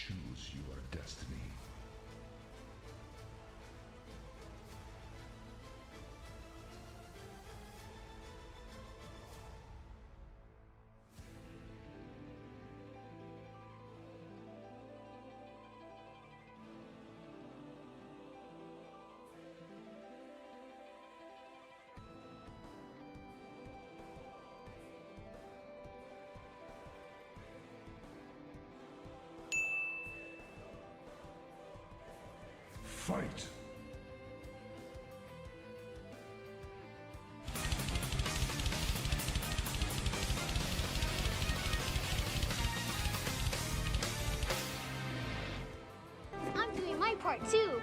choose your destiny. Fight! I'm doing my part too.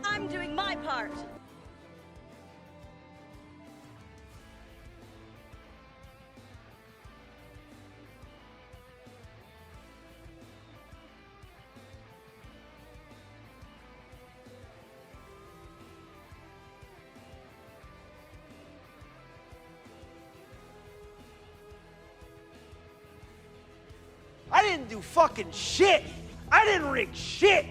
I'm doing my part. I didn't do fucking shit. I didn't rig shit.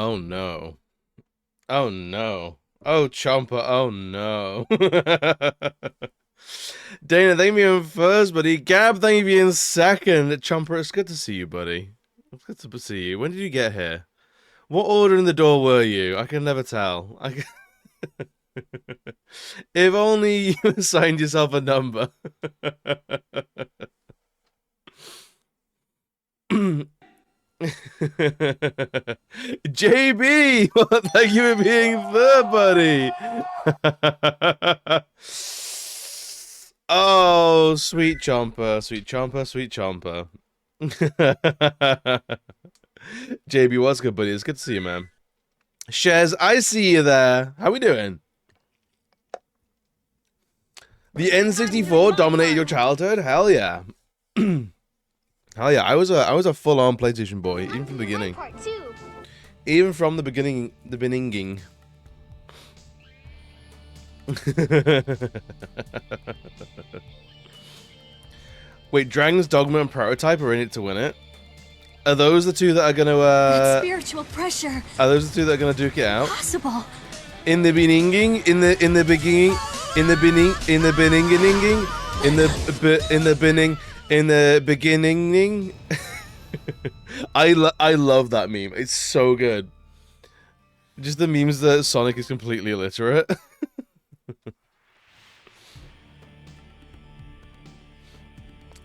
Oh no. Oh no. Oh Chomper, oh no. Dana, thank you in first, buddy. Gab, thank you in second. Chomper, it's good to see you, buddy. It's good to see you. When did you get here? What order in the door were you? I can never tell. If only you assigned yourself a number. JB, well, thank you for being third, buddy. Oh, sweet Chomper, sweet Chomper, sweet Chomper. JB, what's good, buddy? It's good to see you, man. Shez, I see you there. How we doing? The N64 dominated your childhood? Hell yeah. Hell yeah, I was a full-on PlayStation boy, even from the beginning. Even from the beginning, the beninging. Wait, Dragon's Dogma and Prototype are in it to win it? Are those the two that are gonna That spiritual pressure. Are those the two that are gonna duke it out? Possible. In the beninging, in the beginning, in the beninging, in the beginning. I love that meme. It's so good. Just the memes that Sonic is completely illiterate.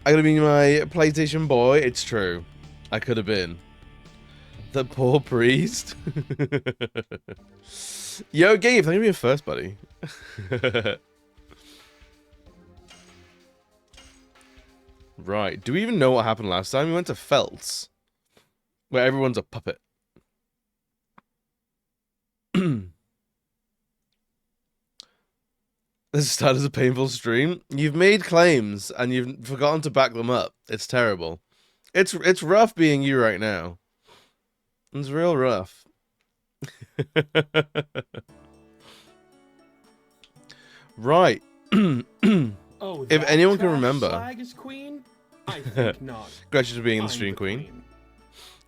I gotta be my PlayStation boy. It's true. I could have been. The poor priest. Yo, Gabe, thank you for your first, buddy. Right. Do we even know what happened last time? We went to Feltz, where everyone's a puppet. This started as a painful stream. You've made claims and you've forgotten to back them up. It's terrible. It's rough being you right now. It's real rough. Right. Oh, if anyone can remember. Slag is queen? I think not. Gretchen for being in the stream queen.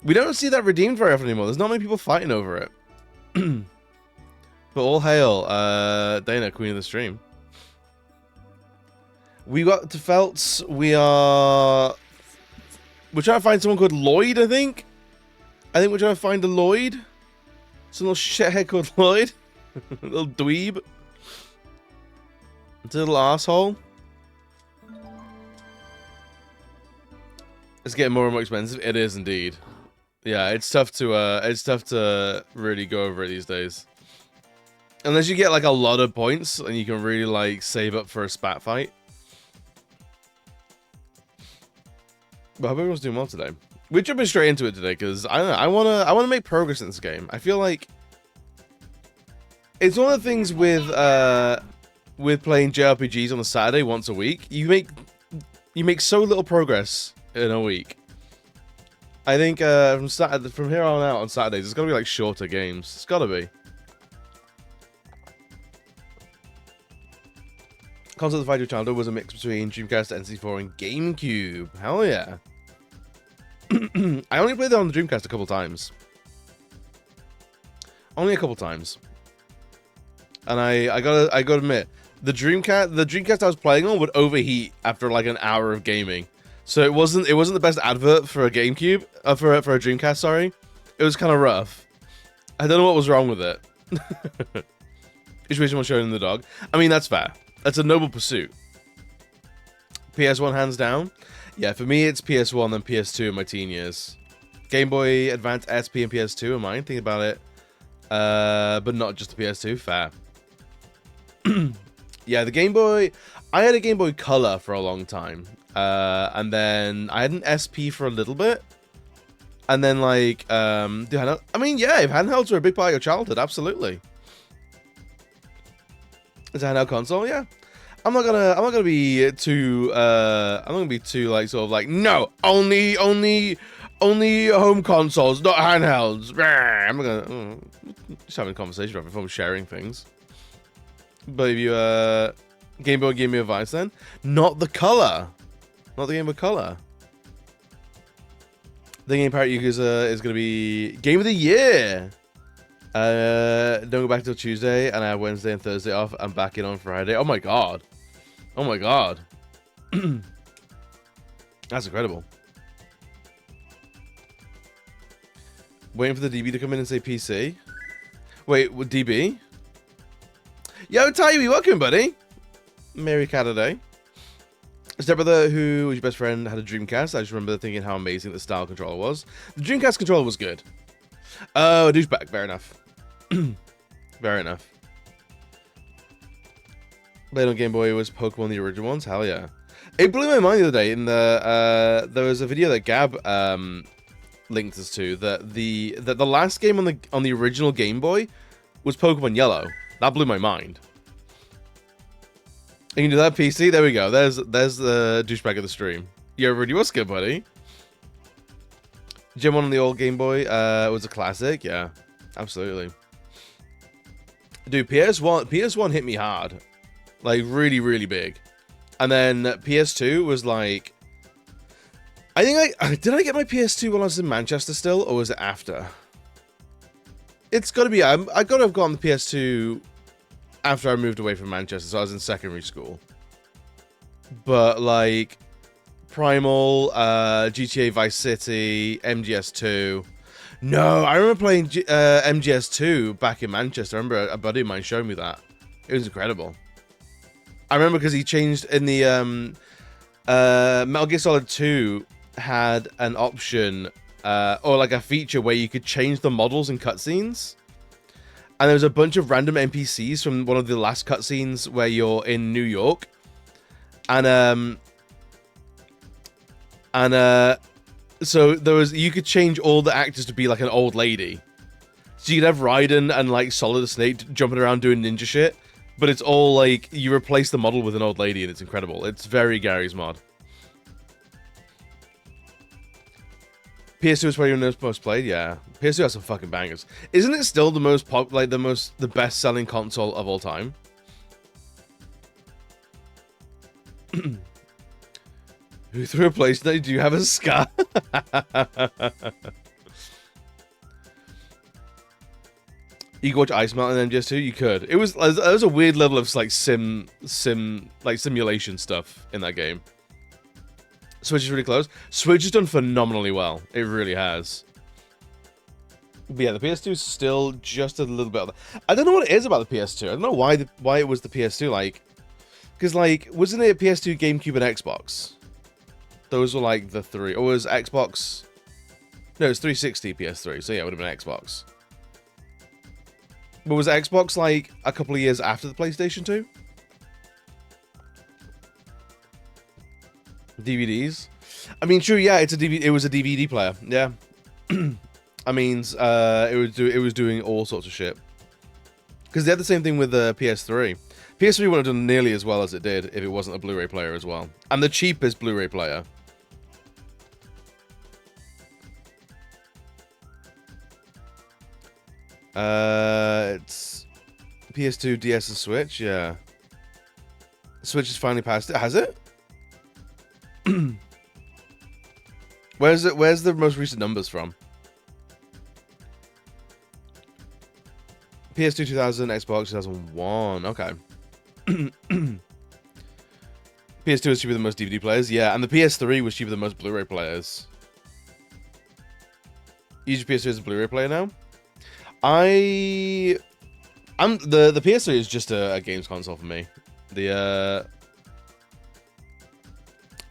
We don't see that redeemed very often anymore. There's not many people fighting over it. But all hail, Dana, queen of the stream. We got to Feltz. We're trying to find someone called Lloyd, I think. We're trying to find a Lloyd. Some little shithead called Lloyd. A little dweeb. It's a little asshole. It's getting more and more expensive. It is indeed. Yeah, it's tough to really go over it these days. Unless you get like a lot of points and you can really like save up for a spat fight. But I hope everyone's doing well today. We're jumping straight into it today because I don't know, I wanna make progress in this game. I feel like it's one of the things with playing JRPGs on a Saturday once a week. You make so little progress in a week. I think from here on out on Saturdays, it's gotta be like shorter games. It's gotta be. Console of the Fight Childhood was a mix between Dreamcast, N64, and GameCube. Hell yeah. I only played that on the Dreamcast a couple times. Only a couple times. And I gotta admit, the Dreamcast I was playing on would overheat after like an hour of gaming. So it wasn't the best advert for a GameCube, for a Dreamcast, sorry. It was kind of rough. I don't know what was wrong with it. Situation was showing the dog. I mean, that's fair. That's a noble pursuit. PS1 hands down. Yeah, for me it's PS1 then PS2 in my teen years. Game Boy Advance SP and PS2 in mine, think about it. But not just the PS2, fair. Yeah, the Game Boy, I had a Game Boy Color for a long time. And then I had an SP for a little bit. And then like, I mean, yeah, if handhelds were a big part of your childhood, absolutely. Is a handheld console? Yeah. I'm not gonna be too like sort of like no, only home consoles, not handhelds. I'm not gonna just having a conversation about it before I'm sharing things. But if you Game Boy gave me advice then, not the color, not the Game Boy Color. The Game Pirate Yakuza is gonna be Game of the Year. Don't go back till Tuesday, and I have Wednesday and Thursday off. I'm back in on Friday. Oh my god. Oh my god. That's incredible. Waiting for the DB to come in and say PC. Wait, what DB? Yo, Tybee, welcome, buddy. Merry Saturday. Stepbrother, who was your best friend, had a Dreamcast. I just remember thinking how amazing the style controller was. The Dreamcast controller was good. Oh, a douchebag. Fair enough. Fair enough. Played on Game Boy was Pokemon the original ones. Hell yeah. It blew my mind the other day. In the there was a video that Gab linked us to that the last game on the original Game Boy was Pokemon Yellow. That blew my mind. You can do that PC. There we go. There's the douchebag of the stream. Yo, Rudy, what's good, buddy? Gem 1 on the old Game Boy was a classic. Yeah, absolutely. Dude, PS1 hit me hard, like really, really big, and then PS2 was like, I think did I get my PS2 when I was in Manchester still, or was it after? It's got to be. I got to have gotten the PS2 after I moved away from Manchester, so I was in secondary school. But like Primal, GTA Vice City, MGS2. No, I remember playing MGS2 back in Manchester. I remember a buddy of mine showed me that. It was incredible. I remember because he changed in the Metal Gear Solid 2 had an option or like a feature where you could change the models in cutscenes. And there was a bunch of random NPCs from one of the last cutscenes where you're in New York. And so there was, you could change all the actors to be like an old lady. So you'd have Raiden and like Solid Snake jumping around doing ninja shit, but it's all like you replace the model with an old lady, and it's incredible. It's very Gary's mod. PS2 is probably the most played, yeah. PS2 has some fucking bangers. Isn't it still the most the best selling console of all time? Who threw a PlayStation? Do you have a scar? You could watch Ice Mountain and MGS2? You could. It was a weird level of like simulation stuff in that game. Switch is really close. Switch has done phenomenally well. It really has. But yeah, the PS2 is still just a little bit. I don't know what it is about the PS2. I don't know why it was the PS2. Like, because like, wasn't it PS2, GameCube, and Xbox? Those were like the three. Or was Xbox? No, it was 360 PS3. So yeah, it would have been Xbox. But was Xbox like a couple of years after the PlayStation 2? DVDs. I mean, true. Yeah, it's a DVD. It was a DVD player. Yeah. I mean, it was doing all sorts of shit. Because they had the same thing with the PS3. PS3 would have done nearly as well as it did if it wasn't a Blu-ray player as well, and the cheapest Blu-ray player. It's PS2, DS, and Switch. Yeah. Switch has finally passed it. Has it? Where's the most recent numbers from? PS2 2000, Xbox 2001. Okay. PS2 was cheaper than most DVD players. Yeah, and the PS3 was cheaper than most Blu-ray players. You use your PS3 as a Blu-ray player now? The PS3 is just a games console for me.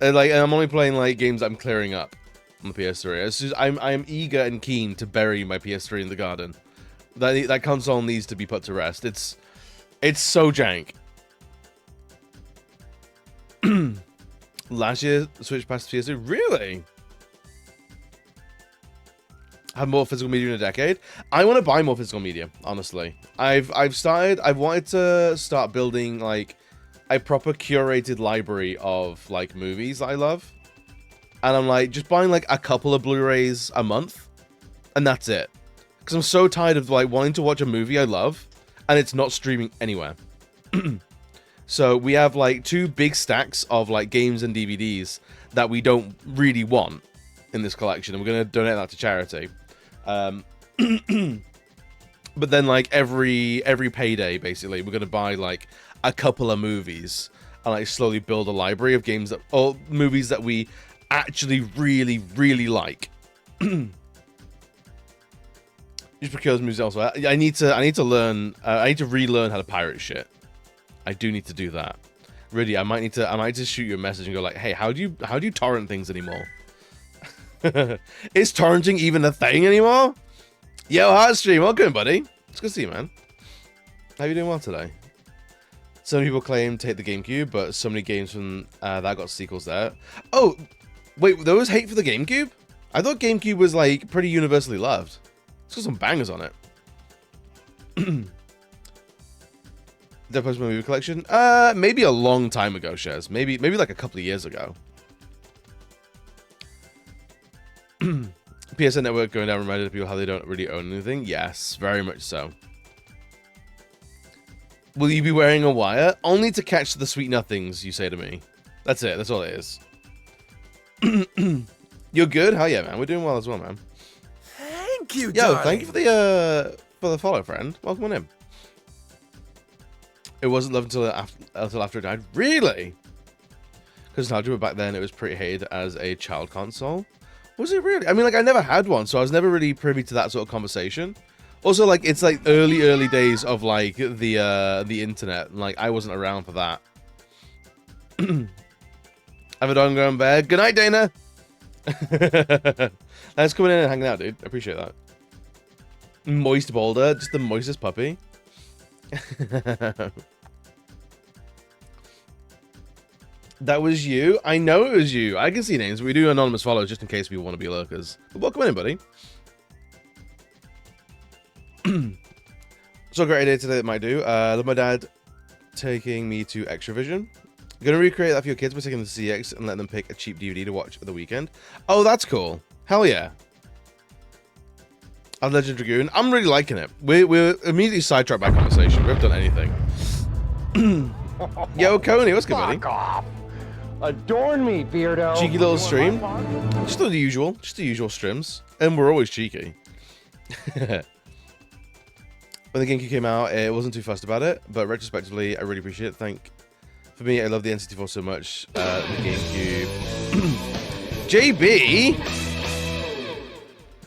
I'm only playing like games I'm clearing up on the PS3. It's just, I'm eager and keen to bury my PS3 in the garden. That console needs to be put to rest. It's so jank. Last year, Switch passed PS2. Really? Have more physical media in a decade. I want to buy more physical media. Honestly, I've wanted to start building like a proper curated library of like movies that I love, and I'm like just buying like a couple of Blu-rays a month, and that's it. Because I'm so tired of like wanting to watch a movie I love and it's not streaming anywhere. So we have like 2 big stacks of like games and DVDs that we don't really want in this collection, and we're going to donate that to charity. But then like every payday, basically, we're gonna buy like a couple of movies and like slowly build a library of games that or movies that we actually really like. Just procure those movies elsewhere. I need to learn. I need to relearn how to pirate shit. I do need to do that. Really, I might need to shoot you a message and go like, hey, how do you torrent things anymore? Is torrenting even a thing anymore? Yo, Heartstream, welcome, buddy. It's good to see you, man. How you doing well today? So many people claim to hate the GameCube, but so many games from that got sequels there. Oh, wait, there was hate for the GameCube? I thought GameCube was like pretty universally loved. It's got some bangers on it. Did I post my movie collection? Maybe a long time ago, Shez. Maybe like a couple of years ago. PSN Network going down reminded people how they don't really own anything. Yes, very much so. Will you be wearing a wire? Only to catch the sweet nothings, you say to me. That's it. That's all it is. You're good? Hell yeah, man. We're doing well as well, man. Thank you, Yo, darling. thank you for the follow, friend. Welcome on in. It wasn't loved until after it died. Really? Because nostalgia back then, it was pretty hated as a child console. Was it really? I mean, like, I never had one, so I was never really privy to that sort of conversation. Also, like, it's like early days of like the internet. Like, I wasn't around for that. Have a dog going bed. Good night, Dana. Thanks for coming in and hanging out, dude. I appreciate that. Moist Boulder, just the moistest puppy. That was you. I know it was you. I can see names. We do anonymous follows just in case we want to be lurkers. But welcome in, buddy. So great idea today that might do. Love my dad taking me to Extravision. Gonna recreate that for your kids by taking them to CX and letting them pick a cheap DVD to watch at the weekend. Oh, that's cool. Hell yeah. Legend of Dragoon. I'm really liking it. We're immediately sidetracked by conversation. We haven't done anything. Yo, Coney, what's good, buddy? Fuck off. Adorn me, Beardo. Cheeky little stream. Just the usual streams. And we're always cheeky. When the GameCube came out, it wasn't too fussed about it, but retrospectively, I really appreciate it. For me, I love the N64 so much. The GameCube.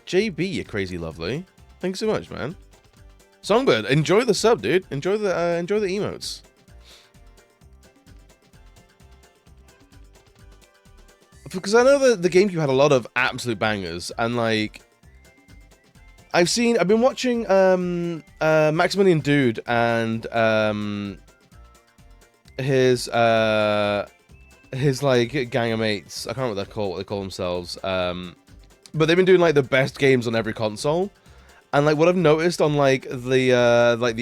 JB, you crazy lovely. Thanks so much, man. Songbird, enjoy the sub, dude. Enjoy the emotes. Because I know that the GameCube had a lot of absolute bangers, and like I've been watching Maximilian Dude and his like gang of mates. I can't remember what they call themselves. But they've been doing like the best games on every console. And like what I've noticed on like the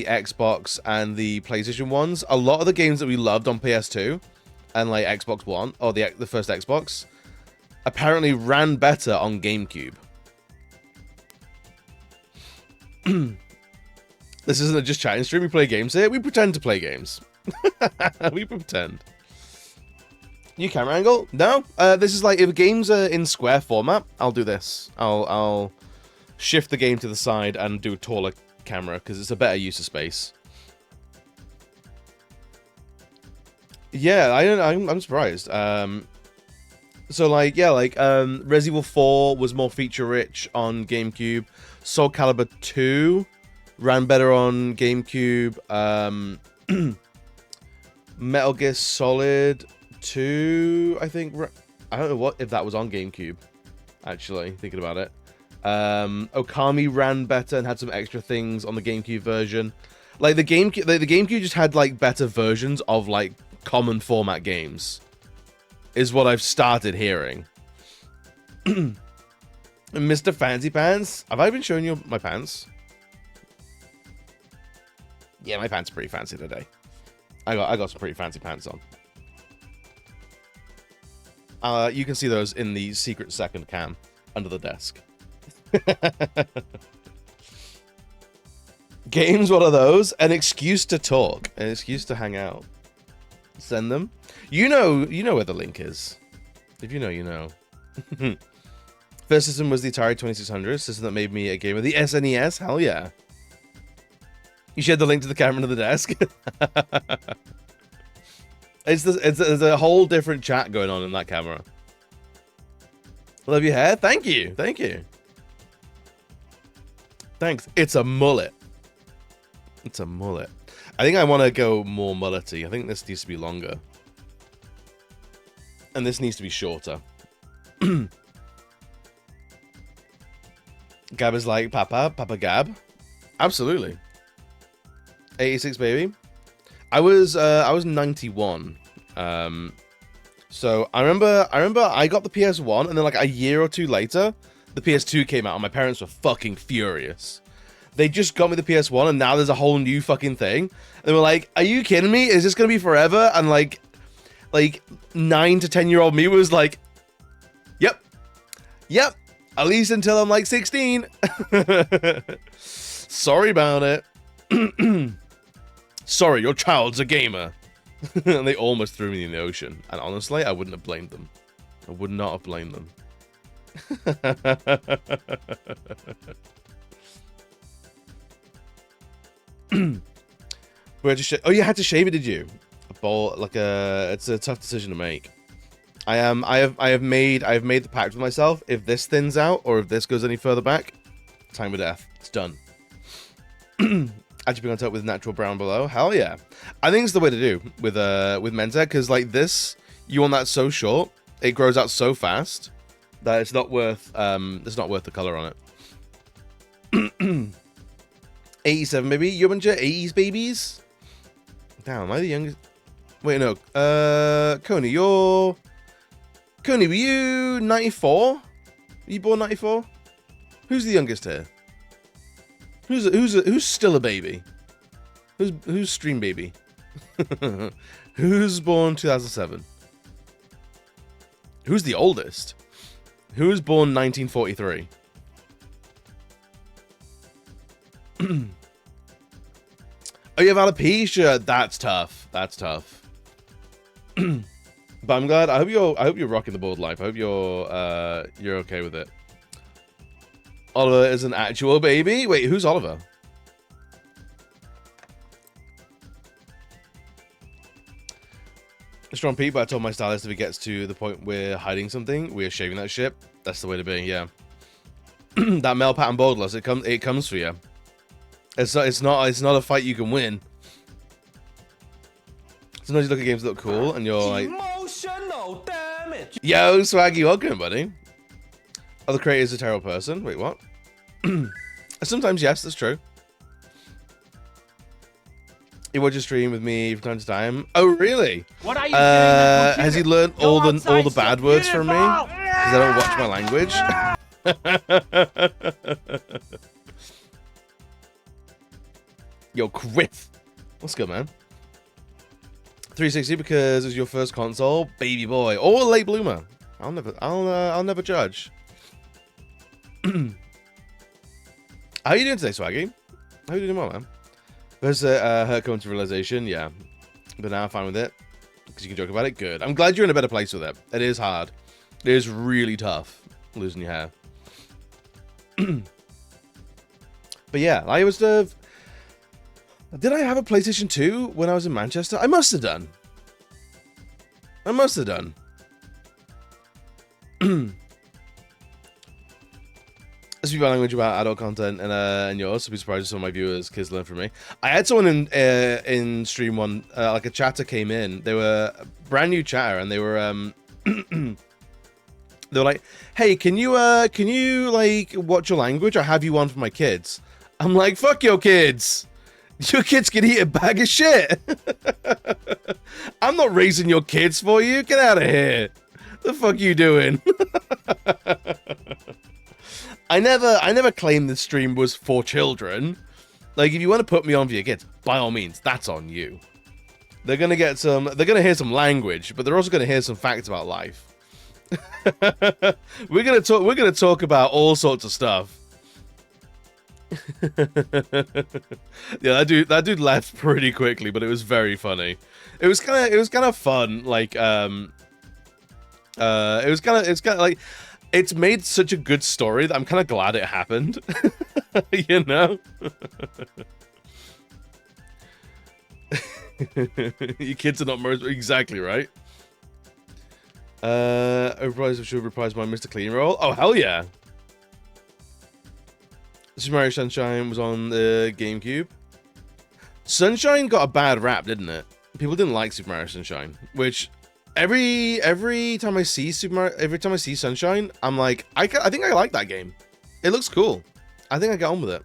Xbox and the PlayStation ones, a lot of the games that we loved on PS2 and like Xbox One or the first Xbox apparently ran better on GameCube. This isn't a just chatting stream. We play games here. We pretend to play games. We pretend. New camera angle? No. This is like if games are in square format, I'll do this. I'll shift the game to the side and do a taller camera because it's a better use of space. Yeah, I'm surprised. So like yeah, like Resident Evil 4 was more feature rich on GameCube. Soul Calibur 2 ran better on GameCube. Metal Gear Solid 2, I think. I don't know if that was on GameCube. Actually, thinking about it. Okami ran better and had some extra things on the GameCube version. Like the GameCube just had like better versions of like common format games. Is what I've started hearing. Mr. Fancy Pants, have I been showing you my pants? Yeah, my pants are pretty fancy today. I got some pretty fancy pants on. You can see those in the secret second cam under the desk. Games, what are those? An excuse to talk, an excuse to hang out. Send them. You know where the link is. If you know, you know. First system was the Atari 2600, system that made me a gamer. The SNES, hell yeah. You shared the link to the camera under the desk. There's a whole different chat going on in that camera. Love your hair. Thank you. Thank you. Thanks. It's a mullet. It's a mullet. I think I want to go more mullety. I think this needs to be longer. And this needs to be shorter. Gab is like, Papa Gab. Absolutely. 86, baby. I was 91. So I remember I got the PS1, and then like a year or two later, the PS2 came out, and my parents were fucking furious. They just got me the PS1, and now there's a whole new fucking thing. And they were like, "Are you kidding me? Is this gonna be forever?" And like 9 to 10-year-old me was like, "Yep, yep. At least until I'm like 16." Sorry about it. Sorry, your child's a gamer. And they almost threw me in the ocean. And honestly, I wouldn't have blamed them. I would not have blamed them. Oh, you had to shave it, did you? A ball, like it's a tough decision to make. I have made the pact with myself. If this thins out, or if this goes any further back, time of death. It's done. Actually, be on top with natural brown below. Hell yeah! I think it's the way to do with men's hair, because like this, you want that so short, it grows out so fast that it's not worth the color on it. 87 baby, you bunch of 80s babies. Damn, am I the youngest? Wait, no. Coney, were you 94? Were you born 94? Who's the youngest here? Who's still a baby? Who's stream baby? Who's born 2007? Who's the oldest? Who's born 1943? Oh, you have alopecia. That's tough. That's tough. But I'm glad. I hope you're rocking the board life. I hope you're okay with it. Oliver is an actual baby. Wait, who's Oliver? Strong Pete, but I told my stylist if it gets to the point we're hiding something, we're shaving that shit. That's the way to be. Yeah. That male pattern bald loss. It comes for you. It's not a fight you can win. Sometimes you look at games that look cool and you're like, emotional damage. Yo, Swaggy, welcome, buddy. Other creators a terrible person. Wait, what? Sometimes, yes, that's true. He watches a stream with me from time to time. Oh, really? What are you doing? Has he learned all the bad words from me? Because I don't watch my language. Yo, Griff. What's good, man? 360 because it was your first console, baby boy, or a late bloomer. I'll never judge. How you doing today, Swaggy? How you doing, well, man? There's her coming to realization, yeah. But now I'm fine with it because you can joke about it. Good. I'm glad you're in a better place with it. It is hard. It is really tough losing your hair. But yeah, I was did I have a PlayStation 2 when I was in Manchester? I must have done. I speak my language about adult content and yours, so be surprised if some of my viewers kids learn from me. I had someone in stream one, like a chatter came in. They were a brand new chatter, and they were they were like, "Hey, can you like watch your language? I have you on for my kids." I'm like, "Fuck your kids. Your kids can eat a bag of shit. I'm not raising your kids for you. Get out of here. The fuck you doing?" I never claimed this stream was for children. Like, if you want to put me on for your kids, by all means, that's on you. They're gonna hear some language, but they're also gonna hear some facts about life. We're gonna talk about all sorts of stuff. Yeah, that dude left pretty quickly, but it was very funny. It was kind of fun. Like, it's kind of like, it's made such a good story that I'm kind of glad it happened. You know. Your kids are not more exactly right. Overprise should reprise my Mr. Clean role. Oh hell yeah! Super Mario Sunshine was on the GameCube. Sunshine got a bad rap, didn't it? People didn't like Super Mario Sunshine, which every time I see Sunshine, I'm like, I think I like that game. It looks cool. I think I get on with it.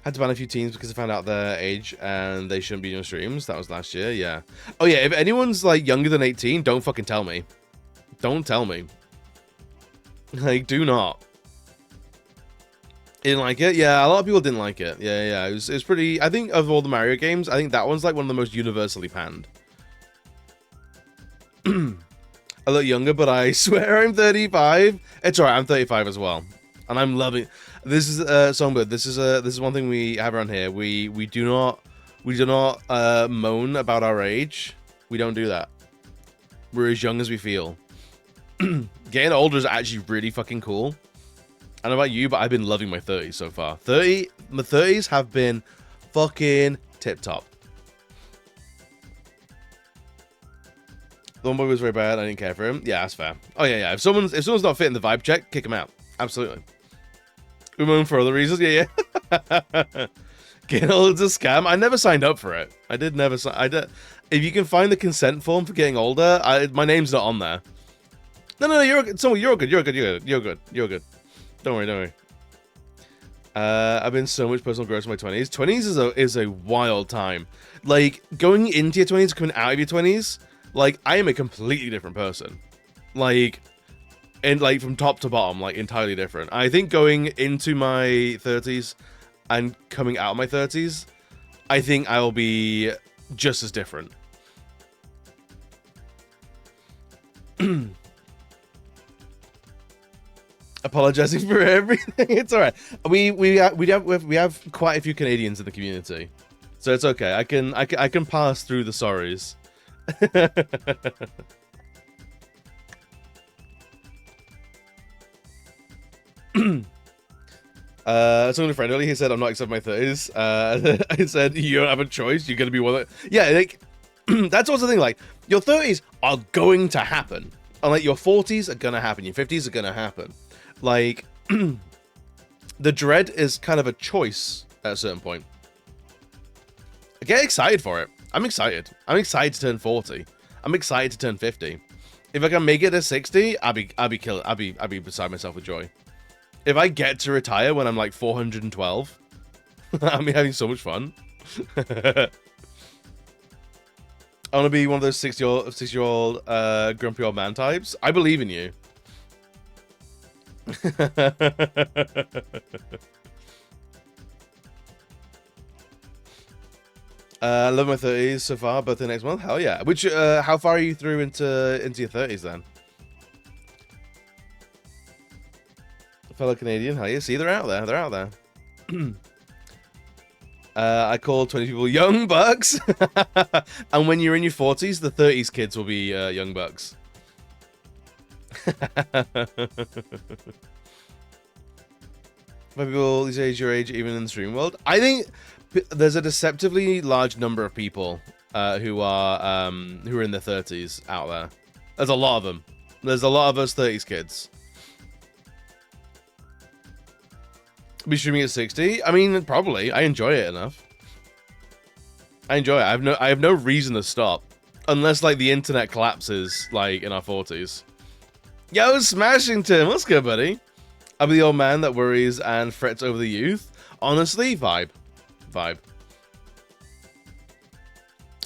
Had to ban a few teams because I found out their age and they shouldn't be in your streams. That was last year, yeah. Oh yeah, if anyone's like younger than 18, don't fucking tell me. Don't tell me. Like, do not. Didn't like it? Yeah, a lot of people didn't like it. Yeah. It was pretty... I think of all the Mario games, I think that one's like one of the most universally panned. I look younger, but I swear I'm 35. It's alright, I'm 35 as well. And I'm loving... This is Songbird. This is one thing we have around here. We do not moan about our age. We don't do that. We're as young as we feel. Getting older is actually really fucking cool. I don't know about you, but I've been loving my 30s so far. My 30s have been fucking tip-top. The one boy was very bad. I didn't care for him. Yeah, that's fair. Oh, yeah. If someone's not fitting the vibe check, kick him out. Absolutely. We moan for other reasons. Yeah. Getting older is a scam. I never signed up for it. I did never sign. If you can find the consent form for getting older, my name's not on there. No, you're good. You're good. Don't worry. I've been so much personal growth in my 20s. 20s is a wild time. Like, going into your 20s, coming out of your 20s, like, I am a completely different person. Like, and like, from top to bottom, like, entirely different. I think going into my 30s and coming out of my 30s, I think I'll be just as different. Apologizing for everything. It's all right. We have quite a few Canadians in the community, so it's okay. I can pass through the sorries. Someone a friend earlier, he said, "I'm not accepting my 30s." I said, "You don't have a choice. You're gonna be one of it." Yeah, like that's also the thing. Like, your 30s are going to happen, and like your 40s are gonna happen. Your 50s are gonna happen. Like, the dread is kind of a choice at a certain point. I get excited for it. I'm excited. I'm excited to turn 40. I'm excited to turn 50. If I can make it to 60, I'll be beside myself with joy. If I get to retire when I'm like 412, I'll be having so much fun. I want to be one of those 6-year-old grumpy old man types. I believe in you. I love my 30s so far, birthday next month. Hell yeah. Which how far are you through into your 30s then? Fellow Canadian, hell yeah. See, they're out there. I call 20 people young bucks. And when you're in your 40s, the 30s kids will be young bucks. People these days your age, even in the stream world, I think there's a deceptively large number of people who are in their 30s out there. There's a lot of them. There's a lot of us 30s kids. Be streaming at 60? I mean, probably. I enjoy it enough. I enjoy it. I have no reason to stop, unless like the internet collapses like in our 40s. Yo, Smashington, what's good, buddy? I'll be the old man that worries and frets over the youth. Honestly, vibe.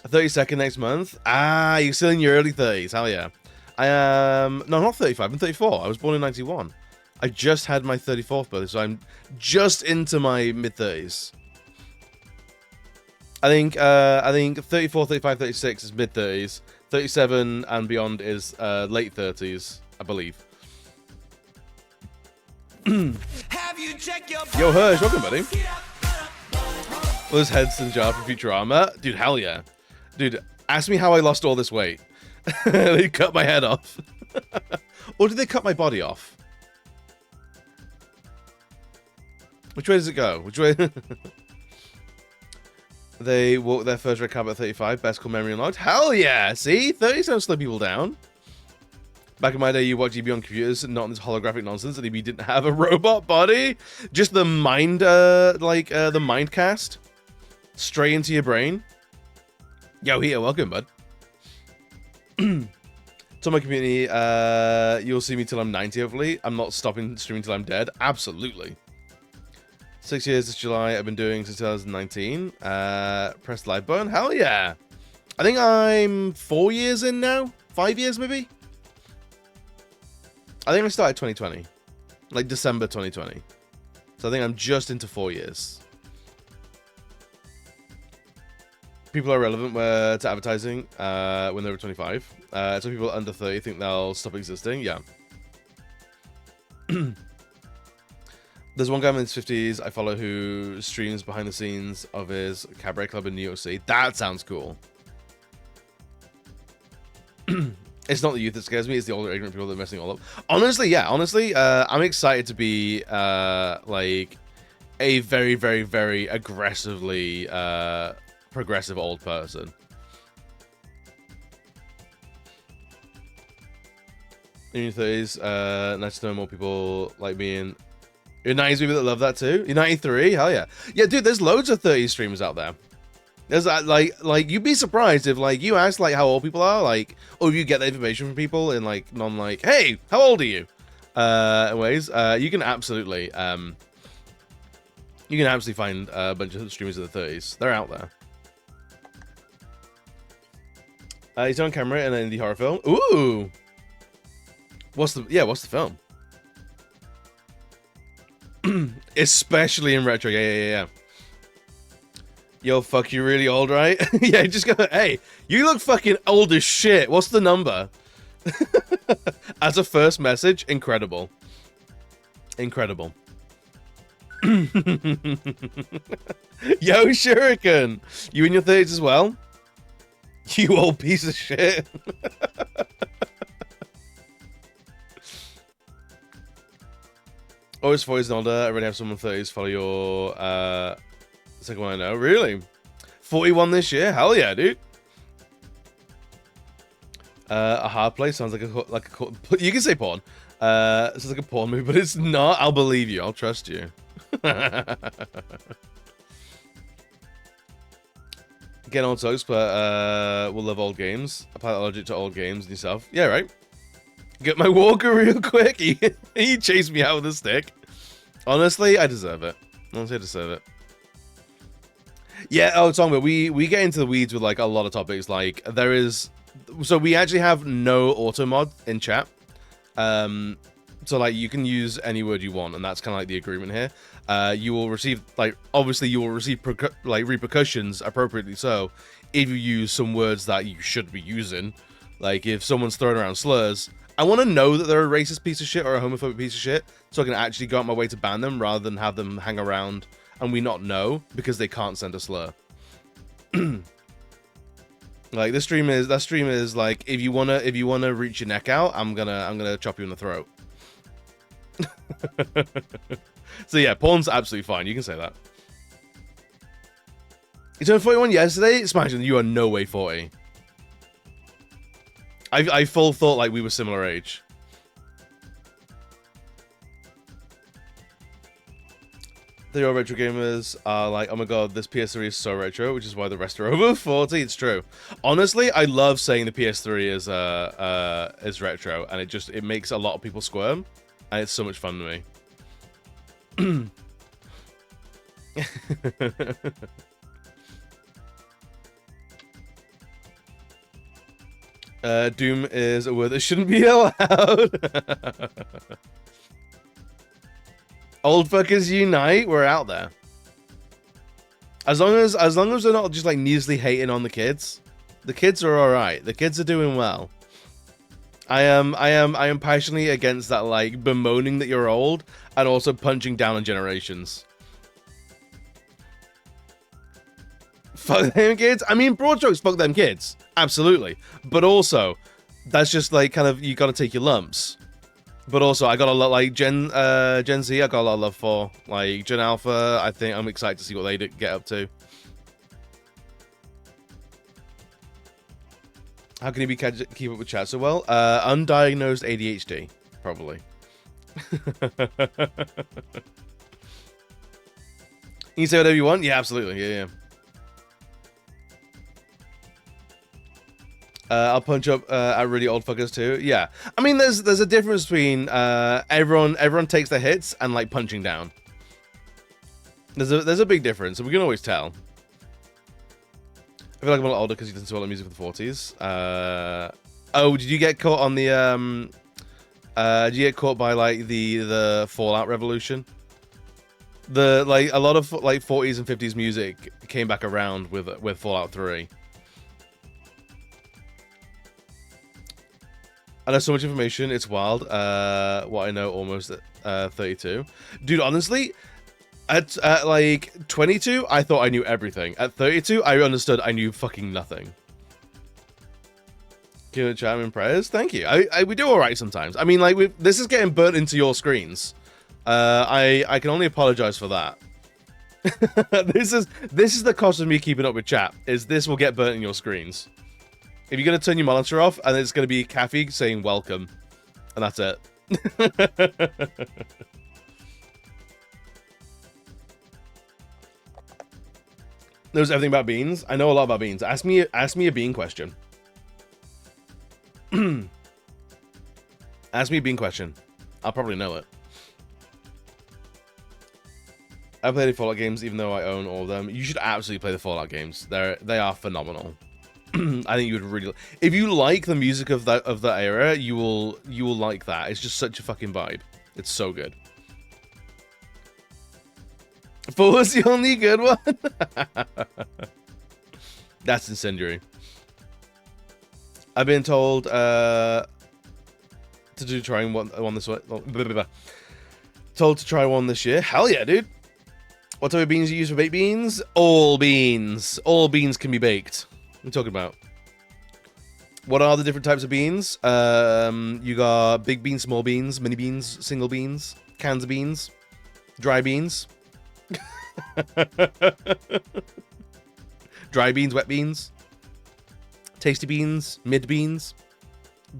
32nd next month. Ah, you're still in your early 30s. Hell yeah. I am... No, not 35. I'm 34. I was born in 91. I just had my 34th birthday, so I'm just into my mid-30s. I think 34, 35, 36 is mid-30s. 37 and beyond is late 30s, I believe. Yo, Hirsch, welcome, buddy. Was Headson jar for Futurama? Dude, hell yeah. Dude, ask me how I lost all this weight. They cut my head off. Or did they cut my body off? Which way does it go? Which way? They walked their first red carpet at 35. Best cool memory unlocked. Hell yeah! See? 30s don't slow people down. Back in my day, you watched EB on computers, not this holographic nonsense, and EB didn't have a robot body. Just the mind, the mind cast. Straight into your brain. Yo, here, welcome, bud. To my community, you'll see me till I'm 90, hopefully. I'm not stopping streaming till I'm dead. Absolutely. 6 years this July, I've been doing since 2019. Press the like button. Hell yeah. I think I'm 4 years in now. 5 years, maybe? I think I started 2020. Like December 2020. So I think I'm just into 4 years. People are relevant to advertising when they're 25. So people under 30 think they'll stop existing. Yeah. There's one guy in his 50s I follow who streams behind the scenes of his cabaret club in New York City. That sounds cool. It's not the youth that scares me, it's the older ignorant people that are messing it all up. Honestly, yeah, I'm excited to be like a very, very, very aggressively progressive old person. In your 30s, nice to know more people like me and you're 90s people that love that too. You're 93, hell yeah. Yeah, dude, there's loads of 30s streamers out there. There's like you'd be surprised if like you ask like how old people are, like, or if you get that information from people in like like, hey, how old are you? Ways, you can absolutely find a bunch of streamers in the 30s. They're out there. He's on camera in an indie horror film. Ooh. What's the film? Especially in retro. Yeah. Yo, fuck, you really old, right? Yeah, just go, hey, you look fucking old as shit. What's the number? As a first message, incredible. Incredible. Yo, Shuriken. You in your 30s as well? You old piece of shit. Always 40s and older. I already have someone 30s follow your second one I know. Really? 41 this year? Hell yeah, dude. A hard play sounds like a you can say porn. Sounds like a porn movie, but it's not. I'll believe you. I'll trust you. Get on toast, but we'll love old games. Apply that logic to old games and yourself. Yeah, right. Get my walker real quick. He chased me out with a stick. Honestly, I deserve it. Honestly, I deserve it. Yeah, Tom, but we get into the weeds with like a lot of topics. Like there is, so we actually have no auto mod in chat. So like you can use any word you want, and that's kind of like the agreement here. You will receive like obviously you will receive like repercussions appropriately so if you use some words that you should be using. Like if someone's throwing around slurs, I want to know that they're a racist piece of shit or a homophobic piece of shit, so I can actually go out my way to ban them rather than have them hang around and we not know because they can't send a slur. Like that stream is like if you wanna reach your neck out, I'm gonna chop you in the throat. So yeah, porn's absolutely fine. You can say that. You turned 41 yesterday? Smashing, you are no way 40. I full thought like we were similar age. The old retro gamers are like, oh my god, this PS3 is so retro, which is why the rest are over 40. It's true. Honestly, I love saying the PS3 is retro, and it makes a lot of people squirm, and it's so much fun to me. Doom is a word that shouldn't be allowed. Old fuckers unite. We're out there. As long as they're not just like needlessly hating on the kids are all right. The kids are doing well. I am passionately against that like bemoaning that you're old and also punching down on generations. Fuck them kids. I mean, broad strokes, fuck them kids. Absolutely. But also, that's just like kind of you got to take your lumps. But also, I got a lot like Gen Z. I got a lot of love for like Gen Alpha. I think I'm excited to see what they get up to. How can you keep up with chat so well? Undiagnosed ADHD, probably. You can say whatever you want? Yeah, absolutely. Yeah. I'll punch up at really old fuckers too. Yeah. I mean, there's a difference between everyone takes their hits and like punching down. There's a big difference, and we can always tell. I feel like I'm a lot older because you listen to all the music of the 40s. Oh, did you get caught on the did you get caught by like the Fallout revolution? Like a lot of like 40s and 50s music came back around with Fallout 3. I know so much information, it's wild. What I know almost at 32. Dude, honestly, at like 22, I thought I knew everything. At 32, I understood I knew fucking nothing. Give it chat in prayers. Thank you. We do all right sometimes. I mean, like this is getting burnt into your screens. I can only apologize for that. This is the cost of me keeping up with chat. Is this will get burnt in your screens. If you're gonna turn your monitor off, and it's gonna be Kathy saying welcome, and that's it. Knows everything about beans. I know a lot about beans. Ask me a bean question. Ask me a bean question. I'll probably know it. I play the Fallout games, even though I own all of them. You should absolutely play the Fallout games. They are phenomenal. I think you would really, if you like the music of that era, you will like that. It's just such a fucking vibe. It's so good. 4 was the only good one. That's incendiary. I've been told to try one this way. Told to try one this year. Hell yeah, dude. What type of beans you use for baked beans? All beans. All beans can be baked. What are you talking about? What are the different types of beans? You got big beans, small beans, mini beans, single beans, cans of beans, dry beans. Dry beans, wet beans, tasty beans, mid beans,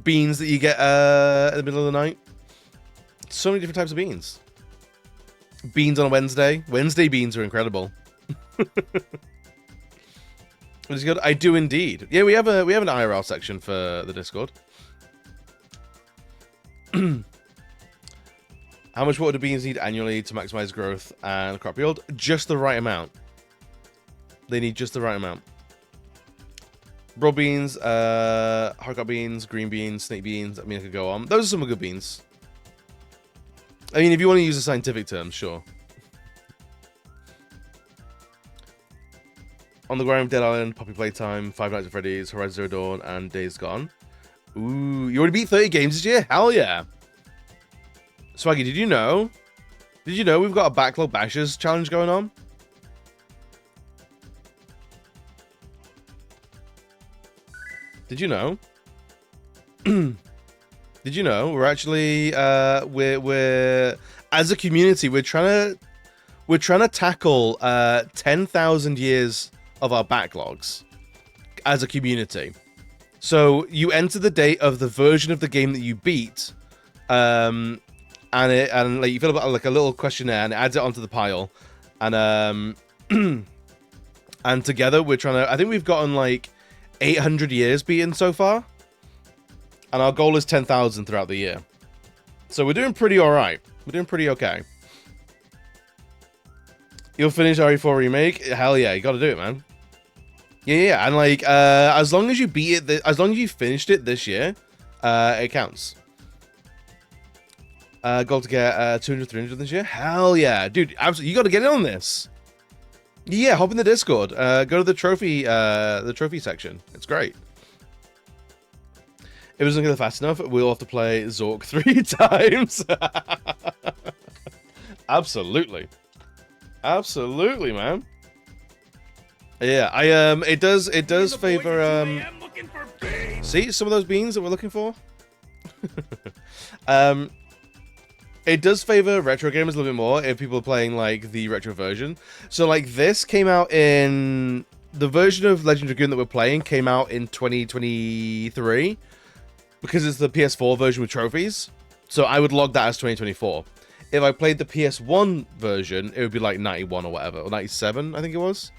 beans that you get in the middle of the night. So many different types of beans. Beans on a Wednesday. Wednesday beans are incredible. What is good? I do indeed. Yeah, we have an IRL section for the Discord. How much water do beans need annually to maximize growth and crop yield? Just the right amount. They need just the right amount. Broad beans, hardcock beans, green beans, snake beans. I mean, I could go on. Those are some good beans. I mean, if you want to use a scientific term, sure. On the Ground, Dead Island, Poppy Playtime, Five Nights at Freddy's, Horizon Zero Dawn, and Days Gone. Ooh, you already beat 30 games this year? Hell yeah. Swaggy, did you know? Did you know we've got a Backlog Bashers challenge going on? Did you know? Did you know we're actually we're as a community we're trying to tackle 10,000 years of our backlogs as a community. So you enter the date of the version of the game that you beat, and like you fill out like a little questionnaire and it adds it onto the pile, and and together we're trying to. I think we've gotten like 800 years beaten so far, and our goal is 10,000 throughout the year. So we're doing pretty all right. We're doing pretty okay. You'll finish RE4 remake? Hell yeah, you got to do it, man. Yeah, and like as long as you beat it, as long as you finished it this year, it counts. Goal to get 200, 300 this year? Hell yeah, dude! Absolutely, you got to get in on this. Yeah, hop in the Discord. Go to the trophy section. It's great. If it doesn't get fast enough, we'll have to play Zork 3 times. Absolutely. Absolutely, man. Yeah, it does favor see some of those beans that we're looking for. It does favor retro gamers a little bit more if people are playing like the retro version. So like this came out in the version of Legend of Dragoon that we're playing came out in 2023 because it's the PS4 version with trophies. So I would log that as 2024. If I played the PS1 version, it would be like 91 or whatever, or 97, I think it was.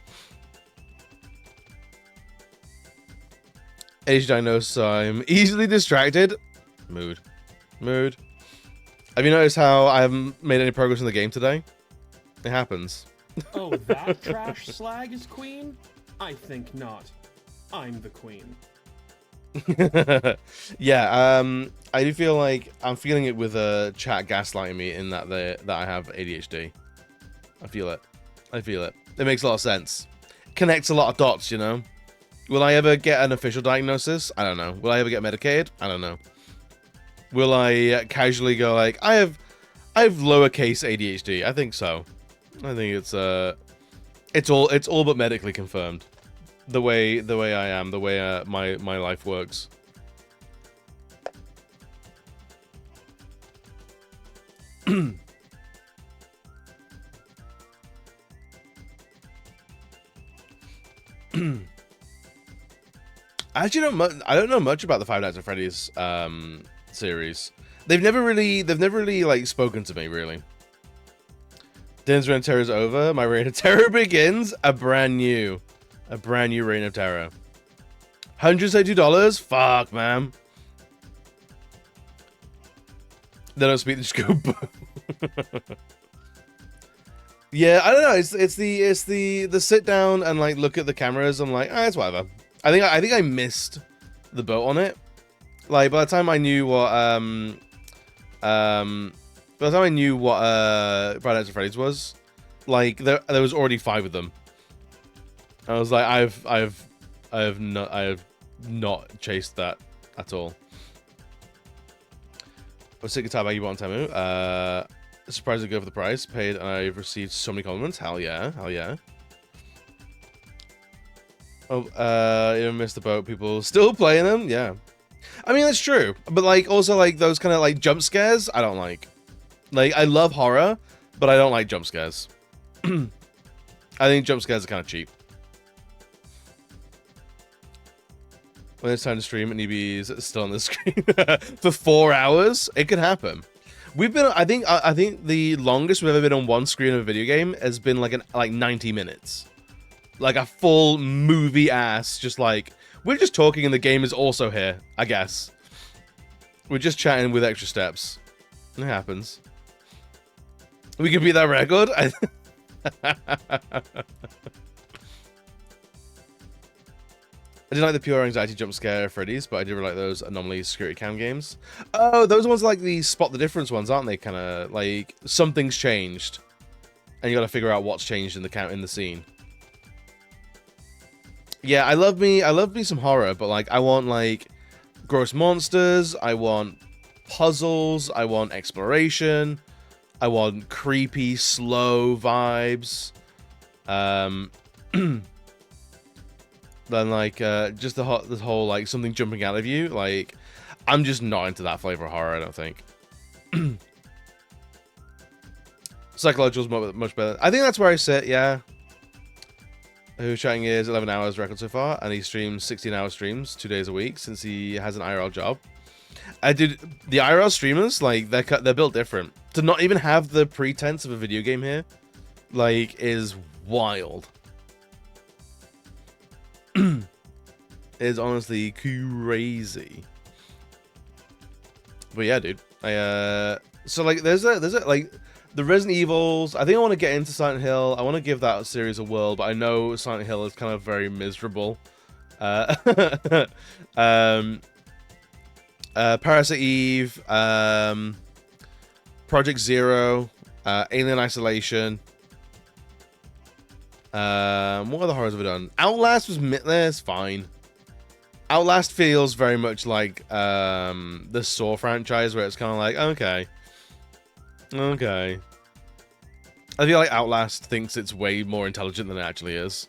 Age diagnosis, I'm easily distracted. Mood. Have you noticed how I haven't made any progress in the game today? It happens. Oh, that trash slag is queen? I think not. I'm the queen. Yeah, I do feel like I'm feeling it with chat gaslighting me in that I have ADHD. I feel it. It makes a lot of sense. Connects a lot of dots, you know. Will I ever get an official diagnosis? I don't know. Will I ever get medicated? I don't know. Will I casually go like I have lowercase ADHD? I think so. I think it's all but medically confirmed. The way I am, the way my life works. I don't know much about the Five Nights at Freddy's series. They've never really like spoken to me really. Dinner's Reign of Terror is over. My reign of terror begins. A brand new reign of terror. $182. Fuck, man. They don't speak. They just go boo. Yeah, I don't know. It's the sit down and like look at the cameras. I'm like, it's whatever. I think I missed the boat on it. Like by the time I knew what Friday Nights at Freddy's was, like there was already 5 of them. I was like, I have not chased that at all. I was sick of tab you bought on Temu. Surprised to go for the price. Paid and I've received so many compliments. Hell yeah. Oh, you missed the boat. People still playing them? Yeah. I mean, that's true. But like, also like those kind of like jump scares, I don't like. Like, I love horror, but I don't like jump scares. I think jump scares are kind of cheap. When it's time to stream and EB's still on the screen for 4 hours, it could happen. We've been, I think the longest we've ever been on one screen of a video game has been like 90 minutes. Like a full movie ass, just like, we're just talking and the game is also here, I guess. We're just chatting with extra steps. It happens. We could beat that record. I didn't like the pure anxiety jump scare Freddy's, but I did really like those anomaly security cam games. Oh, those ones are like the spot the difference ones, aren't they? Kind of like something's changed, and you got to figure out what's changed in the scene. Yeah, I love me some horror, but like I want like gross monsters, I want puzzles, I want exploration, I want creepy, slow vibes. Then like just the whole like something jumping out of you. Like I'm just not into that flavor of horror, I don't think. Psychological is much better. I think that's where I sit, yeah. Who's chatting is 11 hours record so far, and he streams 16-hour streams 2 days a week since he has an IRL job. The IRL streamers, like they're built different. To not even have the pretense of a video game here, like, is wild. Is honestly crazy. But yeah, dude. So like there's a like the Resident Evils. I think I want to get into Silent Hill. I want to give that series a whirl, but I know Silent Hill is kind of very miserable. Parasite Eve, Project Zero, Alien Isolation. What other horrors have we done? Outlast was it's fine. Outlast feels very much like the Saw franchise, where it's kind of like, okay. I feel like Outlast thinks it's way more intelligent than it actually is.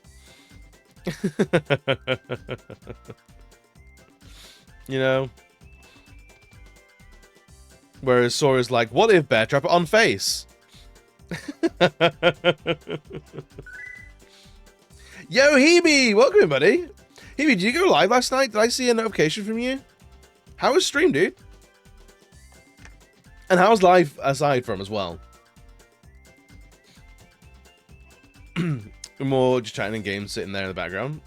You know? Whereas Saw is like, what if Bear Trap it on face? Yo, Hebe! Welcome in, buddy. Hebe, did you go live last night? Did I see a notification from you? How was stream, dude? And how's live aside from as well? More just chatting in games, sitting there in the background.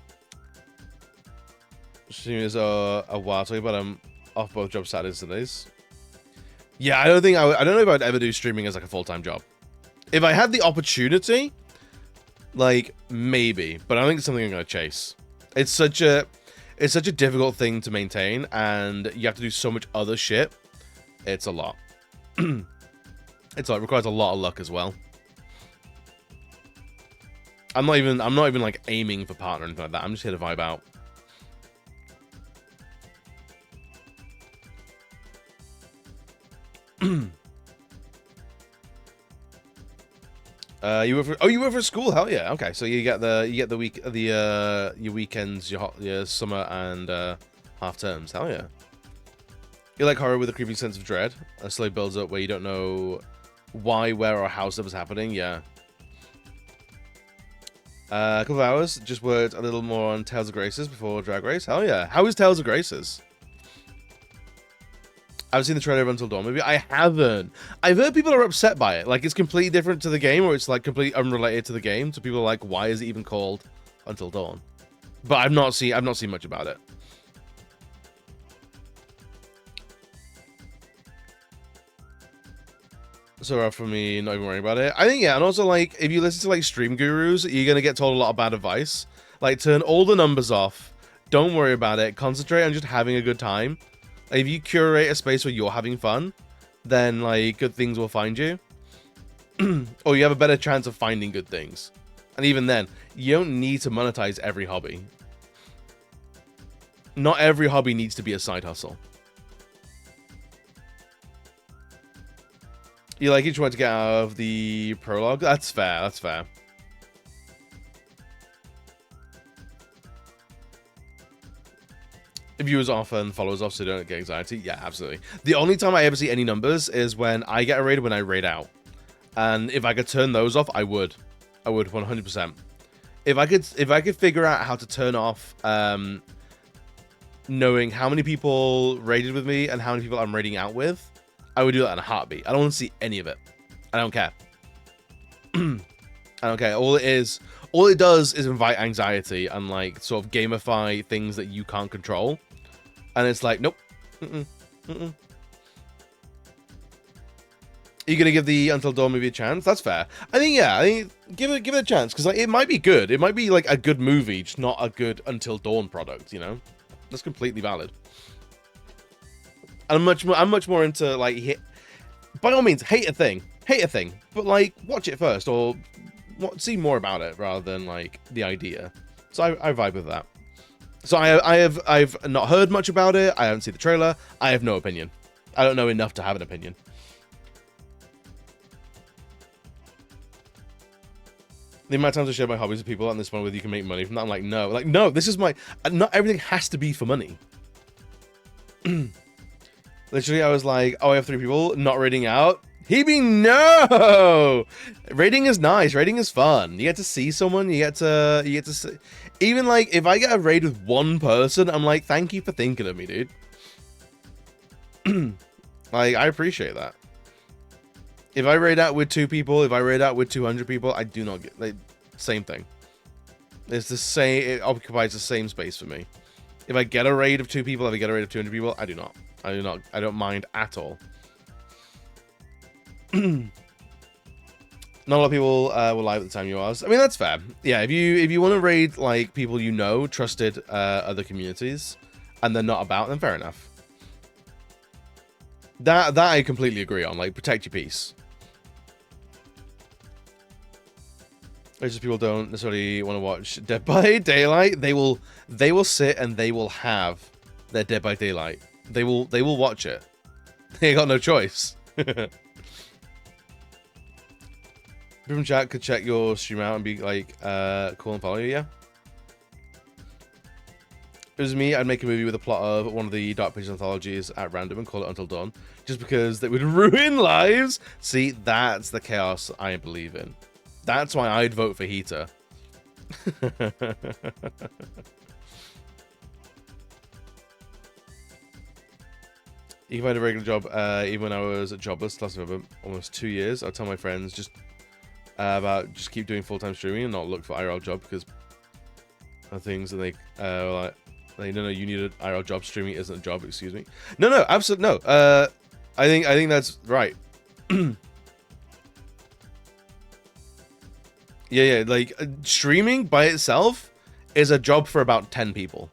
Stream is a while talking about off both jobs Saturdays and Sundays. Yeah, I don't know if I'd ever do streaming as like a full-time job. If I had the opportunity, like maybe, but I don't think it's something I'm gonna chase. It's such a difficult thing to maintain, and you have to do so much other shit. It's a lot. It requires a lot of luck as well. I'm not even like aiming for partner or anything like that. I'm just here to vibe out. You work for school? Hell yeah. Okay, so you get your weekends, your summer and half terms. Hell yeah. You like horror with a creepy sense of dread. A slowly builds up where you don't know why, where, or how stuff is happening. Yeah. A couple of hours. Just worked a little more on Tales of Graces before Drag Race. Hell yeah. How is Tales of Graces? I've seen the trailer of Until Dawn movie. I haven't. I've heard people are upset by it. Like, it's completely different to the game, or it's like completely unrelated to the game. So people are like, why is it even called Until Dawn? But I've not seen much about it. So for me, not even worrying about it. I think, yeah, and also, like, if you listen to, like, stream gurus, you're gonna get told a lot of bad advice. Like, turn all the numbers off. Don't worry about it. Concentrate on just having a good time. Like, if you curate a space where you're having fun, then, like, good things will find you. Or you have a better chance of finding good things. And even then, you don't need to monetize every hobby. Not every hobby needs to be a side hustle. You like each one to get out of the prologue? That's fair, that's fair. Viewers off and followers off so they don't get anxiety. Yeah, absolutely. The only time I ever see any numbers is when I get a raid, when I raid out. And if I could turn those off, I would. I would 100%. If I could figure out how to turn off knowing how many people raided with me and how many people I'm raiding out with, I would do that in a heartbeat. I don't want to see any of it. I don't care. I don't care. All it does is invite anxiety and like sort of gamify things that you can't control. And it's like, nope. Are you gonna give the Until Dawn movie a chance? That's fair. I think, yeah. I think give it a chance because like it might be good. It might be like a good movie, just not a good Until Dawn product. You know, that's completely valid. And I'm much more into like by all means hate a thing, but like watch it first or see more about it rather than like the idea. So I vibe with that. So I've not heard much about it. I haven't seen the trailer. I have no opinion. I don't know enough to have an opinion. The amount of times I share my hobbies with people and this one with you can make money from that. I'm like, no, this is my, not everything has to be for money. Literally, I was like, oh, I have 3 people not raiding out. Hebe, no! Raiding is nice. Raiding is fun. You get to see someone. You get to see. Even like, if I get a raid with 1 person, I'm like, thank you for thinking of me, dude. Like, I appreciate that. If I raid out with 2 people, if I raid out with 200 people, I do not get, like, same thing. It's the same, it occupies the same space for me. If I get a raid of 2 people, if I get a raid of 200 people, I do not. I don't mind at all. Not a lot of people were live at the time you was. I mean, that's fair. Yeah, if you want to raid like people you know, trusted other communities, and they're not about, then fair enough. That I completely agree on. Like, protect your peace. It's just people don't necessarily want to watch Dead by Daylight. They will sit and they will have their Dead by Daylight. They will watch it. They got no choice. People from chat could check your stream out and be like, cool and follow you, yeah? If it was me, I'd make a movie with a plot of one of the Dark Pages anthologies at random and call it Until Dawn, just because they would ruin lives. See, that's the chaos I believe in. That's why I'd vote for Heater. If I had a regular job, even when I was jobless, last of almost 2 years, I'd tell my friends just keep doing full-time streaming and not look for IRL job because of things, and they no, you need an IRL job. Streaming isn't a job. Excuse me. No, absolutely no. I think that's right. Yeah, like streaming by itself is a job for about 10 people.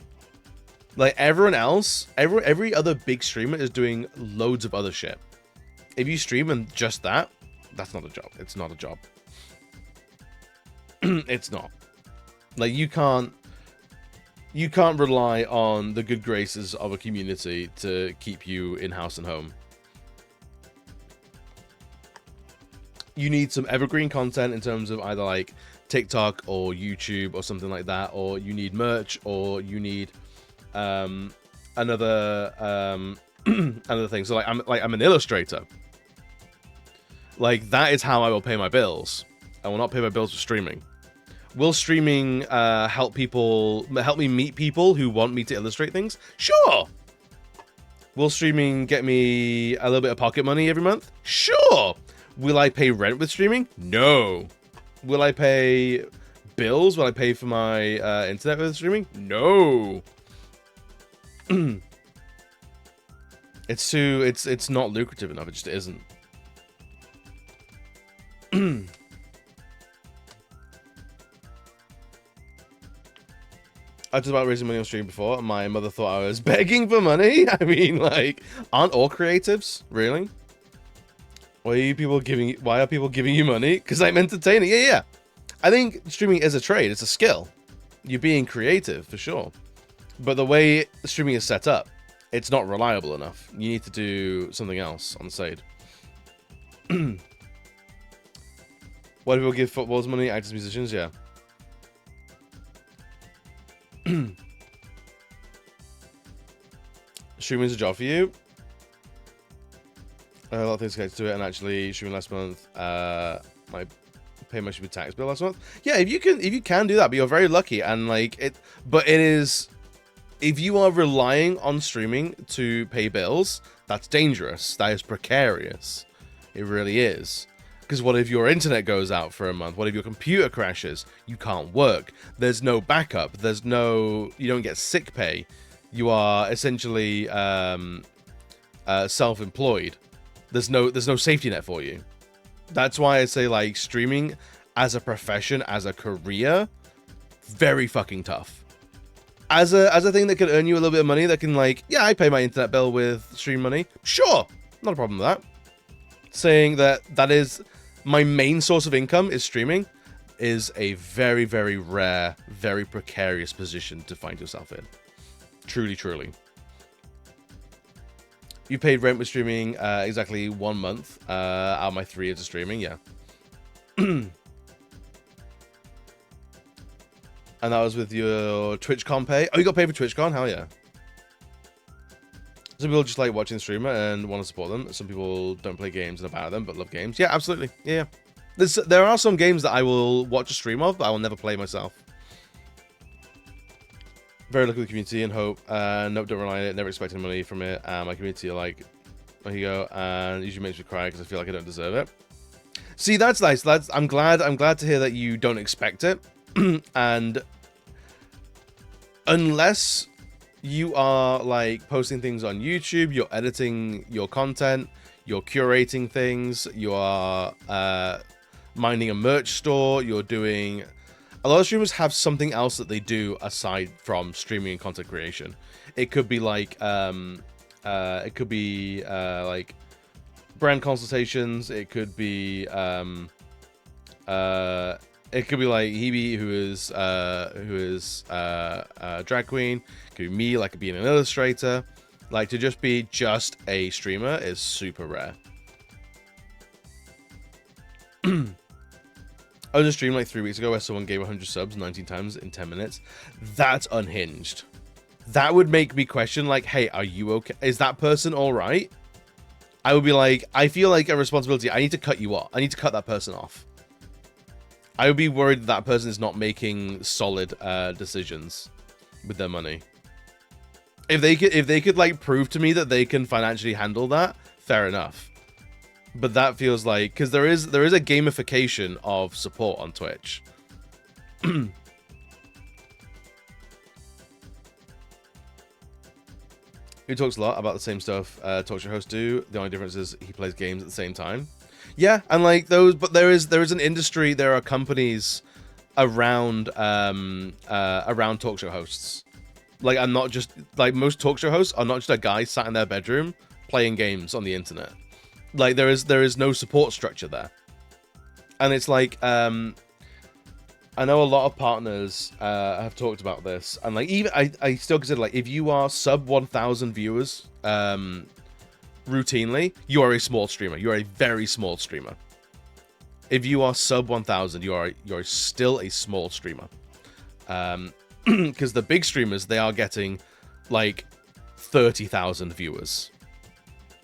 Like everyone else, every other big streamer is doing loads of other shit. If you stream and just that's not a job. It's not a job. It's not. Like you can't rely on the good graces of a community to keep you in house and home. You need some evergreen content in terms of either like TikTok or YouTube or something like that, or you need merch, or you need another thing. So I'm an illustrator. Like that is how I will pay my bills. I will not pay my bills for streaming. Will streaming help me meet people who want me to illustrate things? Sure. Will streaming get me a little bit of pocket money every month? Sure. Will I pay rent with streaming? No. Will I pay bills? Will I pay for my internet with streaming? No. It's not lucrative enough. It just isn't. I talked about raising money on stream before. My mother thought I was begging for money. I mean, like, aren't all creatives really? Why are people giving you money? Because I'm entertaining. Yeah. I think streaming is a trade. It's a skill. You're being creative for sure. But the way streaming is set up, it's not reliable enough. You need to do something else on the side. Why do people give footballers money? Actors, musicians, yeah. Streaming is a job for you. A lot of things connected to it, and actually streaming last month, my payment should be tax bill last month. Yeah, if you can do that, but you're very lucky, and like it. But it is, if you are relying on streaming to pay bills, that's dangerous. That is precarious. It really is. Because what if your internet goes out for a month? What if your computer crashes? You can't work. There's no backup. You don't get sick pay. You are essentially self-employed. There's no safety net for you. That's why I say like streaming as a profession, as a career, very fucking tough. As a thing that can earn you a little bit of money, that can like, yeah, I pay my internet bill with stream money. Sure, not a problem with that. Saying that is my main source of income is streaming is a very, very rare, very precarious position to find yourself in. Truly, truly. You paid rent with streaming exactly 1 month out of my 3 years of streaming, yeah. And that was with your TwitchCon pay. Oh, you got paid for TwitchCon? Hell yeah. Some people just like watching the streamer and want to support them. Some people don't play games and are bad at them, but love games. Yeah, absolutely. Yeah. There are some games that I will watch a stream of, but I will never play myself. Very lucky with the community and hope. Nope, don't rely on it. Never expecting money from it. My community are like, there you go. And it usually makes me cry because I feel like I don't deserve it. See, that's nice. I'm glad to hear that you don't expect it. And unless you are like posting things on YouTube, you're editing your content, you're curating things, you are minding a merch store, you're doing... A lot of streamers have something else that they do aside from streaming and content creation. It could be like brand consultations. It could be like Hebe, who is drag queen. It could be me, like being an illustrator. Like to just be just a streamer is super rare. I was on a stream like 3 weeks ago where someone gave 100 subs 19 times in 10 minutes. That's unhinged. That would make me question, like, hey, are you okay? Is that person all right? I would be like, I feel like a responsibility. I need to cut you off. I need to cut that person off. I would be worried that person is not making solid decisions with their money. If they could like prove to me that they can financially handle that, fair enough. But that feels like, because there is a gamification of support on Twitch. He talks a lot about the same stuff talk show hosts do. The only difference is he plays games at the same time. Yeah, and like those, but there is an industry. There are companies around around talk show hosts. Like, I'm not just like most talk show hosts are not just a guy sat in their bedroom playing games on the internet. Like there is no support structure there, and it's like I know a lot of partners have talked about this, and like even I still consider, like, if you are sub 1,000 viewers routinely, you are a small streamer. You are a very small streamer. If you are sub 1,000, you're still a small streamer. Because the big streamers, they are getting like 30,000 viewers.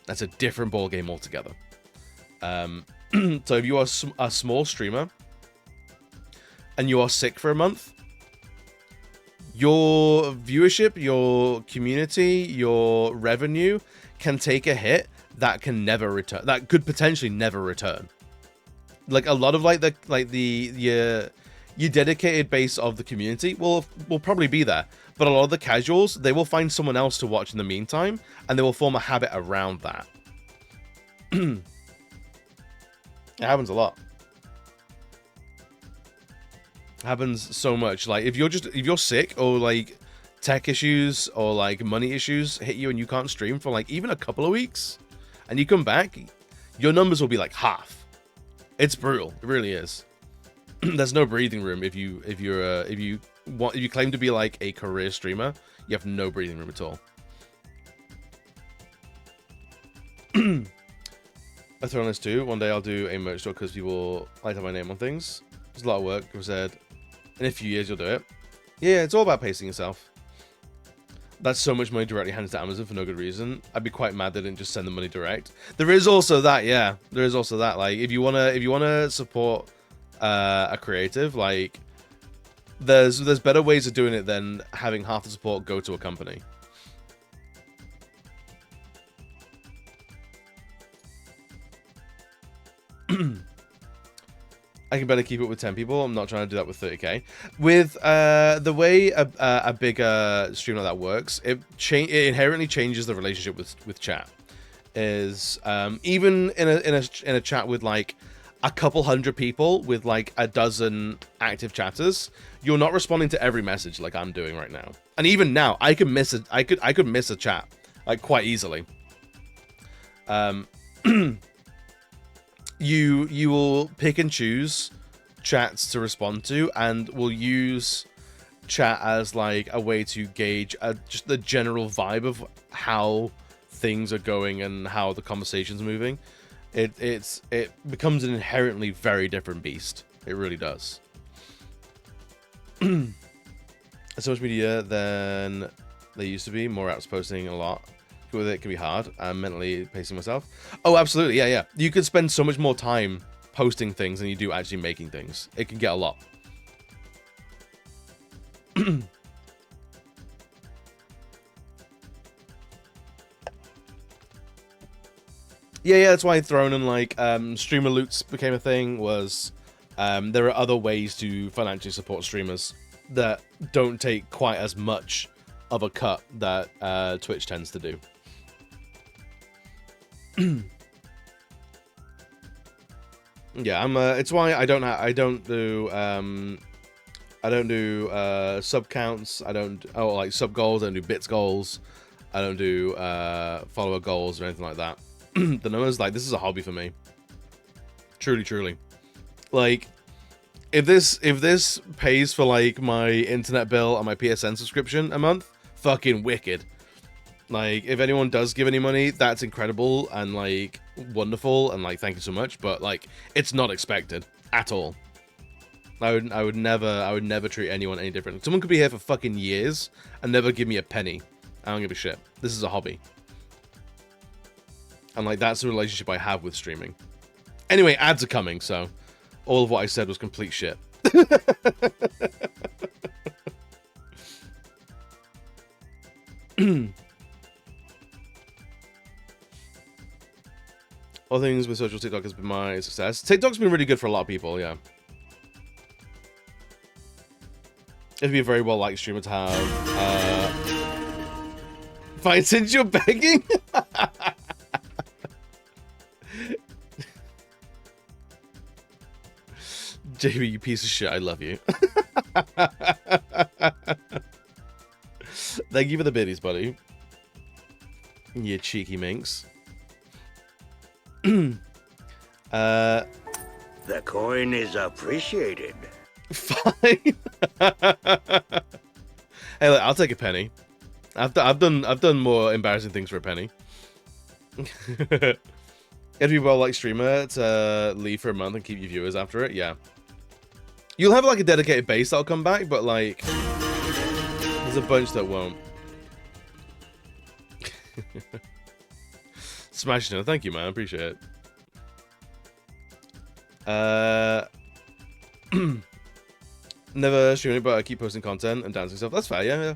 That's a different ball game altogether. So if you are a small streamer and you are sick for a month, your viewership, your community, your revenue can take a hit that can never return. That could potentially never return. Like a lot of your dedicated base of the community will probably be there, but a lot of the casuals, they will find someone else to watch in the meantime, and they will form a habit around that. It happens a lot. It happens so much. Like if you're sick, or like tech issues or like money issues hit you and you can't stream for like even a couple of weeks, and you come back, your numbers will be like half. It's brutal. It really is. There's no breathing room if you claim to be like a career streamer. You have no breathing room at all. I throw on this too. One day I'll do a merch store because people like to have my name on things. It's a lot of work. I've said in a few years you'll do it. Yeah, it's all about pacing yourself. That's so much money directly handed to Amazon for no good reason. I'd be quite mad they didn't just send the money direct. There is also that, yeah. There is also that. Like if you wanna support a creative, like there's better ways of doing it than having half the support go to a company. I can better keep it with 10 people. I'm not trying to do that with 30k. With the way a bigger stream like that works, it inherently changes the relationship with chat. Is even in a chat with like a couple hundred people with like a dozen active chatters, you're not responding to every message like I'm doing right now. And even now, I could miss a chat like quite easily. You will pick and choose chats to respond to, and will use chat as like a way to gauge just the general vibe of how things are going and how the conversation's moving. It becomes an inherently very different beast. It really does. So much media than they used to be. More apps posting a lot. With it can be hard. I'm mentally pacing myself. Oh, absolutely. Yeah. You could spend so much more time posting things than you do actually making things. It can get a lot. Yeah, that's why Throne and like streamer loots became a thing. Was there are other ways to financially support streamers that don't take quite as much of a cut that Twitch tends to do. Yeah, it's why I don't do sub counts. I don't like sub goals. I don't do bits goals. I don't do follower goals or anything like that. The numbers, like, this is a hobby for me. Truly. Like, if this pays for like my internet bill and my PSN subscription a month, fucking wicked. Like, if anyone does give any money, that's incredible and like wonderful and like thank you so much. But like, it's not expected at all. I would never treat anyone any different. Someone could be here for fucking years and never give me a penny. I don't give a shit. This is a hobby. And like, that's the relationship I have with streaming. Anyway, ads are coming, so all of what I said was complete shit. All things with social, TikTok has been my success. TikTok's been really good for a lot of people, yeah. It'd be a very well-liked streamer to have. Fine, since you're begging? JB, you piece of shit, I love you. Thank you for the biddies, buddy. You cheeky minx. The coin is appreciated. Fine. Hey, look, I'll take a penny. I've done more embarrassing things for a penny. It'd be well like streamer to leave for a month and keep your viewers after it. Yeah. You'll have like a dedicated base that'll come back, but like there's a bunch that won't. Smashing it. Thank you, man. I appreciate it. Never streaming, but I keep posting content and dancing stuff. That's fair, yeah.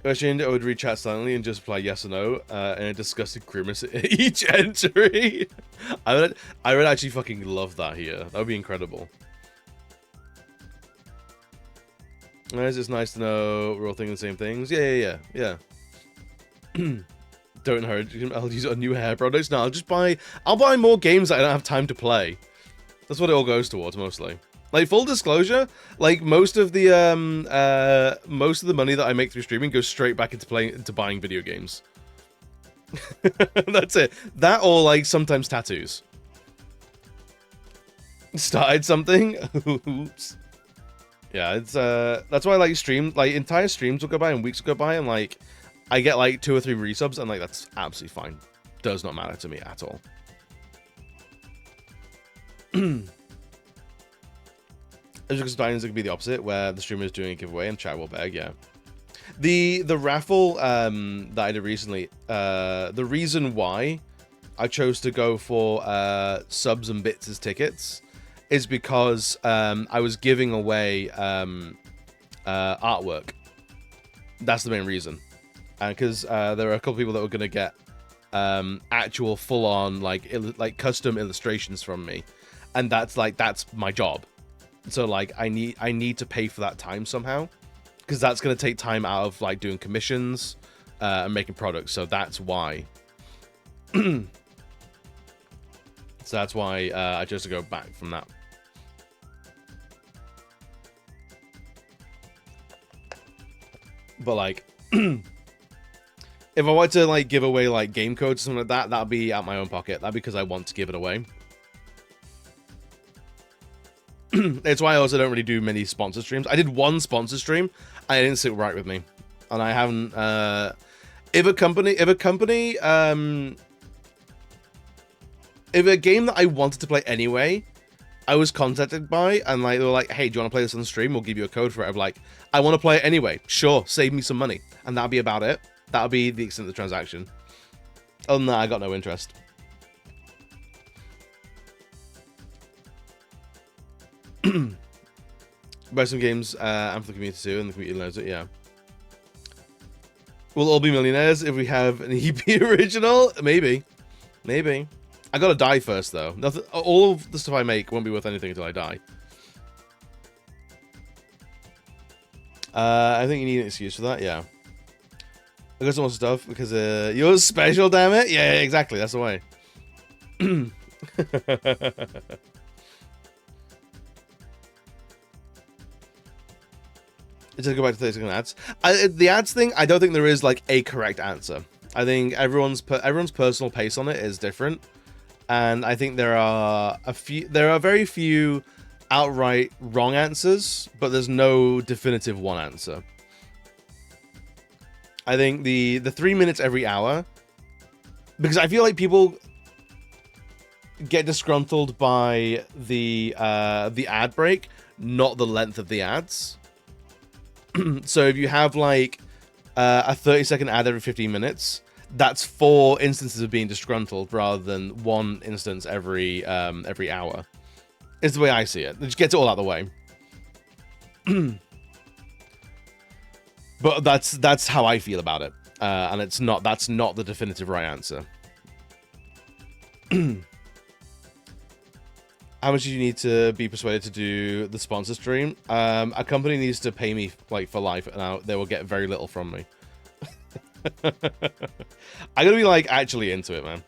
I assumed I would read chat silently and just reply yes or no, and a disgusted grimace at each entry. I would actually fucking love that here. That would be incredible. It's nice to know we're all thinking the same things. Yeah. Don't encourage. I'll use new hair products. No, I'll buy more games that I don't have time to play. That's what it all goes towards mostly. Like, full disclosure, like most of the money that I make through streaming goes straight back into buying video games. That's it. That or like sometimes tattoos. Started something. Oops. Yeah, it's that's why like entire streams will go by and weeks will go by and like I get like 2 or 3 resubs and like that's absolutely fine. Does not matter to me at all. Because Diamonds could be the opposite, where the streamer is doing a giveaway and chat will beg, yeah. The raffle that I did recently, the reason why I chose to go for subs and bits as tickets is because I was giving away artwork. That's the main reason. Because there are a couple people that were going to get actual full-on like custom illustrations from me, and that's my job. So like I need to pay for that time somehow, because that's going to take time out of like doing commissions and making products. So that's why. So that's why I chose to go back from that. But like, if I wanted to like give away like game codes or something like that, that'd be out my own pocket. That'd be because I want to give it away. It's why I also don't really do many sponsor streams. I did one sponsor stream, and it didn't sit right with me, and I haven't. If a game that I wanted to play anyway, I was contacted by, and like they were like, "Hey, do you want to play this on the stream? We'll give you a code for it." I'm like, "I want to play it anyway. Sure, save me some money," and that'll be about it. That'll be the extent of the transaction. Other than that, I got no interest. Buy some games and for the community too, and the community knows it, yeah. We'll all be millionaires if we have an EP original? Maybe. Maybe. I gotta die first, though. Nothing. All of the stuff I make won't be worth anything until I die. I think you need an excuse for that, yeah. I got some more stuff because you're special, damn it. Yeah, exactly. That's the way. Just go back to 30-second ads. The ads thing, I don't think there is like a correct answer. I think everyone's personal pace on it is different, and I think there are very few outright wrong answers, but there's no definitive one answer. I think the 3 minutes every hour, because I feel like people get disgruntled by the ad break, not the length of the ads. So if you have like a 30-second ad every 15 minutes, that's 4 instances of being disgruntled rather than 1 instance every hour. Is the way I see it. Just gets it all out of the way. But that's how I feel about it, and that's not the definitive right answer. How much do you need to be persuaded to do the sponsor stream? A company needs to pay me like for life, and they will get very little from me. I gotta be like actually into it, man.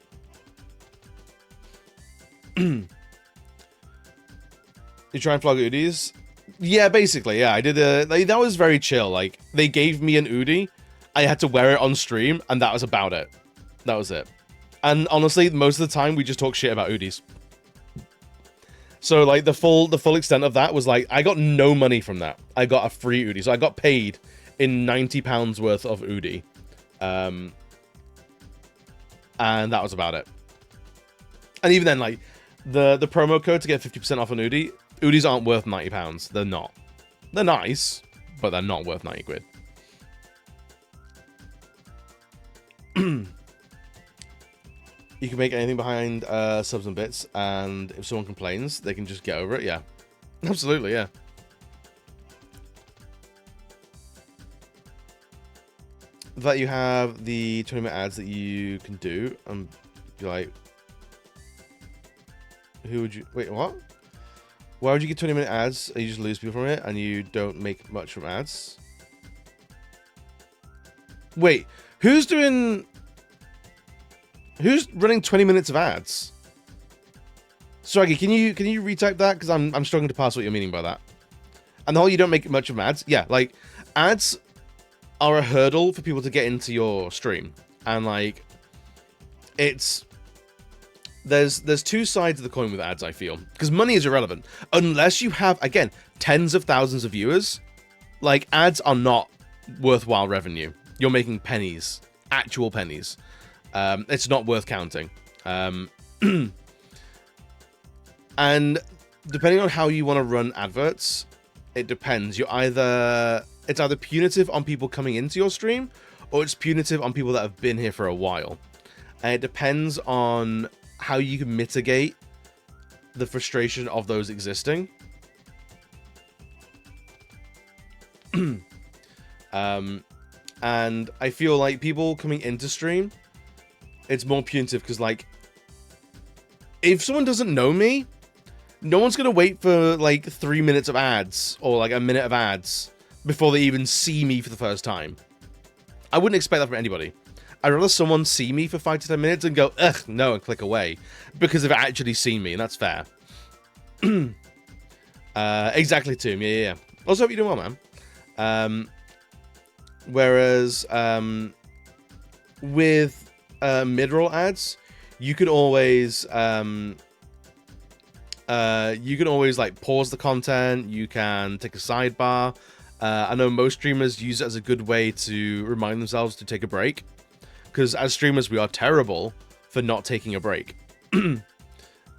You try and flog Udis? Yeah, basically, yeah. I did that was very chill. Like, they gave me an Udi, I had to wear it on stream, and that was about it. That was it. And honestly, most of the time we just talk shit about Udis. So like the full extent of that was like I got no money from that. I got a free Udi. So I got paid in £90 worth of Udi. And that was about it. And even then, like the promo code to get 50% off an Udi, Udis aren't worth £90. They're not. They're nice, but they're not worth 90 quid. You can make anything behind subs and bits, and if someone complains, they can just get over it. Yeah, absolutely, yeah. That you have the 20-minute ads that you can do, and be like, who would you... Wait, what? Why would you get 20-minute ads and you just lose people from it, and you don't make much from ads? Wait, who's running 20 minutes of ads? Swaggy, can you retype that? Because I'm struggling to pass what you're meaning by that. And the whole you don't make much of ads? Yeah, like, ads are a hurdle for people to get into your stream. And, like, there's 2 sides of the coin with ads, I feel. Because money is irrelevant. Unless you have, again, tens of thousands of viewers, like, ads are not worthwhile revenue. You're making pennies. Actual pennies. It's not worth counting. And depending on how you want to run adverts, it depends. It's either punitive on people coming into your stream, or it's punitive on people that have been here for a while. And it depends on how you can mitigate the frustration of those existing. And I feel like people coming into stream, it's more punitive because, like, if someone doesn't know me, no one's gonna wait for like 3 minutes of ads or like a minute of ads before they even see me for the first time. I wouldn't expect that from anybody. I'd rather someone see me for 5 to 10 minutes and go, ugh, no, and click away, because they've actually seen me, and that's fair. Exactly, Toom. Yeah. Also, hope you're doing well, man. Whereas with mid-roll ads, you can always like pause the content. You can take a sidebar. I know most streamers use it as a good way to remind themselves to take a break, because as streamers we are terrible for not taking a break.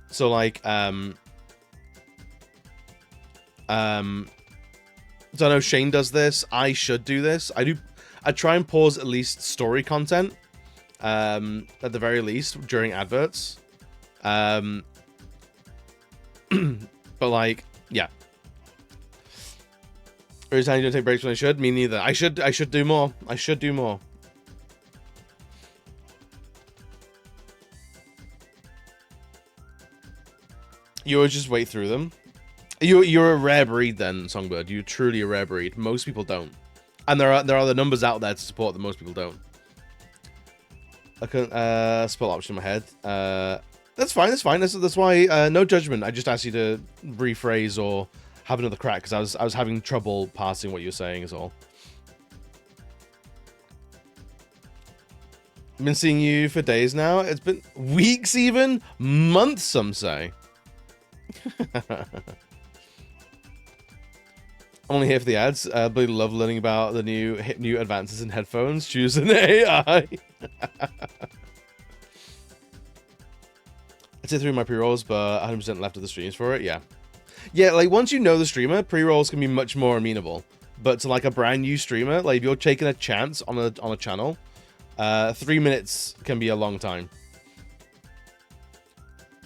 So like so I know Shane does this. I should do this. I try and pause at least story content at the very least during adverts. But like, yeah. Every time you don't take breaks when I should? Me neither. I should do more. I should do more. You always just wait through them. You're a rare breed then, Songbird. You're truly a rare breed. Most people don't. And there are the numbers out there to support that most people don't. I couldn't spell option in my head. That's fine. That's why no judgment. I just asked you to rephrase or have another crack, because I was having trouble parsing what you were saying is all. I've been seeing you for days now. It's been weeks, even months, some say. I'm only here for the ads. I really love learning about the new advances in headphones. Choose an AI. I'd say through my pre-rolls, but 100% left of the streams for it. Yeah, like once you know the streamer, pre-rolls can be much more amenable. But to like a brand new streamer, like if you're taking a chance on a channel, 3 minutes can be a long time.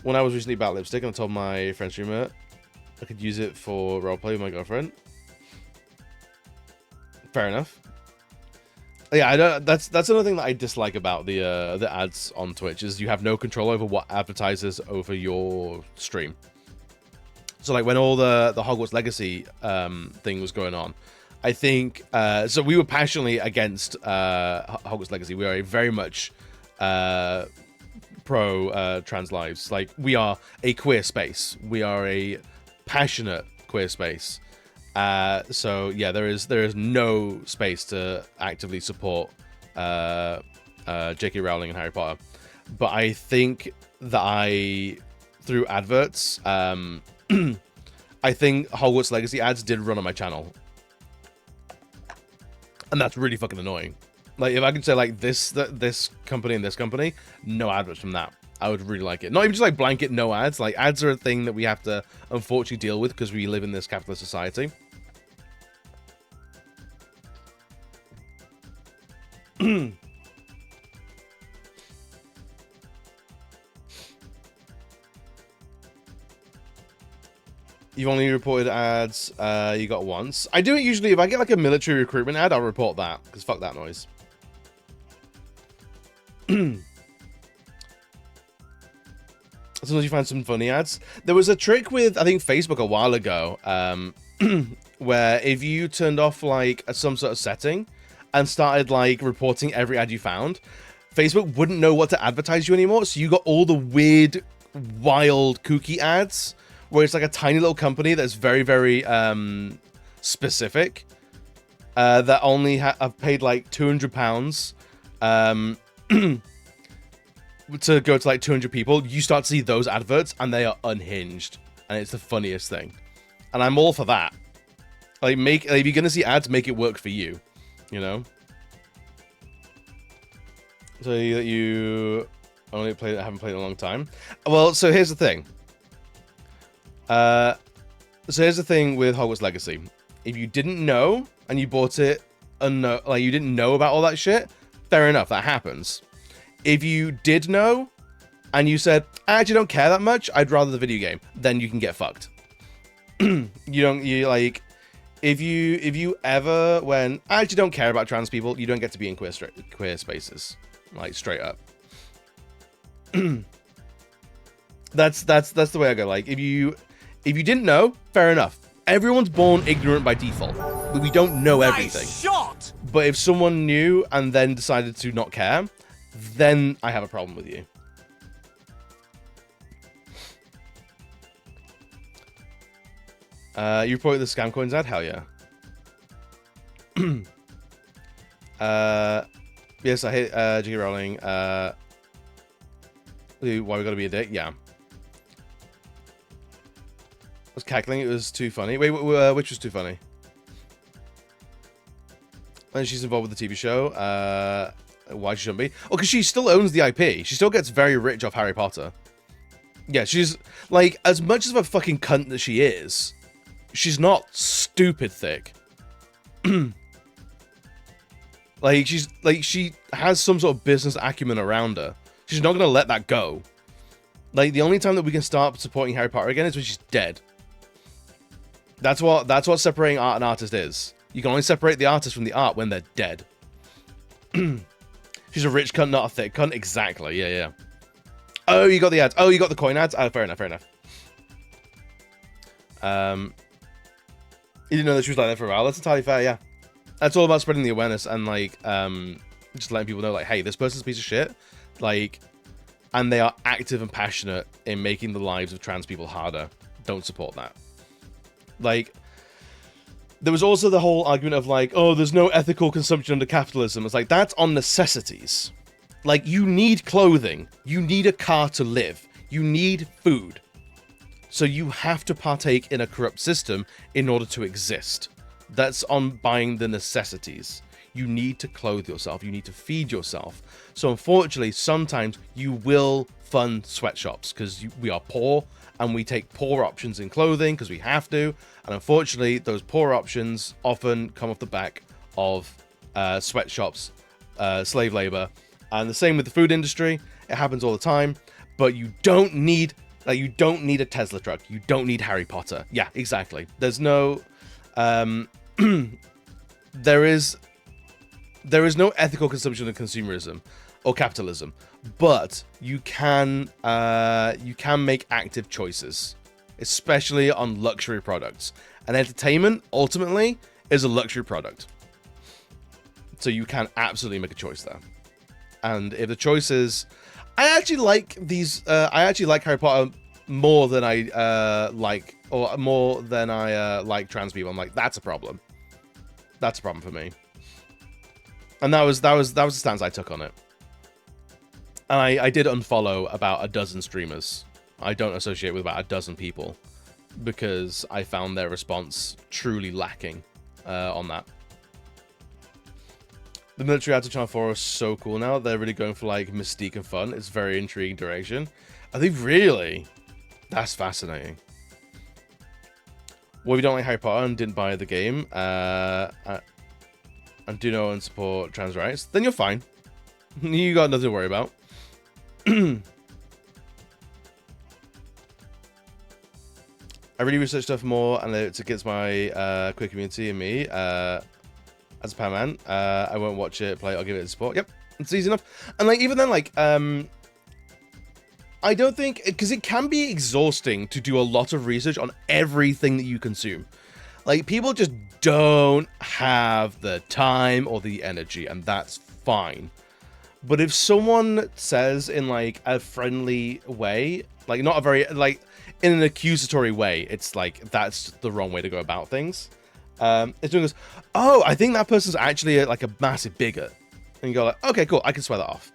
When I was recently about lipstick, and I told my friend streamer I could use it for roleplay with my girlfriend. Fair enough. Yeah, I don't. That's another thing that I dislike about the ads on Twitch is you have no control over what advertises over your stream. So like when all the Hogwarts Legacy thing was going on, I think so we were passionately against Hogwarts Legacy. We are a very much pro trans lives. Like we are a queer space. We are a passionate queer space. So yeah, there is no space to actively support J.K. Rowling and Harry Potter. But I think that through adverts, I think Hogwarts Legacy ads did run on my channel. And that's really fucking annoying. Like, if I could say, like, this company and this company, no adverts from that. I would really like it. Not even just, like, blanket no ads. Like, ads are a thing that we have to, unfortunately, deal with because we live in this capitalist society. You've only reported ads you got once. I do it usually if I get like a military recruitment ad, I'll report that because fuck that noise. Sometimes you find some funny ads. There was a trick with I think Facebook a while ago where if you turned off like some sort of setting and started like reporting every ad you found, Facebook wouldn't know what to advertise you anymore. So you got all the weird, wild, kooky ads. Where it's like a tiny little company that's very, very specific. That only have paid like £200 to go to like 200 people. You start to see those adverts and they are unhinged. And it's the funniest thing. And I'm all for that. Like, if you're going to see ads, make it work for you. You know? So that you only haven't played in a long time. Well, so here's the thing. So here's the thing with Hogwarts Legacy. If you didn't know and you bought it, like you didn't know about all that shit, fair enough, that happens. If you did know and you said, I actually don't care that much, I'd rather the video game, then you can get fucked. If you ever went, I actually don't care about trans people, you don't get to be in queer spaces, like straight up. That's the way I go. Like if you didn't know, fair enough. Everyone's born ignorant by default. We don't know everything. Nice shot! But if someone knew and then decided to not care, then I have a problem with you. You reported the scam coins ad? Hell yeah. Yes, I hate J.K. Rowling. Why we gotta be a dick? Yeah. I was cackling, it was too funny. Wait, which was too funny? And she's involved with the TV show. Why she shouldn't be? Oh, because she still owns the IP. She still gets very rich off Harry Potter. Yeah, she's, like, as much of a fucking cunt that she is, she's not stupid thick. She has some sort of business acumen around her. She's not going to let that go. Like, the only time that we can start supporting Harry Potter again is when she's dead. That's what separating art and artist is. You can only separate the artist from the art when they're dead. She's a rich cunt, not a thick cunt. Exactly. Yeah, yeah. Oh, you got the ads. Oh, you got the coin ads. Oh, fair enough. Fair enough. You didn't know that she was like that for a while. That's entirely fair. Yeah. That's all about spreading the awareness and like just letting people know like, hey, this person's a piece of shit. Like, and they are active and passionate in making the lives of trans people harder. Don't support that. Like, there was also the whole argument of like, oh, there's no ethical consumption under capitalism. It's like, that's on necessities. Like, you need clothing. You need a car to live. You need food. So you have to partake in a corrupt system in order to exist. That's on buying the necessities. You need to clothe yourself. You need to feed yourself. So unfortunately, sometimes you will fund sweatshops because we are poor and we take poor options in clothing because we have to. And unfortunately, those poor options often come off the back of sweatshops slave labor. And the same with the food industry. It happens all the time. But you don't need a Tesla truck. You don't need Harry Potter. Yeah, exactly. There's no there is no ethical consumption of consumerism or capitalism, but you can make active choices, especially on luxury products. And entertainment ultimately is a luxury product, so you can absolutely make a choice there. And if the choice is, I actually like Harry Potter more than I like trans people. I'm like, that's a problem. That's a problem for me. And that was the stance I took on it. And I did unfollow about a dozen streamers. I don't associate with about a dozen people because I found their response truly lacking on that. The military ads on Channel 4 are so cool now. They're really going for like mystique and fun. It's a very intriguing direction. Are they really? That's fascinating. Well, if you don't like Harry Potter and didn't buy the game, and do not and support trans rights, then you're fine. You got nothing to worry about. I really research stuff more, and it's against my queer community and me. As a pan man, I won't watch it, play it, I'll give it support. Yep, it's easy enough. And like even then, like I don't think, because it can be exhausting to do a lot of research on everything that you consume. Like, people just don't have the time or the energy, and that's fine. But if someone says in like a friendly way, like not a very, like in an accusatory way, it's like, that's the wrong way to go about things. If someone goes, oh, I think that person's actually like a massive bigot. And you go like, okay, cool, I can swear that off.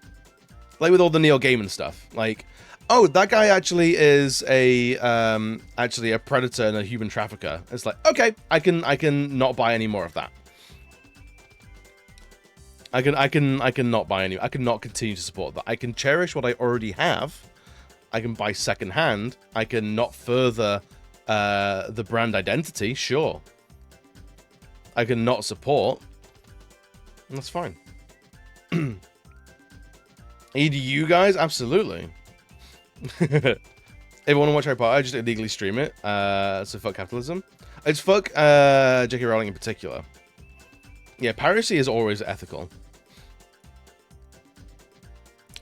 Like with all the Neil Gaiman stuff, like, oh, that guy actually is a predator and a human trafficker. It's like, okay, I can not buy any more of that. I can not buy any. I can not continue to support that. I can cherish what I already have. I can buy secondhand. I can not further the brand identity. Sure. I can not support. And that's fine. You guys, absolutely. If you want to watch Harry Potter, I just illegally stream it. So fuck capitalism. It's fuck J.K. Rowling in particular. Yeah, piracy is always ethical.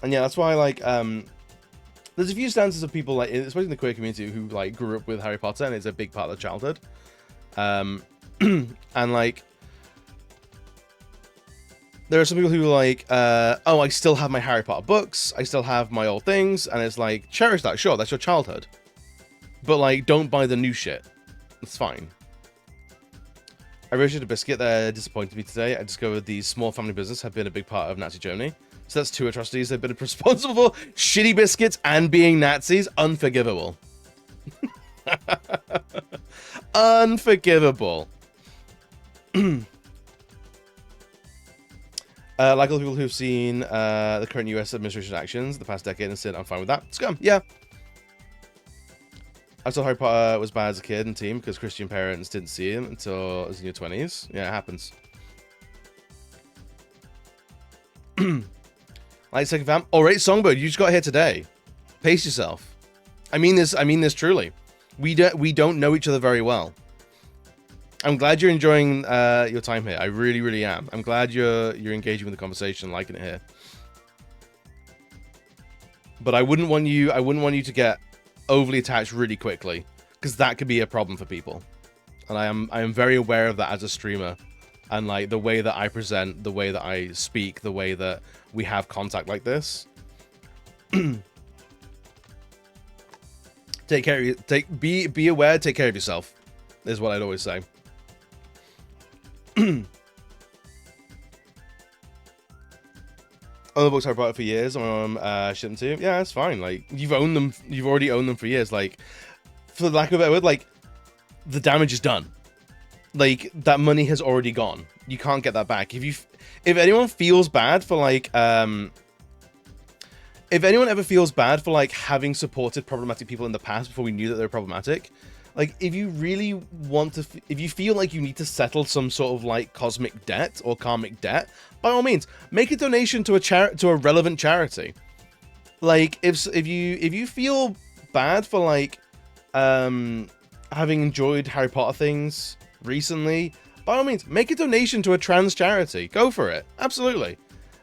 And yeah, that's why, like, there's a few stances of people, like, especially in the queer community, who, like, grew up with Harry Potter, and it's a big part of their childhood. And, like, there are some people who are like, oh, I still have my Harry Potter books, I still have my old things, and it's like, cherish that, sure, that's your childhood. But, like, don't buy the new shit. It's fine. I roasted a biscuit that disappointed me today. I discovered the small family business have been a big part of Nazi Germany. So that's 2 atrocities they've been responsible for. Shitty biscuits and being Nazis. Unforgivable. Unforgivable. Like all the people who've seen the current US administration actions the past decade and said, I'm fine with that. Scum, yeah. I thought Harry Potter was bad as a kid and teen because Christian parents didn't see him until I was in your 20s. Yeah, it happens. Like second fam. Alright, Songbird, you just got here today. Pace yourself. I mean this truly. We don't know each other very well. I'm glad you're enjoying your time here. I really, really am. I'm glad you're engaging with the conversation, liking it here. But I wouldn't want you to get overly attached really quickly, because that could be a problem for people. And I am very aware of that as a streamer, and like the way that I present, the way that I speak, the way that we have contact like this. Take care of you. Be aware. Take care of yourself. Is what I'd always say. Other books I've bought for years. My mom shipped them to. Yeah, it's fine. Like, you've owned them. You've already owned them for years. Like, for the lack of a better word, like, the damage is done. Like, that money has already gone. You can't get that back. If anyone feels bad for like, if anyone ever feels bad for like having supported problematic people in the past before we knew that they were problematic, Like, if you really want to, if you feel like you need to settle some sort of like cosmic debt or karmic debt, by all means, make a donation to a relevant charity. Like, if you feel bad for like having enjoyed Harry Potter things recently, by all means, make a donation to a trans charity. Go for it, absolutely.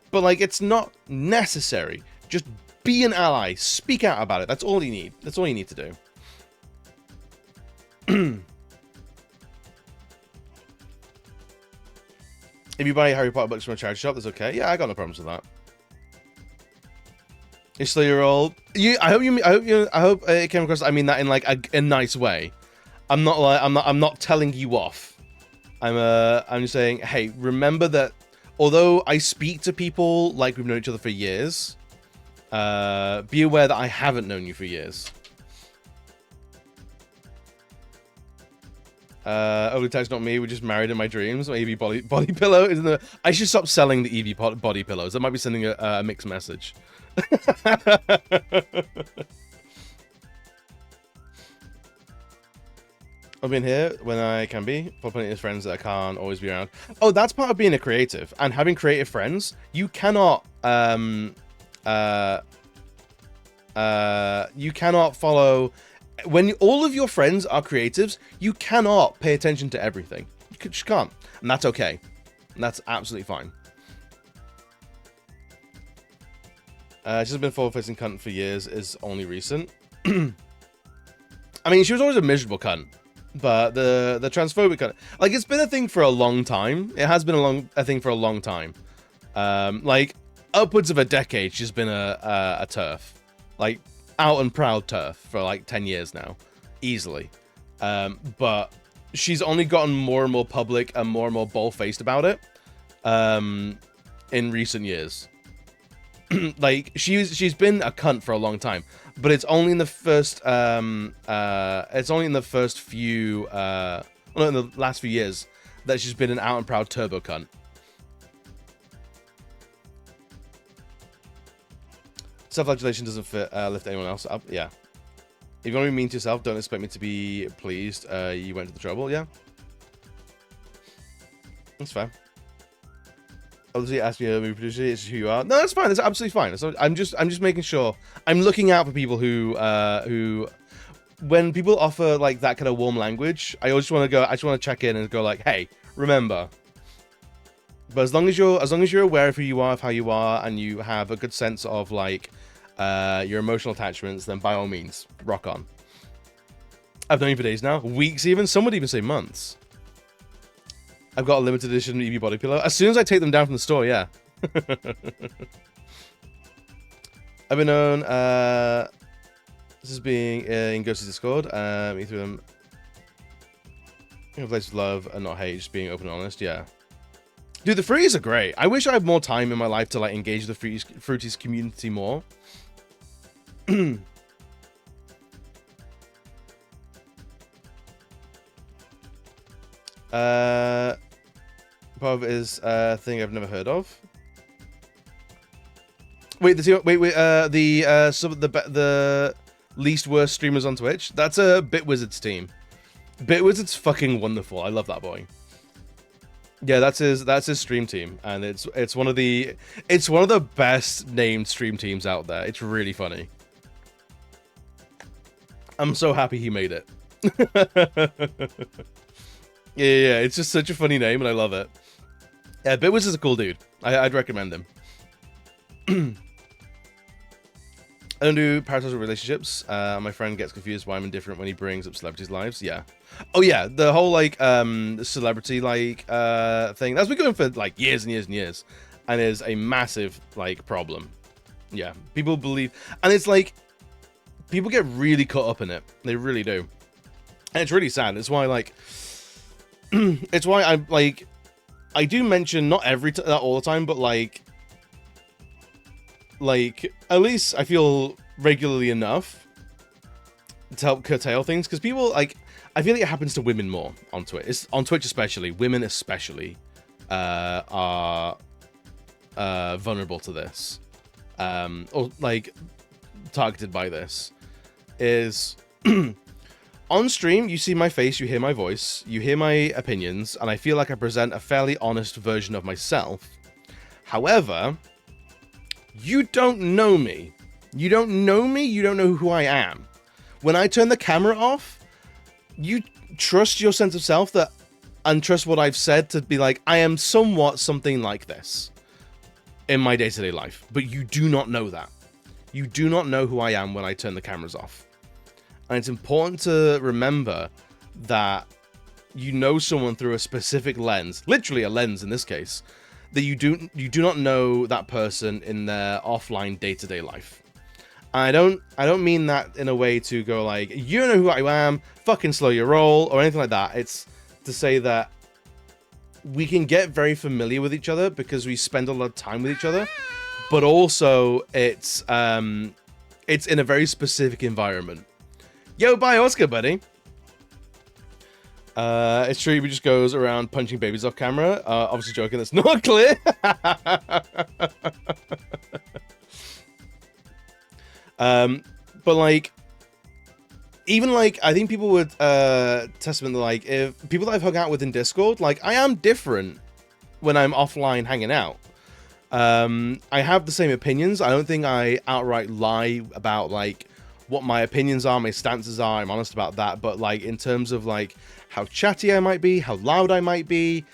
But like, it's not necessary. Just be an ally. Speak out about it. That's all you need. That's all you need to do. If you buy Harry Potter books from a charity shop, that's okay. Yeah, I got no problems with that. You're still your old. I hope it came across. I mean that in like a nice way. I'm not telling you off. I'm just saying, hey, remember that although I speak to people like we've known each other for years, be aware that I haven't known you for years. Ugly Ty's not me. We're just married in my dreams. My EV body pillow isn't the. I should stop selling the EV body pillows. That might be sending a mixed message. I've been here when I can be, for plenty of friends that I can't always be around. Oh, that's part of being a creative and having creative friends. You cannot follow. When all of your friends are creatives, you cannot pay attention to everything. You just can't. And that's okay. And that's absolutely fine. She's been forward-facing cunt for years, is only recent. I mean, she was always a miserable cunt. But the transphobic cunt... Like, it's been a thing for a long time. It has been a thing for a long time. Like, upwards of a decade, she's been a TERF. Like, out and proud TERF for like 10 years now, easily. But she's only gotten more and more public and more bald-faced about it in recent years. Like, she's been a cunt for a long time, but it's only in the first in the last few years that she's been an out and proud turbo cunt. Self-flagellation doesn't lift anyone else up. Yeah. If you want to be mean to yourself, don't expect me to be pleased. You went to the trouble. Yeah. That's fair. Obviously, asking you to be producer is who you are. No, that's fine. That's absolutely fine. So I'm just making sure. I'm looking out for people who when people offer like that kind of warm language, I always want to go. I just want to check in and go like, hey, remember. But as long as you're aware of who you are, of how you are, and you have a good sense of like your emotional attachments, then by all means, rock on. I've known you for days now, weeks even. Some would even say months. I've got a limited edition EV body pillow. As soon as I take them down from the store, yeah. I've been known. This is being in Ghost's Discord. Me through them. In a place of love and not hate, just being open and honest. Yeah. Dude, the Fruities are great. I wish I had more time in my life to like engage the Fruities community more. Part of it is a thing I've never heard of. Wait, the least worst streamers on Twitch. That's a Bitwizards team. Bitwizards fucking wonderful. I love that boy. Yeah, that's his stream team, and it's one of the best named stream teams out there. It's really funny. I'm so happy he made it. Yeah, it's just such a funny name, and I love it. Yeah, Bitwiz is a cool dude. I'd recommend him. I don't do parasocial relationships. My friend gets confused why I'm indifferent when he brings up celebrities' lives. Yeah. Oh yeah, the whole like celebrity like thing that's been going for like years and years and years, and is a massive like problem. Yeah, people believe, and it's like people get really caught up in it. They really do, and it's really sad. It's why like it's why I'm like I do mention not all the time, but like at least I feel regularly enough to help curtail things, because people like I feel like it happens to women more on Twitch. It's on Twitch especially. Women especially are vulnerable to this, or like targeted by this. Is On stream, you see my face, you hear my voice, you hear my opinions, and I feel like I present a fairly honest version of myself. However, you don't know me. You don't know me, you don't know who I am. When I turn the camera off, you trust your sense of self and trust what I've said to be like, I am somewhat something like this in my day-to-day life. But you do not know that. You do not know who I am when I turn the cameras off. And it's important to remember that you know someone through a specific lens, literally a lens in this case, that you do not know that person in their offline day-to-day life. I don't mean that in a way to go like, you don't know who I am, fucking slow your roll, or anything like that. It's to say that we can get very familiar with each other because we spend a lot of time with each other, but also it's in a very specific environment. Yo, bye, Oscar, buddy. It's true, he just goes around punching babies off camera. Obviously joking, that's not clear. But like, even like, I think people would testament like, if people that I've hung out with in Discord, like, I am different when I'm offline hanging out. I have the same opinions. I don't think I outright lie about like what my opinions are, my stances are. I'm honest about that. But like, in terms of like how chatty I might be, how loud I might be,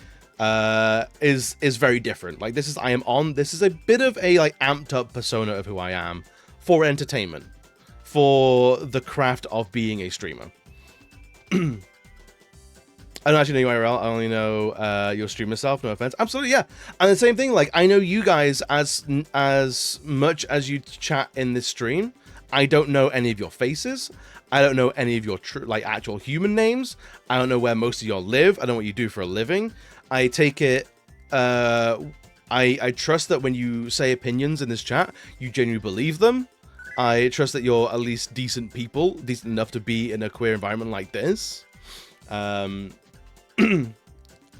is very different. Like, this is a bit of a like amped up persona of who I am for entertainment, for the craft of being a streamer. I don't actually know you IRL. I only know your stream yourself. No offense. Absolutely, yeah. And the same thing. Like, I know you guys as much as you chat in this stream. I don't know any of your faces. I don't know any of your like actual human names. I don't know where most of y'all live. I don't know what you do for a living. I take it. I trust that when you say opinions in this chat, you genuinely believe them. I trust that you're at least decent people, decent enough to be in a queer environment like this. And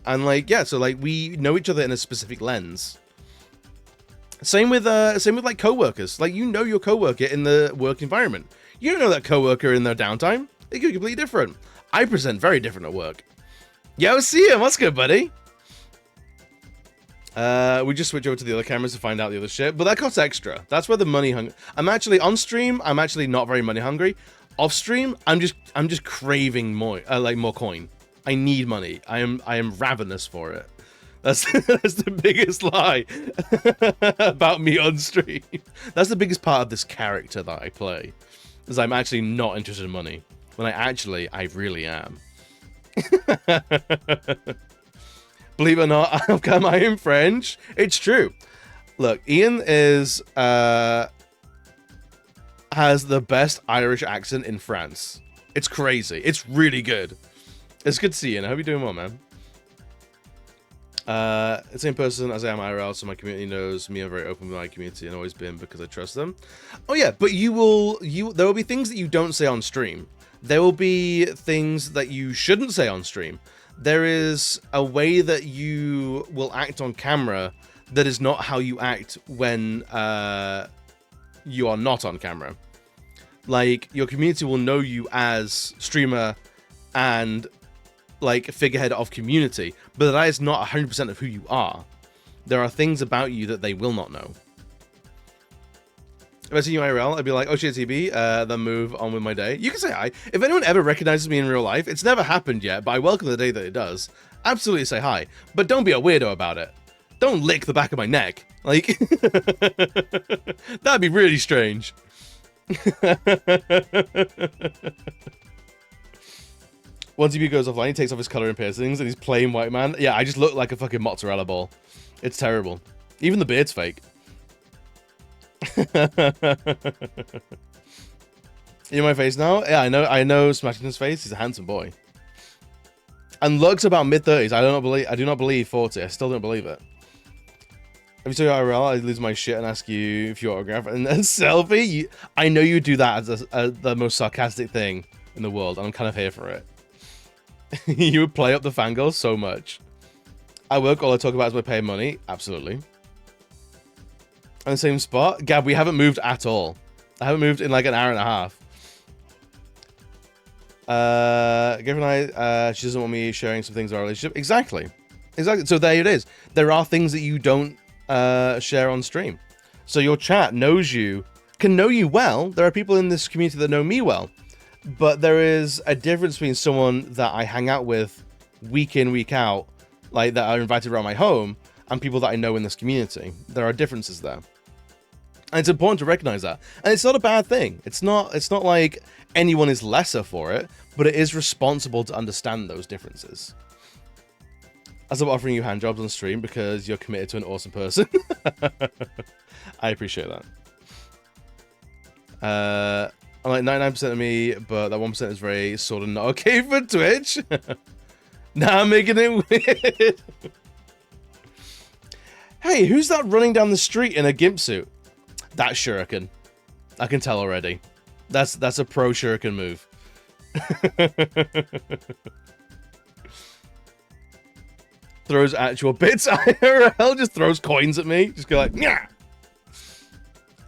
like, yeah, so like we know each other in a specific lens. Same with like coworkers. Like, you know your coworker in the work environment. You don't know that coworker in their downtime. They could be completely different. I present very different at work. Yo, see him. What's good, buddy? We just switch over to the other cameras to find out the other shit, but that costs extra. That's where the money I'm actually on stream. I'm actually not very money hungry. Off stream, I'm just craving more, like more coin. I need money. I am ravenous for it. That's the biggest lie about me on stream. That's the biggest part of this character that I play, is I'm actually not interested in money when I really am. Believe it or not, I've got my own French. It's true. Look, Ian has the best Irish accent in France. It's crazy. It's really good. It's good to see you, and I hope you're doing well, man. The same person as I am IRL, so my community knows me. I'm very open with my community and always been, because I trust them. Oh yeah, but there will be things that you don't say on stream. There will be things that you shouldn't say on stream. There is a way that you will act on camera that is not how you act when you are not on camera. Like, your community will know you as streamer and like figurehead of community, but that is not 100% of who you are. There are things about you that they will not know. If I see you IRL, I'd be like, oh shit, TB, then move on with my day. You can say hi. If anyone ever recognizes me in real life, it's never happened yet, but I welcome the day that it does. Absolutely say hi. But don't be a weirdo about it. Don't lick the back of my neck. Like, that'd be really strange. Once TB goes offline, he takes off his color and piercings, and he's plain white man. Yeah, I just look like a fucking mozzarella ball. It's terrible. Even the beard's fake. You know my face now? Yeah, I know Smashington's face. He's a handsome boy. And looks about mid-30s. I do not believe 40. I still don't believe it. Every time you're IRL, I lose my shit and ask you if you autograph. And then selfie? I know you do that as the most sarcastic thing in the world, and I'm kind of here for it. You would play up the fangirls so much. At work, all I talk about is my pay money. Absolutely. On the same spot? Gab, we haven't moved at all. I haven't moved in like an hour and a half. Girlfriend she doesn't want me sharing some things about our relationship. Exactly. So there it is. There are things that you don't share on stream. So your chat can know you well. There are people in this community that know me well. But there is a difference between someone that I hang out with week in, week out, like that are invited around my home, and people that I know in this community. There are differences there. And it's important to recognize that. And it's not a bad thing. It's not like anyone is lesser for it, but it is responsible to understand those differences. I stop offering you hand jobs on stream because you're committed to an awesome person. I appreciate that. I'm like 99% of me, but that 1% is very sort of not okay for Twitch. Now I'm making it weird. Hey, who's that running down the street in a gimp suit? That's Shuriken. I can tell already. That's a pro Shuriken move. Throws actual bits IRL, just throws coins at me. Just go like, yeah.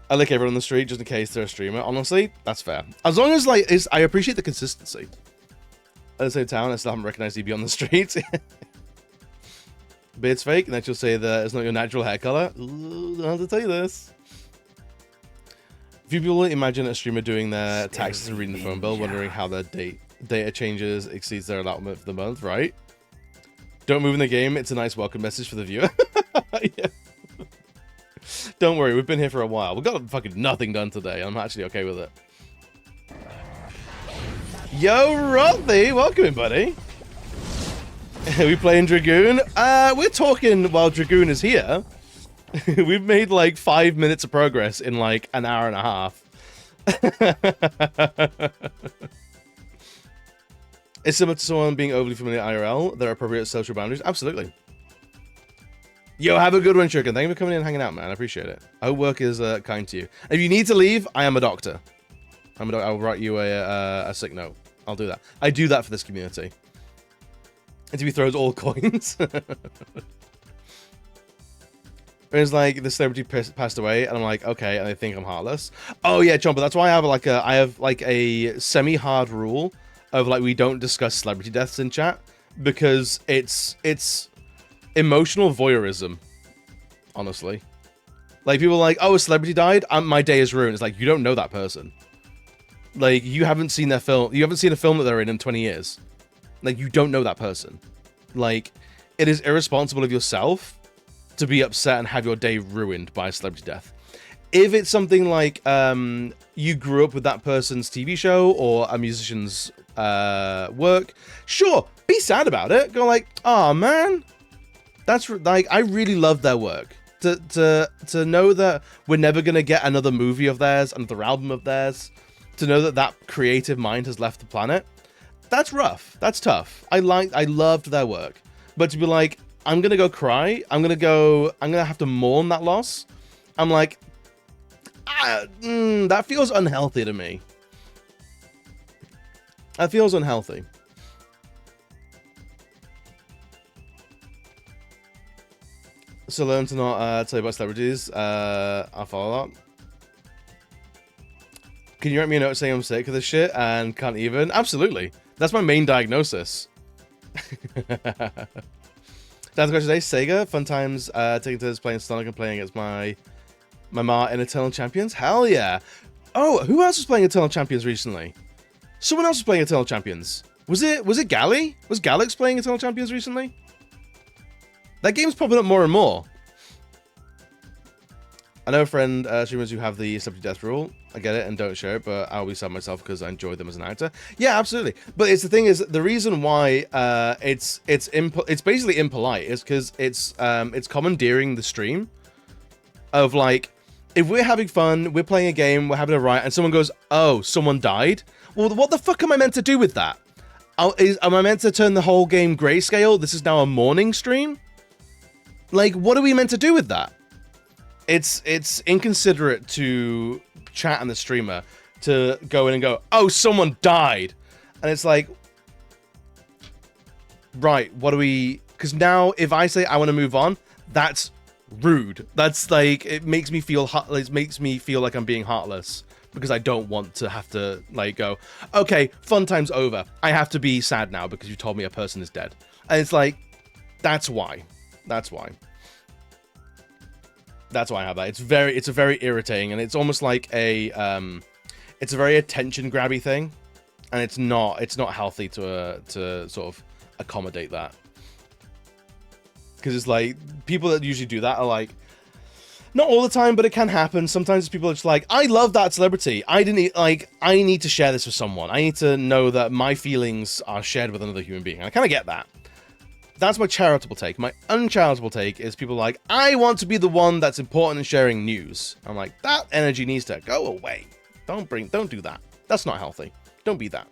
I lick everyone on the street just in case they're a streamer. Honestly, that's fair. As long as like I appreciate the consistency. At the same time, I still haven't recognized EB on the street. Beard's fake, and then she'll say that it's not your natural hair color. Ooh, I don't have to tell you this. Few people imagine a streamer doing their taxes and reading the phone bill, wondering how their data changes exceeds their allotment for the month, right? Don't move in the game. It's a nice welcome message for the viewer. Yeah. Don't worry, we've been here for a while. We've got fucking nothing done today. I'm actually okay with it. Yo, Rothy, welcome in, buddy. We playing Dragoon? We're talking while Dragoon is here. We've made like 5 minutes of progress in like an hour and a half. It's similar to someone being overly familiar IRL. There are appropriate social boundaries. Absolutely. Yo, have a good one, Shuriken. Thank you for coming in and hanging out, man. I appreciate it. I hope work is kind to you. If you need to leave, I am a doctor. I'll write you a sick note. I'll do that. I do that for this community. Until he throws all coins. It's like the celebrity passed away, and I'm like, okay, and they think I'm heartless. Oh yeah, Chomper. That's why I have like a semi-hard rule of like we don't discuss celebrity deaths in chat because it's emotional voyeurism. Honestly, like people are like, oh, a celebrity died, my day is ruined. It's like you don't know that person. Like you haven't seen their film. You haven't seen a film that they're in 20 years. Like you don't know that person. Like it is irresponsible of yourself to be upset and have your day ruined by a celebrity death. If it's something like you grew up with that person's TV show or a musician's work, sure, be sad about it. Go like, oh man, that's like I really love their work. To know that we're never gonna get another movie of theirs, another album of theirs, to know that that creative mind has left the planet, that's rough. That's tough. I loved their work, but to be like, I'm gonna go cry. I'm gonna have to mourn that loss. I'm like, that feels unhealthy to me. That feels unhealthy. So learn to not tell you about celebrities. I'll follow that. Can you write me a note saying I'm sick of this shit and can't even? Absolutely. That's my main diagnosis. That's the question today. Sega, fun times taking turns playing Sonic and playing against my ma in Eternal Champions. Hell yeah. Oh, who else was playing Eternal Champions recently? Someone else was playing Eternal Champions. Was it Gally? Was Galax playing Eternal Champions recently? That game's popping up more and more. I know a friend, streamers who have the celebrity death rule. I get it and don't share it, but I'll be sad myself because I enjoy them as an actor. Yeah, absolutely. But it's the thing is, the reason why it's basically impolite is because it's commandeering the stream of like, if we're having fun, we're playing a game, we're having a riot, and someone goes, oh, someone died? Well, what the fuck am I meant to do with that? Am I meant to turn the whole game grayscale? This is now a mourning stream? Like, what are we meant to do with that? It's inconsiderate to chat and the streamer to go in and go, oh, someone died. And it's like, right, what do we... Because now, if I say I want to move on, that's rude. That's like, it makes me feel like I'm being heartless. because I don't want to have to like go, okay, fun time's over. I have to be sad now because you told me a person is dead. And it's like, that's why. That's why. That's why I have that. It's a very irritating, and it's almost like a it's a very attention grabby thing, and it's not healthy to sort of accommodate that. Because it's like, people that usually do that are like, not all the time, but it can happen. Sometimes people are just like, I love that celebrity. I need to share this with someone. I need to know that my feelings are shared with another human being. And I kind of get that. That's my charitable take. My uncharitable take is people like, I want to be the one that's important in sharing news. I'm like, that energy needs to go away. Don't do that. That's not healthy. Don't be that.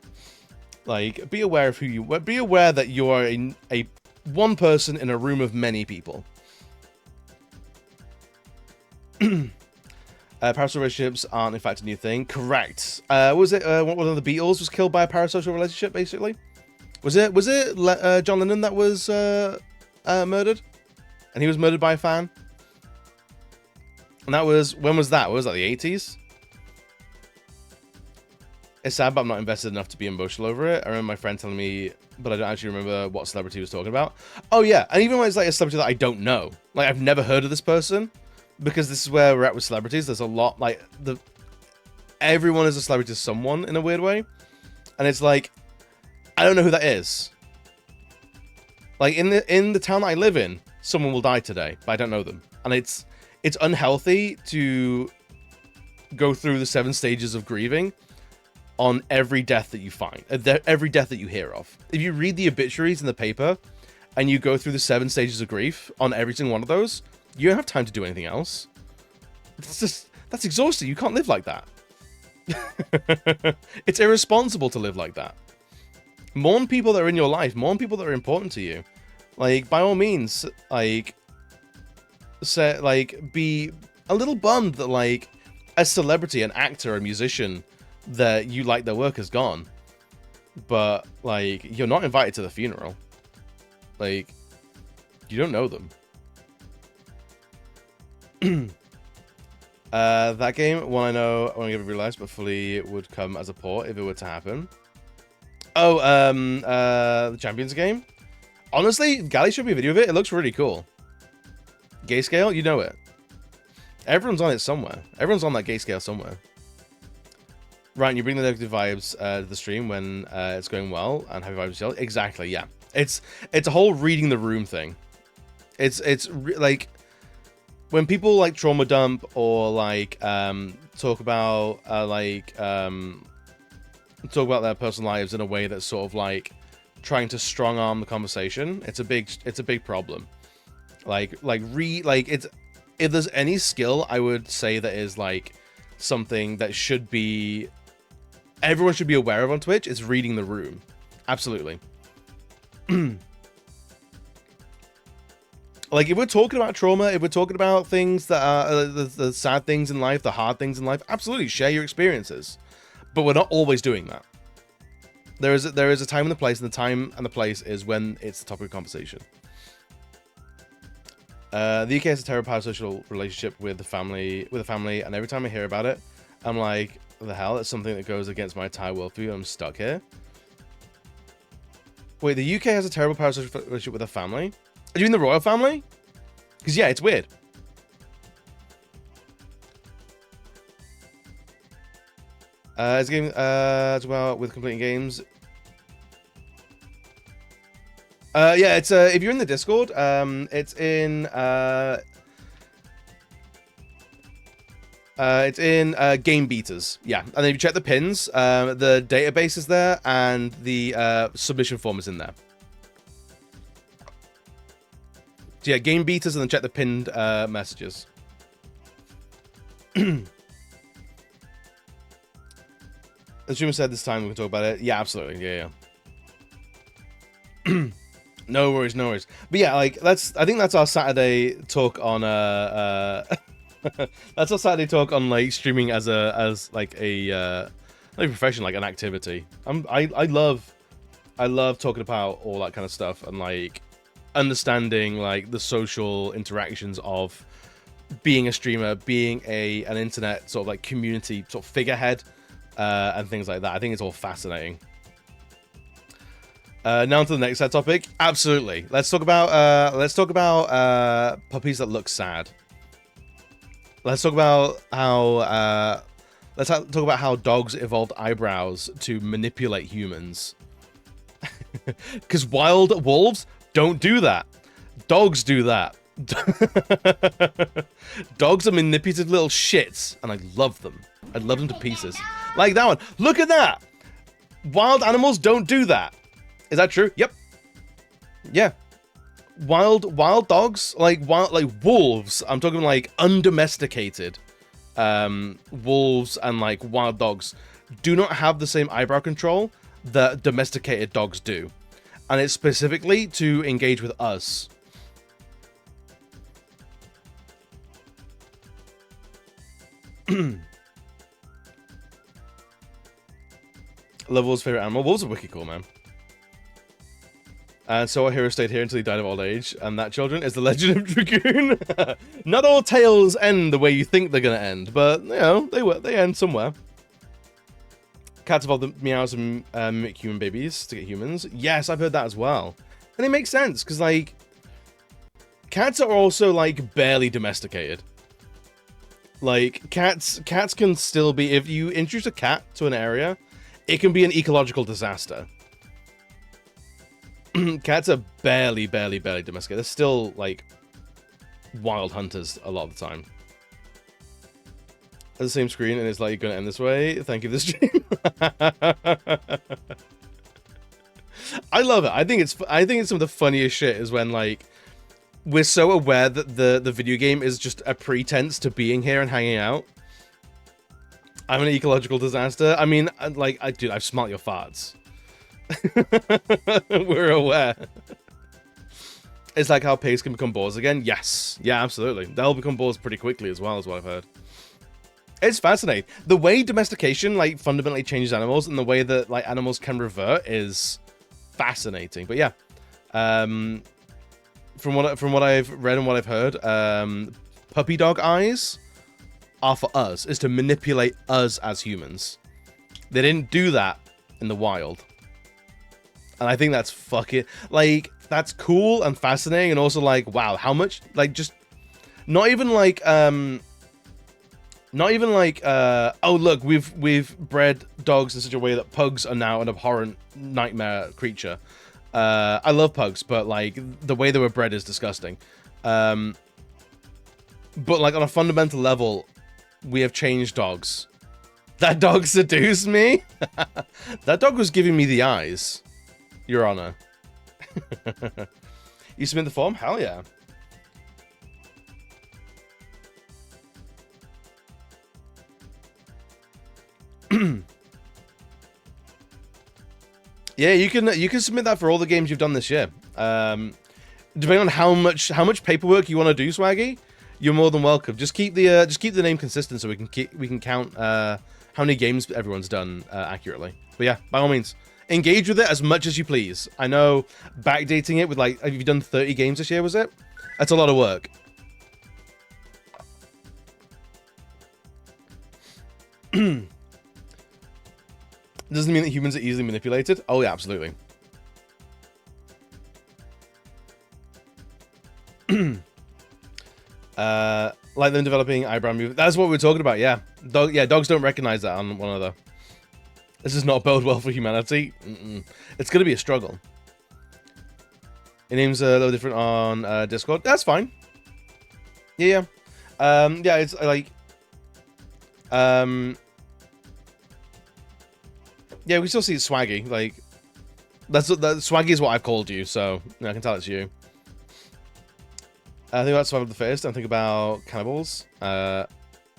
Like, be aware of who you are. Be aware that you are a one person in a room of many people. Parasocial relationships aren't in fact a new thing. Correct. Was it one of the Beatles was killed by a parasocial relationship? Basically, was it John Lennon that was murdered, and he was murdered by a fan? And that was, when was that? Was that the 80s? It's sad, but I'm not invested enough to be emotional over it. I remember my friend telling me, but I don't actually remember what celebrity he was talking about. Oh yeah, and even when it's like a celebrity that I don't know, like I've never heard of this person, because this is where we're at with celebrities. There's a lot, like, everyone is a celebrity to someone in a weird way, and it's like, I don't know who that is. Like in the town that I live in, someone will die today, but I don't know them, and it's unhealthy to go through the 7 stages of grieving on every death that you find, every death that you hear of. If you read the obituaries in the paper and you go through the 7 stages of grief on every single one of those, you don't have time to do anything else. That's exhausting. You can't live like that. It's irresponsible to live like that. Mourn people that are in your life. Mourn people that are important to you. Like, by all means, like, be a little bummed that, like, a celebrity, an actor, a musician that you like their work is gone, but like, you're not invited to the funeral. Like, you don't know them. That game, one I know, I want to give it real life, but fully it would come as a port if it were to happen. Oh, the Champions game. Honestly, Gally showed me a video of it. It looks really cool. Gayscale, you know it. Everyone's on it somewhere. Everyone's on that Gayscale somewhere. Right, and you bring the negative vibes to the stream when it's going well, and happy vibes yourself. Exactly, yeah. It's a whole reading the room thing. Like, when people like trauma dump or like talk about their personal lives in a way that's sort of like trying to strong arm the conversation, it's a big problem. If there's any skill I would say that is like something that should be, everyone should be aware of on Twitch, is reading the room. Absolutely. Like, if we're talking about trauma, if we're talking about things that are the sad things in life, the hard things in life, absolutely share your experiences. But we're not always doing that. There is a time and a place, and the time and the place is when it's the topic of conversation. The UK has a terrible parasocial relationship with the family, and every time I hear about it, I'm like, what the hell? That's something that goes against my entire worldview. I'm stuck here. Wait, the UK has a terrible parasocial relationship with a family? Are you in the royal family? Because yeah, it's weird. It's a game as well with completing games. Yeah, it's if you're in the Discord, it's in game beaters. Yeah, and then if you check the pins, the database is there and the submission form is in there. So yeah, game beaters, and then check the pinned messages. The streamer said this time we can talk about it. Yeah, absolutely. Yeah. No worries, no worries. But yeah, like, I think that's our Saturday talk on that's our Saturday talk on like streaming as like a profession, like an activity. I love talking about all that kind of stuff and like understanding like the social interactions of being a streamer, being an internet sort of like community sort of figurehead, and things like that. I think it's all fascinating. Now to the next topic. Absolutely. Let's talk about puppies that look sad. Let's talk about how talk about how dogs evolved eyebrows to manipulate humans. Because wild wolves don't do that. Dogs do that. Dogs are manipulative little shits, and I love them. I love them to pieces. Like that one. Look at that. Wild animals don't do that. Is that true? Yep. Yeah. Wild dogs, like wolves. I'm talking like undomesticated wolves and like wild dogs do not have the same eyebrow control that domesticated dogs do, and it's specifically to engage with us. Love wolves' favorite animal. Wolves are wicked cool, man. And so our hero stayed here until he died of old age, and that, children, is the Legend of Dragoon. Not all tales end the way you think they're gonna end, but you know they end somewhere. Cats evolved the meows and mimic human babies to get humans. Yes, I've heard that as well, and it makes sense because like cats are also like barely domesticated. Like cats can still be, if you introduce a cat to an area, it can be an ecological disaster. Cats are barely domesticated. They're still like wild hunters a lot of the time. At the same screen, and it's like going to end this way. Thank you for the stream. I love it. I think it's some of the funniest shit is when like we're so aware that the video game is just a pretense to being here and hanging out. I'm an ecological disaster. I mean, like, dude, I've smelt your farts. We're aware. It's like how pigs can become boars again. Yes. Yeah, absolutely. They'll become boars pretty quickly as well, is what I've heard. It's fascinating. The way domestication, like, fundamentally changes animals and the way that, like, animals can revert is fascinating. But yeah. From what I've read and what I've heard, puppy dog eyes are for us, is to manipulate us as humans. They didn't do that in the wild. And I think that's fucking, like, that's cool and fascinating, and also like, wow, how much, like, just not even like oh look, we've bred dogs in such a way that pugs are now an abhorrent nightmare creature. I love pugs, but like the way they were bred is disgusting. But like on a fundamental level, we have changed dogs. That dog seduced me. That dog was giving me the eyes, Your Honor. You submit the form? Hell yeah. Yeah, you can submit that for all the games you've done this year. Depending on how much paperwork you want to do, Swaggy, you're more than welcome. Just keep the name consistent so we can count how many games everyone's done accurately. But yeah, by all means, engage with it as much as you please. I know backdating it with like, have you done 30 games this year? Was it? That's a lot of work. Doesn't mean that humans are easily manipulated. Oh yeah, absolutely. Like them developing eyebrow movement. That's what we're talking about. Yeah, dogs don't recognize that on one another. This does not bode well for humanity. It's gonna be a struggle. Your name's a little different on Discord. That's fine. Yeah. Yeah, it's like yeah, we still see Swaggy. Like, that Swaggy is what I've called you, so I can tell it's you. I think about survival of the fittest. I think about cannibals. Oh,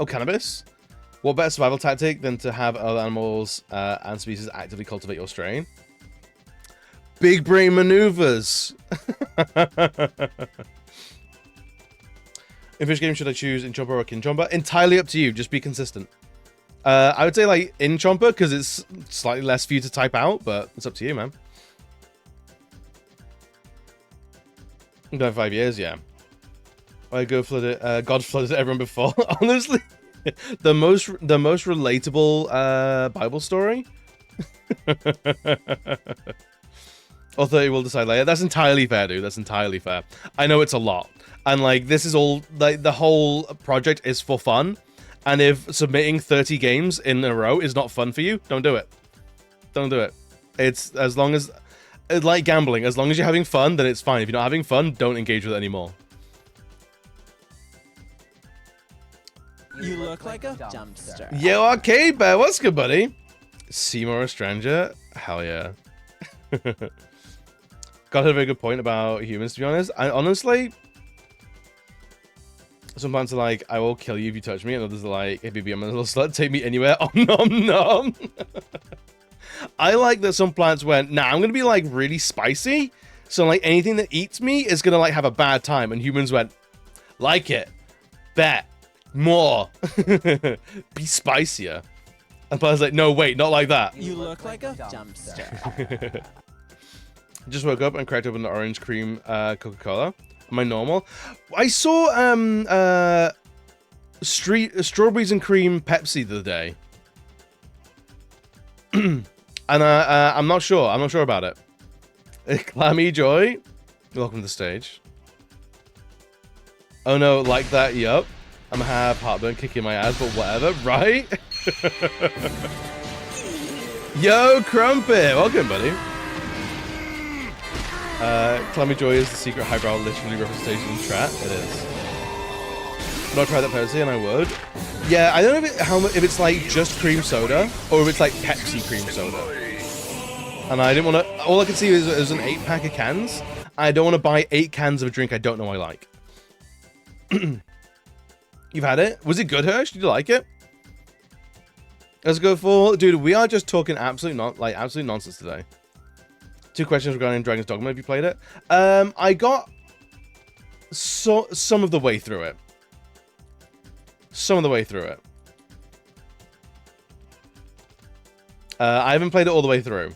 cannabis. What better survival tactic than to have other animals and species actively cultivate your strain? Big brain maneuvers. In which game should I choose, in Chomper or Kin Chomper? Entirely up to you. Just be consistent. I would say like in Chomper because it's slightly less for you to type out, but it's up to you, man. Been 5 years, yeah. I go flooded. God flooded everyone before. Honestly, the most relatable Bible story. Authority will decide later. That's entirely fair, dude. That's entirely fair. I know it's a lot, and like this is all like the whole project is for fun. And if submitting 30 games in a row is not fun for you, don't do it. Don't do it. It's as long as it's like gambling. As long as you're having fun, then it's fine. If you're not having fun, don't engage with it anymore. You look like a dumpster. Yo, Arcade Bear, what's good, buddy? Seymour a stranger? Hell yeah. Got a very good point about humans, to be honest. I honestly, some plants are like, I will kill you if you touch me, and others are like, hey baby, I'm a little slut, take me anywhere. Oh, nom nom. I like that some plants went, nah, I'm gonna be like really spicy, so like anything that eats me is gonna like have a bad time, and humans went, like it, bet, more, be spicier. And plants like, no, wait, not like that. You look like a dumpster. Just woke up and cracked open the orange cream Coca-Cola. Am I normal? I saw strawberries and cream Pepsi the other day. And I'm not sure. I'm not sure about it. Clammy Joy, welcome to the stage. Oh no, like that, yup. I'm gonna have heartburn kicking my ass, but whatever, right? Yo, Crumpet, welcome, buddy. Clammy Joy is the secret highbrow literally representation strat. It is. But I'll try that Pepsi, and I would. Yeah, I don't know if it's like just cream soda or if it's like Pepsi cream soda. And I didn't want to. All I could see is an 8-pack of cans. I don't want to buy 8 cans of a drink I don't know I like. You've had it? Was it good, Hirsch? Did you like it? Let's go for, dude. We are just talking absolute nonsense today. 2 questions regarding Dragon's Dogma. Have you played it? I got some of the way through it. Some of the way through it. I haven't played it all the way through.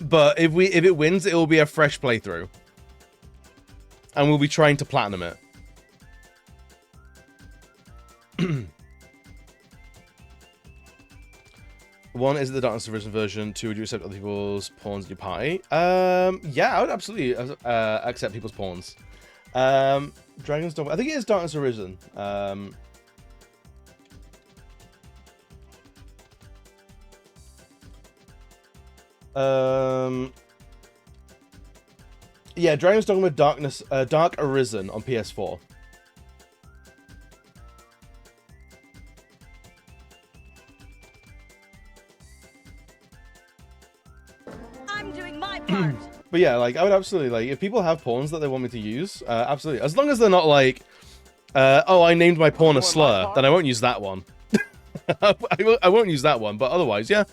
But if it wins, it will be a fresh playthrough. And we'll be trying to platinum it. One, is it the Darkness Arisen version? 2, would you accept other people's pawns in your party? Yeah, I would absolutely accept people's pawns. Dragon's Dogma. I think it is Darkness Arisen. Yeah, Dragon's Dogma Dark Arisen on PS4. I'm doing my part. But yeah, like I would absolutely like if people have pawns that they want me to use, absolutely. As long as they're not like, oh, I named my pawn a slur, then I won't use that one. I won't use that one, but otherwise, yeah.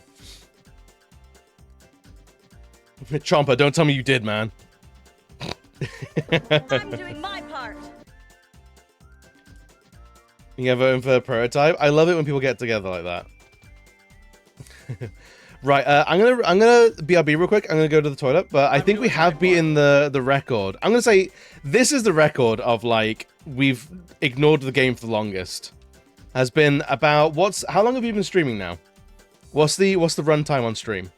Chomper, don't tell me you did, man. I'm doing my part. You have voting for a prototype. I love it when people get together like that. Right, I'm gonna BRB real quick. I'm gonna go to the toilet, but I think we have beaten the record. I'm gonna say this is the record of like we've ignored the game for the longest. Has been about how long have you been streaming now? What's the runtime on stream?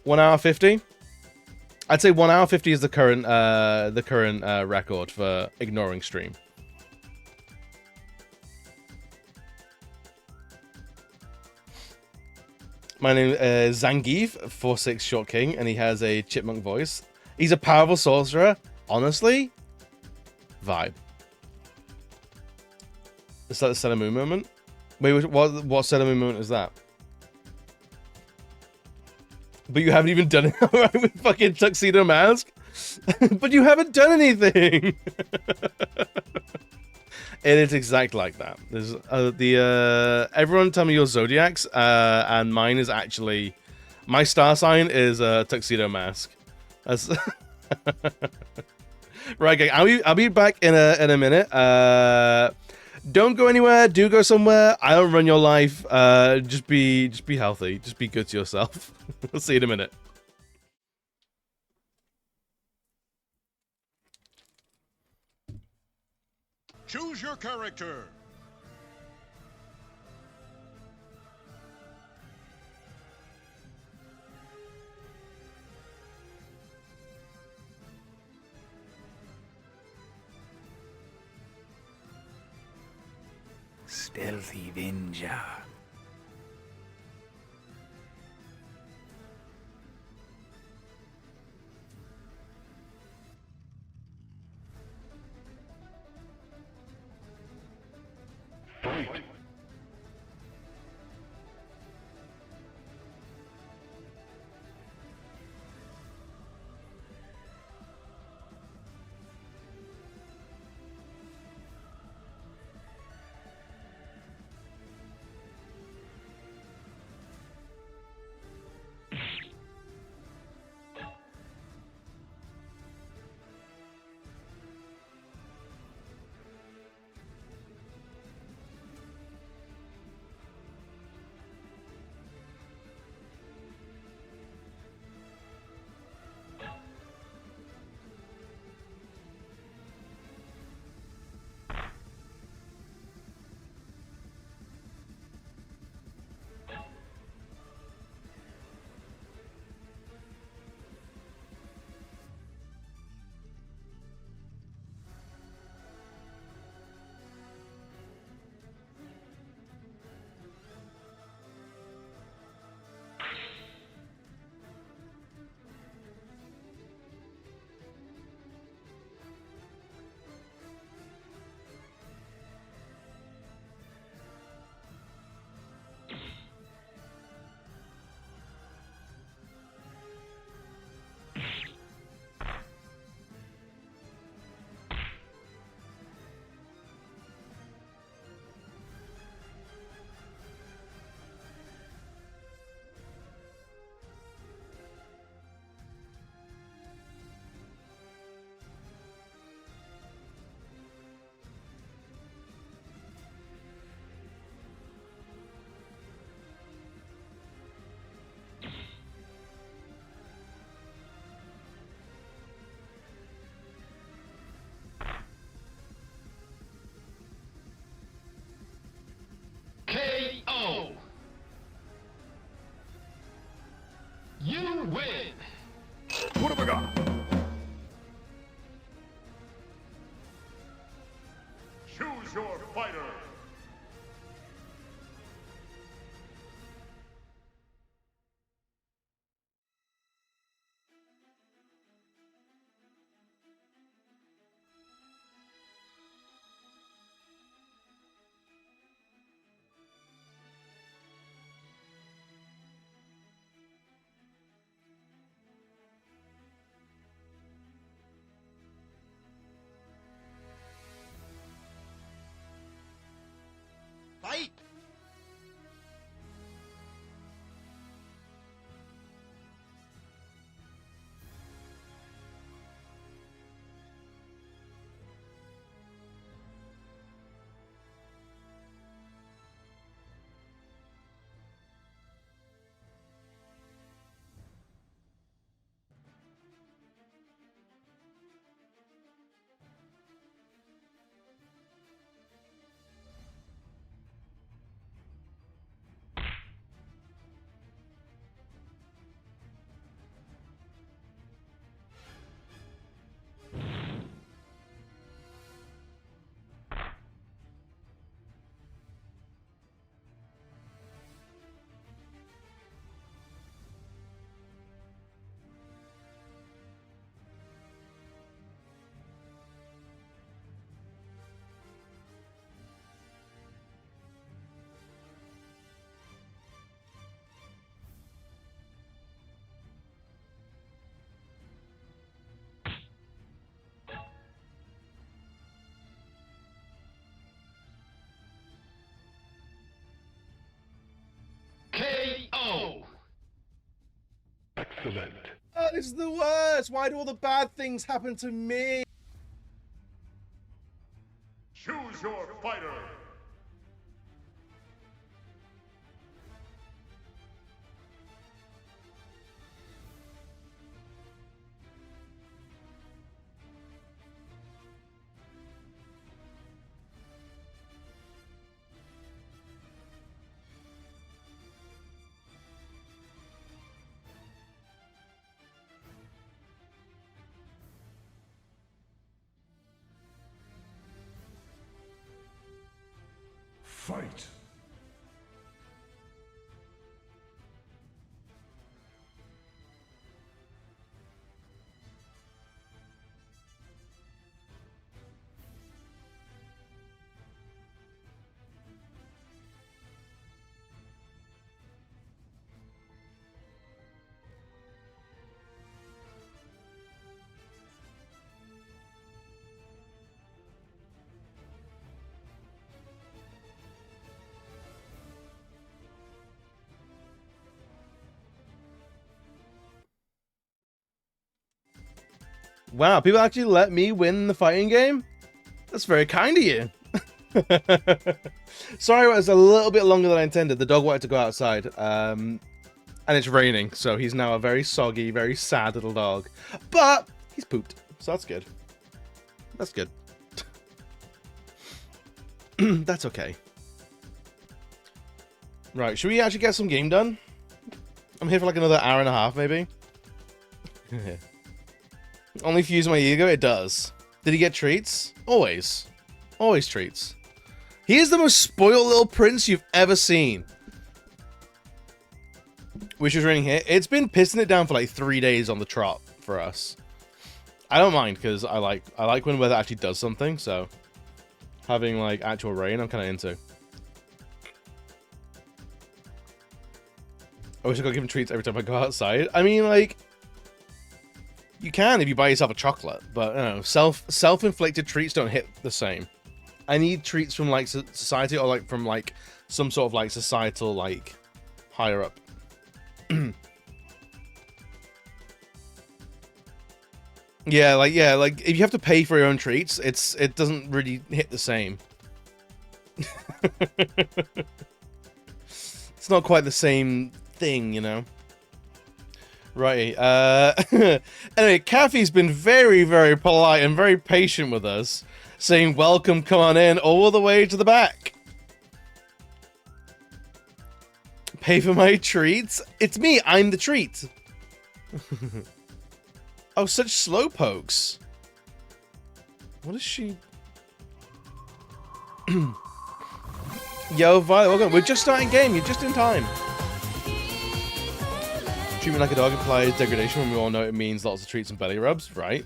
1 hour 50? I'd say 1 hour 50 is the current record for ignoring stream. My name is Zangief, 46 Short King, and he has a chipmunk voice. He's a powerful sorcerer. Honestly, vibe. Is that the Sailor Moon moment? Wait, what Sailor Moon moment is that? But you haven't even done it alright with fucking Tuxedo Mask? But you haven't done anything! It is exactly like that. There's everyone tell me your zodiacs, and mine is actually my star sign is Tuxedo Mask. That's right, gang. I'll be back in a minute. Don't go anywhere. Do go somewhere. I don't run your life. Just be healthy. Just be good to yourself. I'll see you in a minute. Choose your character. Stealthy Ninja. KO. You win. What have I got? Choose your fighter. Fight! KO. Excellent. Oh, this is the worst. Why do all the bad things happen to me? Choose your fighter. Fight. Wow, people actually let me win the fighting game? That's very kind of you. Sorry, it was a little bit longer than I intended. The dog wanted to go outside. And it's raining, so he's now a very soggy, very sad little dog. But he's pooped, so that's good. That's good. That's okay. Right, should we actually get some game done? I'm here for like another hour and a half, maybe. Only fuse my ego? It does. Did he get treats? Always. Always treats. He is the most spoiled little prince you've ever seen. Which is raining here. It's been pissing it down for like 3 days on the trot for us. I don't mind because I like when weather actually does something, so having like actual rain I'm kinda into. I wish I could give him treats every time I go outside. I mean, like, you can if you buy yourself a chocolate, but you know, self-inflicted treats don't hit the same. I need treats from like society or like from like some sort of like societal like higher up. Yeah, like if you have to pay for your own treats, it doesn't really hit the same. It's not quite the same thing, you know. Right. Anyway, Kathy's been very, very polite and very patient with us, saying welcome, come on in, all the way to the back. Pay for my treats? It's me, I'm the treat. Oh, such slow pokes. What is she? Yo, Violet, welcome. We're just starting game. You're just in time. Treat me like a dog implies degradation when we all know it means lots of treats and belly rubs, right?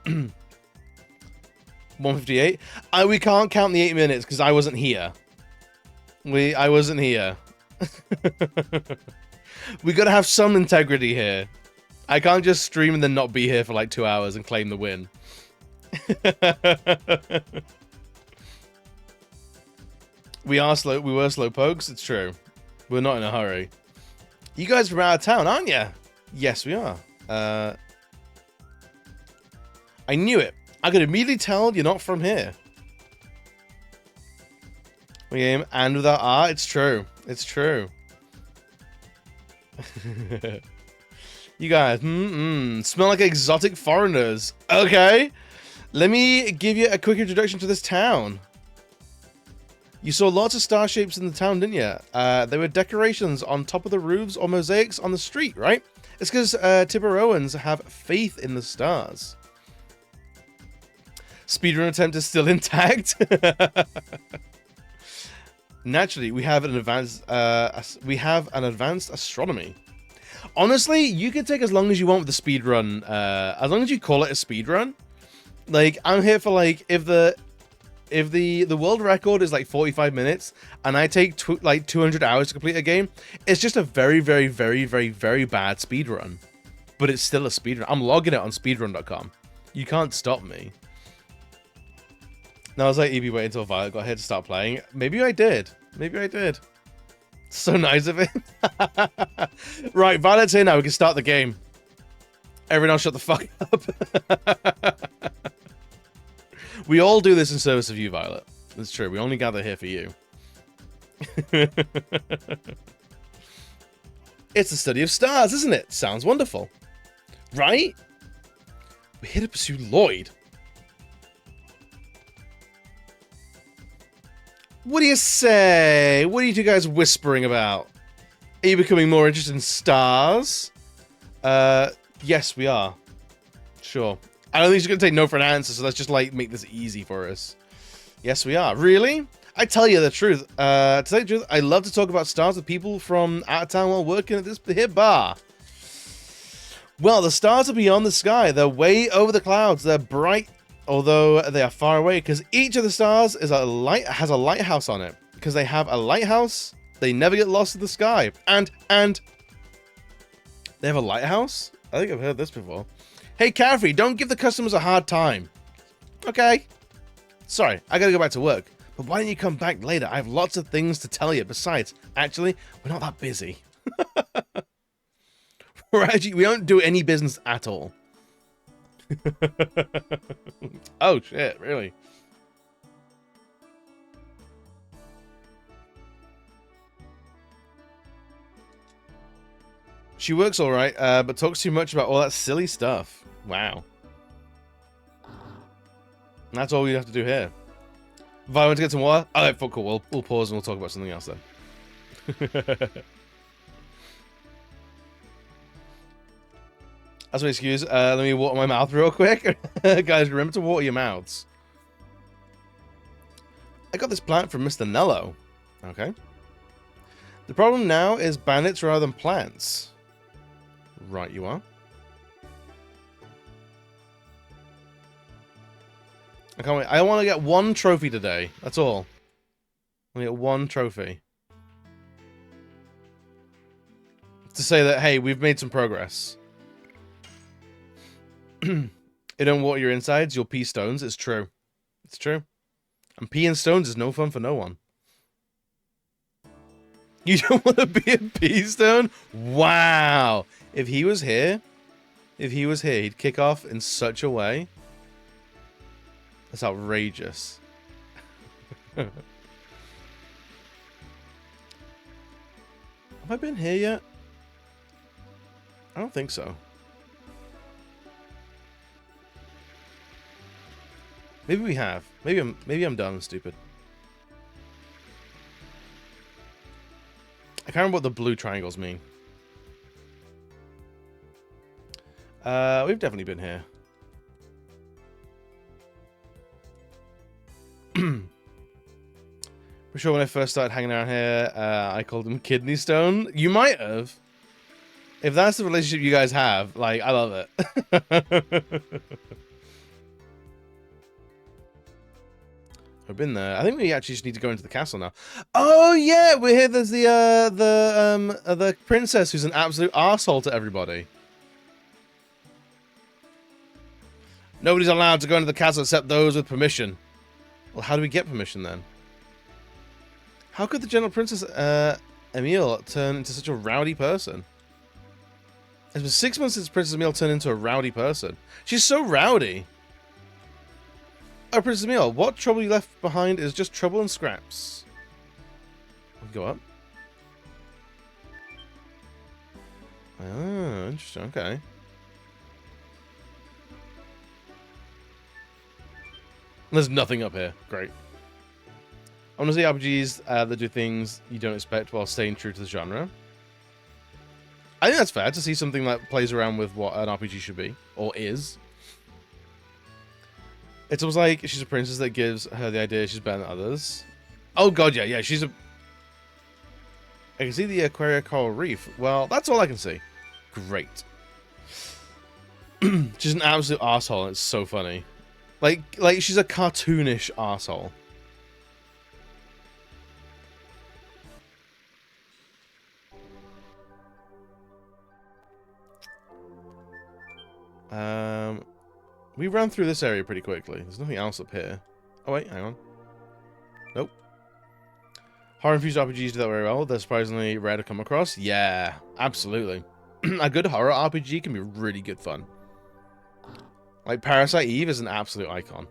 158. We can't count the 8 minutes because I wasn't here. I wasn't here. We gotta have some integrity here. I can't just stream and then not be here for like 2 hours and claim the win. We were slow pokes, it's true. We're not in a hurry. You guys are from out of town, aren't you? Yes, we are. I knew it. I could immediately tell you're not from here. Game and without art, it's true. It's true. You guys, smell like exotic foreigners. Okay, let me give you a quick introduction to this town. You saw lots of star shapes in the town, didn't you? There were decorations on top of the roofs or mosaics on the street, right? It's because Tiburoans have faith in the stars. Speedrun attempt is still intact. Naturally, we have an advanced astronomy. Honestly, you can take as long as you want with the speedrun, as long as you call it a speedrun. Like, I'm here for like if the world record is like 45 minutes and I take like 200 hours to complete a game, it's just a very, very, very, very, very bad speedrun. But it's still a speedrun. I'm logging it on speedrun.com. You can't stop me. Now I was like, Evie, wait until Violet got here to start playing. Maybe I did. Maybe I did. So nice of him. Right, Violet's here now. We can start the game. Everyone else shut the fuck up. We all do this in service of you, Violet. It's true. We only gather here for you. It's the study of stars, isn't it? Sounds wonderful. Right? We're here to pursue Lloyd. What do you say? What are you two guys whispering about? Are you becoming more interested in stars? Yes, we are. Sure. I don't think she's going to take no for an answer, so let's just, like, make this easy for us. Yes, we are. Really? I tell you the truth. To tell you the truth, I love to talk about stars with people from out of town while working at this here bar. Well, the stars are beyond the sky. They're way over the clouds. They're bright, although they are far away, because each of the stars has a lighthouse on it. Because they have a lighthouse, they never get lost in the sky. And they have a lighthouse? I think I've heard this before. Hey, Caffrey, don't give the customers a hard time. Okay. Sorry, I gotta go back to work. But why don't you come back later? I have lots of things to tell you. Besides, actually, we're not that busy. We don't do any business at all. Oh, shit, really? She works all right, but talks too much about all that silly stuff. Wow. And that's all we have to do here. If I want to get some water, alright, fuck, cool. We'll pause and we'll talk about something else then. That's my excuse. Let me water my mouth real quick. Guys, remember to water your mouths. I got this plant from Mr. Nello. Okay. The problem now is bandits rather than plants. Right, you are. I can't wait. I want to get one trophy today. That's all. I want to get one trophy. To say that, hey, we've made some progress. You don't water your insides, you'll pee stones. It's true. It's true. And peeing stones is no fun for no one. You don't want to be a pea stone? Wow. If he was here, he'd kick off in such a way. That's outrageous. Have I been here yet? I don't think so. Maybe we have. Maybe I'm dumb and stupid. I can't remember what the blue triangles mean. We've definitely been here. For sure, when I first started hanging around here, I called him Kidney Stone. You might have. If that's the relationship you guys have, like, I love it. I've been there. I think we actually just need to go into the castle now. Oh yeah, we're here. There's the princess who's an absolute arsehole to everybody. Nobody's allowed to go into the castle except those with permission. Well, how do we get permission then? How could the Gentle Princess Emile turn into such a rowdy person? It's been 6 months since Princess Emile turned into a rowdy person. She's so rowdy. Oh, Princess Emile, what trouble you left behind is just trouble and scraps. We go up. Oh, interesting. Okay. There's nothing up here. Great. I want to see RPGs that do things you don't expect while staying true to the genre. I think that's fair to see something that plays around with what an RPG should be, or is. It's almost like she's a princess that gives her the idea she's better than others. Oh god, yeah, she's a... I can see the Aquaria Coral Reef. Well, that's all I can see. Great. She's an absolute arsehole, and it's so funny. Like she's a cartoonish arsehole. We ran through this area pretty quickly. There's nothing else up here. Oh wait, hang on. Nope. Horror-infused RPGs do that very well. They're surprisingly rare to come across. Yeah, absolutely. A good horror RPG can be really good fun. Like Parasite Eve is an absolute icon.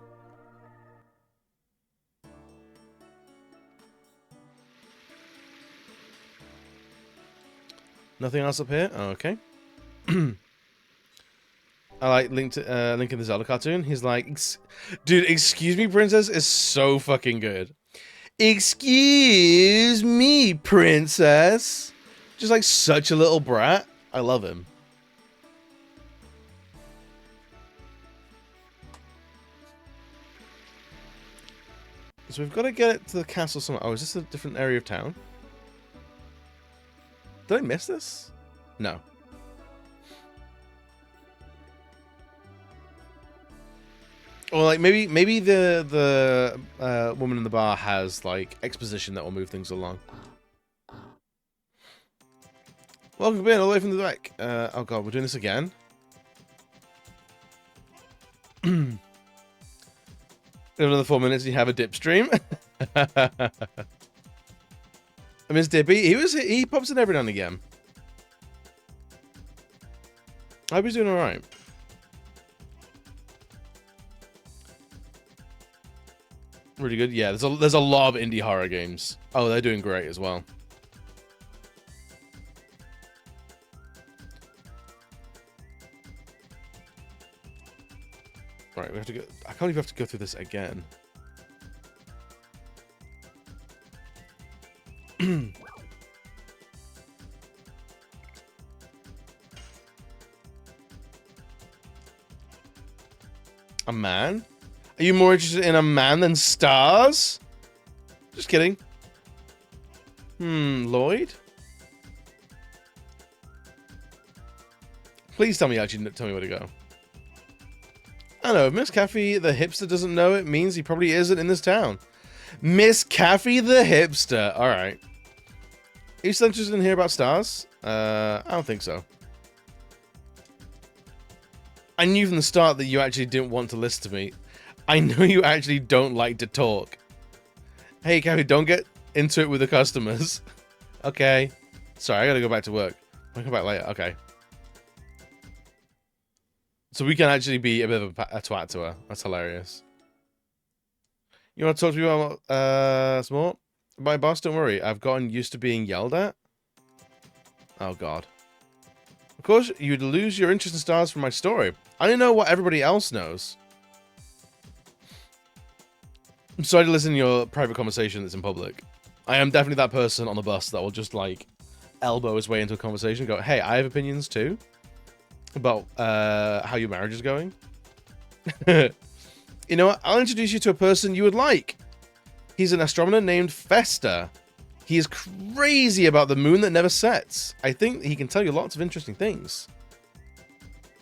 Nothing else up here? Okay. I like Link in the Zelda cartoon. He's like, dude, excuse me, princess is so fucking good. Excuse me, princess. Just like such a little brat. I love him. So we've got to get it to the castle somewhere. Oh, is this a different area of town? Did I miss this? No. Or like maybe the woman in the bar has like exposition that will move things along. Welcome in all the way from the back. Oh god, we're doing this again. In another 4 minutes, you have a dip stream. I miss Dippy. He pops in every now and again. I hope he's doing all right. Really good. Yeah, there's a lot of indie horror games. Oh, they're doing great as well. Right, we have to go. I can't even have to go through this again. A man? Are you more interested in a man than stars? Just kidding. Lloyd? Please tell me where to go. I don't know, if Miss Caffey the hipster doesn't know, it means he probably isn't in this town. Miss Caffey the hipster. Alright. Are you still interested in hearing about stars? I don't think so. I knew from the start that you actually didn't want to listen to me. I know you actually don't like to talk. Hey, Caffey, don't get into it with the customers. Okay. Sorry, I gotta go back to work. I'll come back later. Okay. So we can actually be a bit of a twat to her. That's hilarious. You want to talk to me about some more? My boss, don't worry. I've gotten used to being yelled at. Oh, God. Of course, you'd lose your interest in stars from my story. I don't know what everybody else knows. I'm sorry to listen to your private conversation that's in public. I am definitely that person on the bus that will just, like, elbow his way into a conversation and go, hey, I have opinions too. About how your marriage is going. You know what? I'll introduce you to a person you would like. He's an astronomer named Fester. He is crazy about the moon that never sets. I think he can tell you lots of interesting things.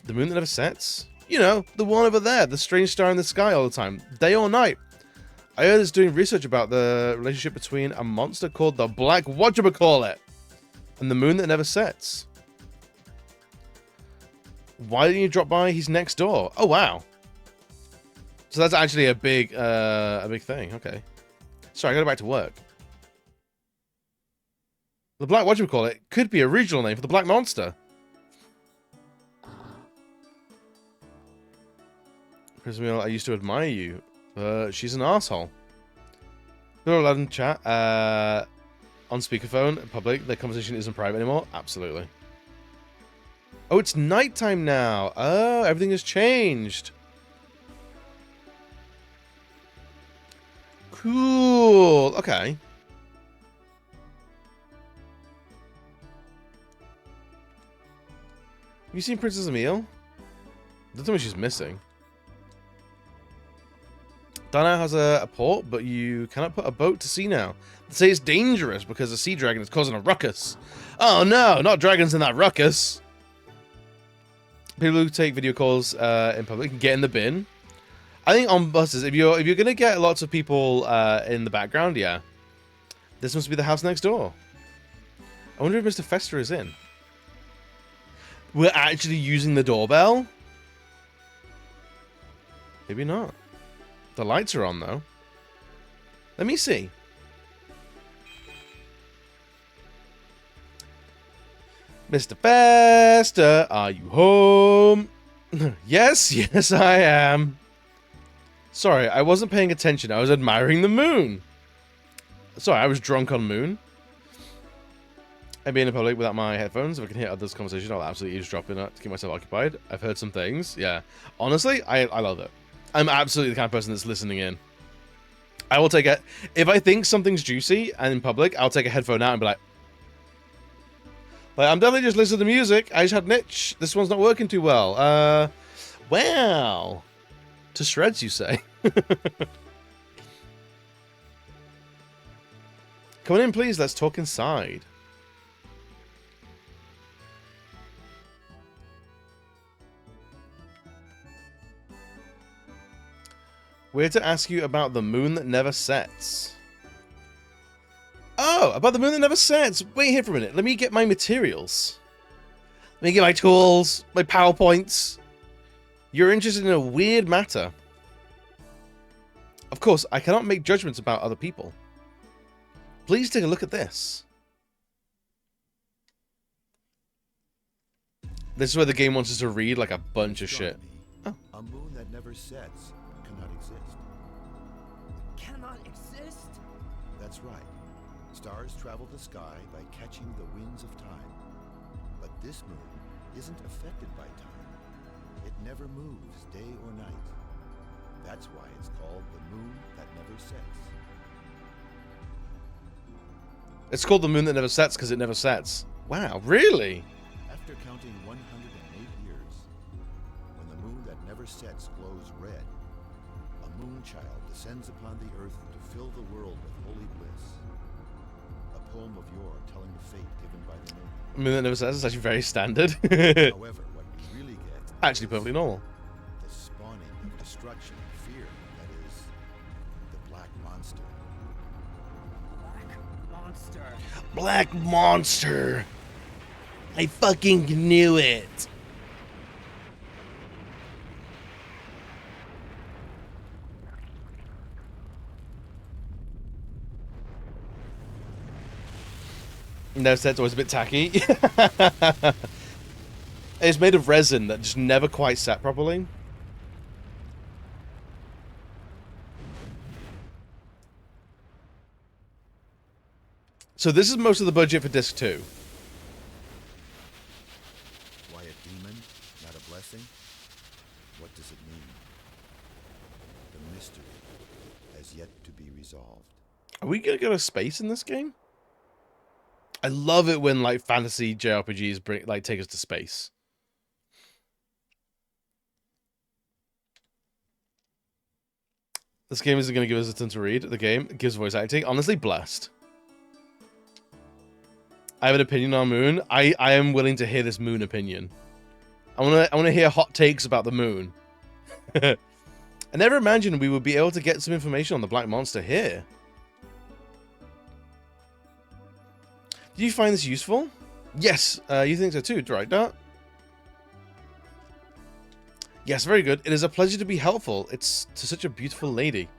The moon that never sets? You know, the one over there, the strange star in the sky all the time, day or night. I heard it's doing research about the relationship between a monster called the Black Whatchamacallit and the moon that never sets. Why didn't you drop by? He's next door. Oh, wow. So that's actually a big thing. Okay. Sorry, I gotta go back to work. The Black Whatchamacallit could be a regional name for the Black Monster. Prismil, I used to admire you. She's an arsehole. We're allowed in chat. On speakerphone, in public, the conversation isn't private anymore. Absolutely. Oh, it's nighttime now. Oh, everything has changed. Cool. Okay. Have you seen Princess Emile? Don't tell me she's missing. Dana has a port, but you cannot put a boat to sea now. They say it's dangerous because a sea dragon is causing a ruckus. Oh no, not dragons in that ruckus. People who take video calls in public can get in the bin. I think on buses, if you're gonna get lots of people in the background, yeah, this must be the house next door. I wonder if Mr. Fester is in. We're actually using the doorbell? Maybe not. The lights are on though. Let me see. Mr. Fester, are you home? Yes, yes I am. Sorry, I wasn't paying attention. I was admiring the moon. Sorry, I was drunk on moon. And being in public without my headphones, if I can hear others' conversation, I'll absolutely eavesdrop in it to keep myself occupied. I've heard some things. Yeah. Honestly, I love it. I'm absolutely the kind of person that's listening in. I will take it. If I think something's juicy and in public, I'll take a headphone out and be like, I'm definitely just listening to music. I just had an itch. This one's not working too well. Wow. To shreds, you say? Come on in, please. Let's talk inside. We're here to ask you about the moon that never sets. Oh, about the moon that never sets. Wait here for a minute. Let me get my materials. Let me get my tools, my PowerPoints. You're interested in a weird matter. Of course, I cannot make judgments about other people. Please take a look at this. This is where the game wants us to read like a bunch of shit. Oh. A moon that never sets cannot exist. Cannot exist? That's right. Stars travel the sky by catching the winds of time. But this moon isn't affected by time. It never moves day or night. That's why it's called the moon that never sets. It's called the moon that never sets because it never sets. Wow, really? After counting 108 years, when the moon that never sets glows red, a moon child descends upon the earth to fill the world with holy bliss. A poem of yore telling the fate given by the moon. Moon that never sets is actually very standard. However, what we really get Actually perfectly normal. the spawning of destruction and fear, that is, the black monster. Black monster. I fucking knew it. No, that's always a bit tacky. It's made of resin that just never quite set properly. So this is most of the budget for disc 2. Why a demon, not a blessing? What does it mean? The mystery has yet to be resolved. Are we gonna go to space in this game? I love it when like fantasy JRPGs bring take us to space. This game isn't going to give us a ton to read. The game gives voice acting. Honestly, blessed. I have an opinion on Moon. I am willing to hear this Moon opinion. I want to hear hot takes about the Moon. I never imagined we would be able to get some information on the Black Monster here. Do you find this useful? Yes, you think so too, right, Dart? Yes, very good. It is a pleasure to be helpful. It's to such a beautiful lady.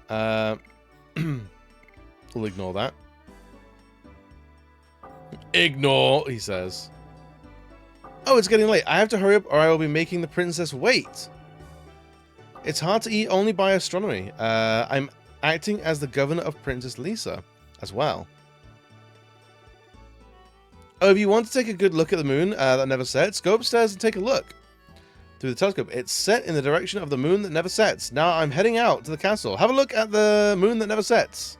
We'll ignore that. Ignore, he says. Oh, it's getting late. I have to hurry up or I will be making the princess wait. It's hard to eat only by astronomy. I'm acting as the governor of Princess Lisa as well. Oh, if you want to take a good look at the moon that never sets, go upstairs and take a look. Through the telescope. It's set in the direction of the moon that never sets. Now I'm heading out to the castle. Have a look at the moon that never sets.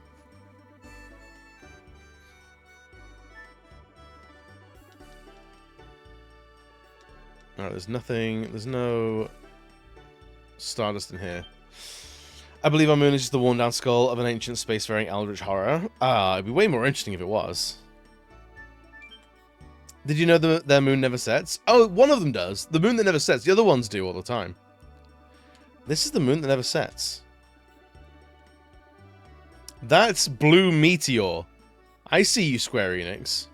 Alright, there's nothing. There's no stardust in here. I believe our moon is just the worn down skull of an ancient spacefaring eldritch horror. It'd be way more interesting if it was. Did you know their moon never sets? Oh, one of them does. The moon that never sets. The other ones do all the time. This is the moon that never sets. That's Blue Meteor. I see you, Square Enix.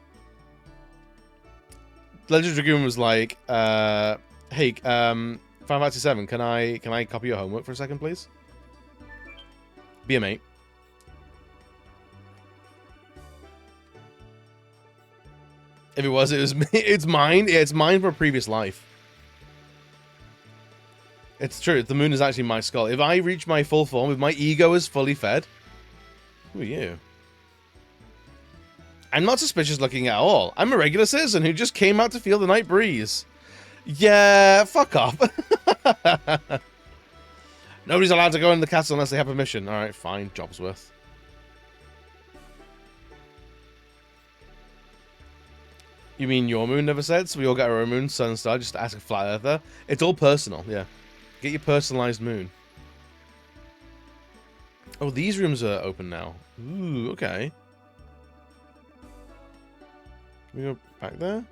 Legend of Dragoon was like, hey, Final Fantasy 7, can I copy your homework for a second, please? Be a mate. If it was it's mine. Yeah, it's mine for a previous life. It's true. The moon is actually my skull. If I reach my full form, if my ego is fully fed, who are you? I'm not suspicious looking at all. I'm a regular citizen who just came out to feel the night breeze. Yeah, fuck off. Nobody's allowed to go in the castle unless they have permission. All right, fine. Job's worth. You mean your moon never sets? We all got our own moon, sun, star. Just ask a flat earther. It's all personal, yeah. Get your personalized moon. Oh, these rooms are open now. Ooh, okay. Can we go back there?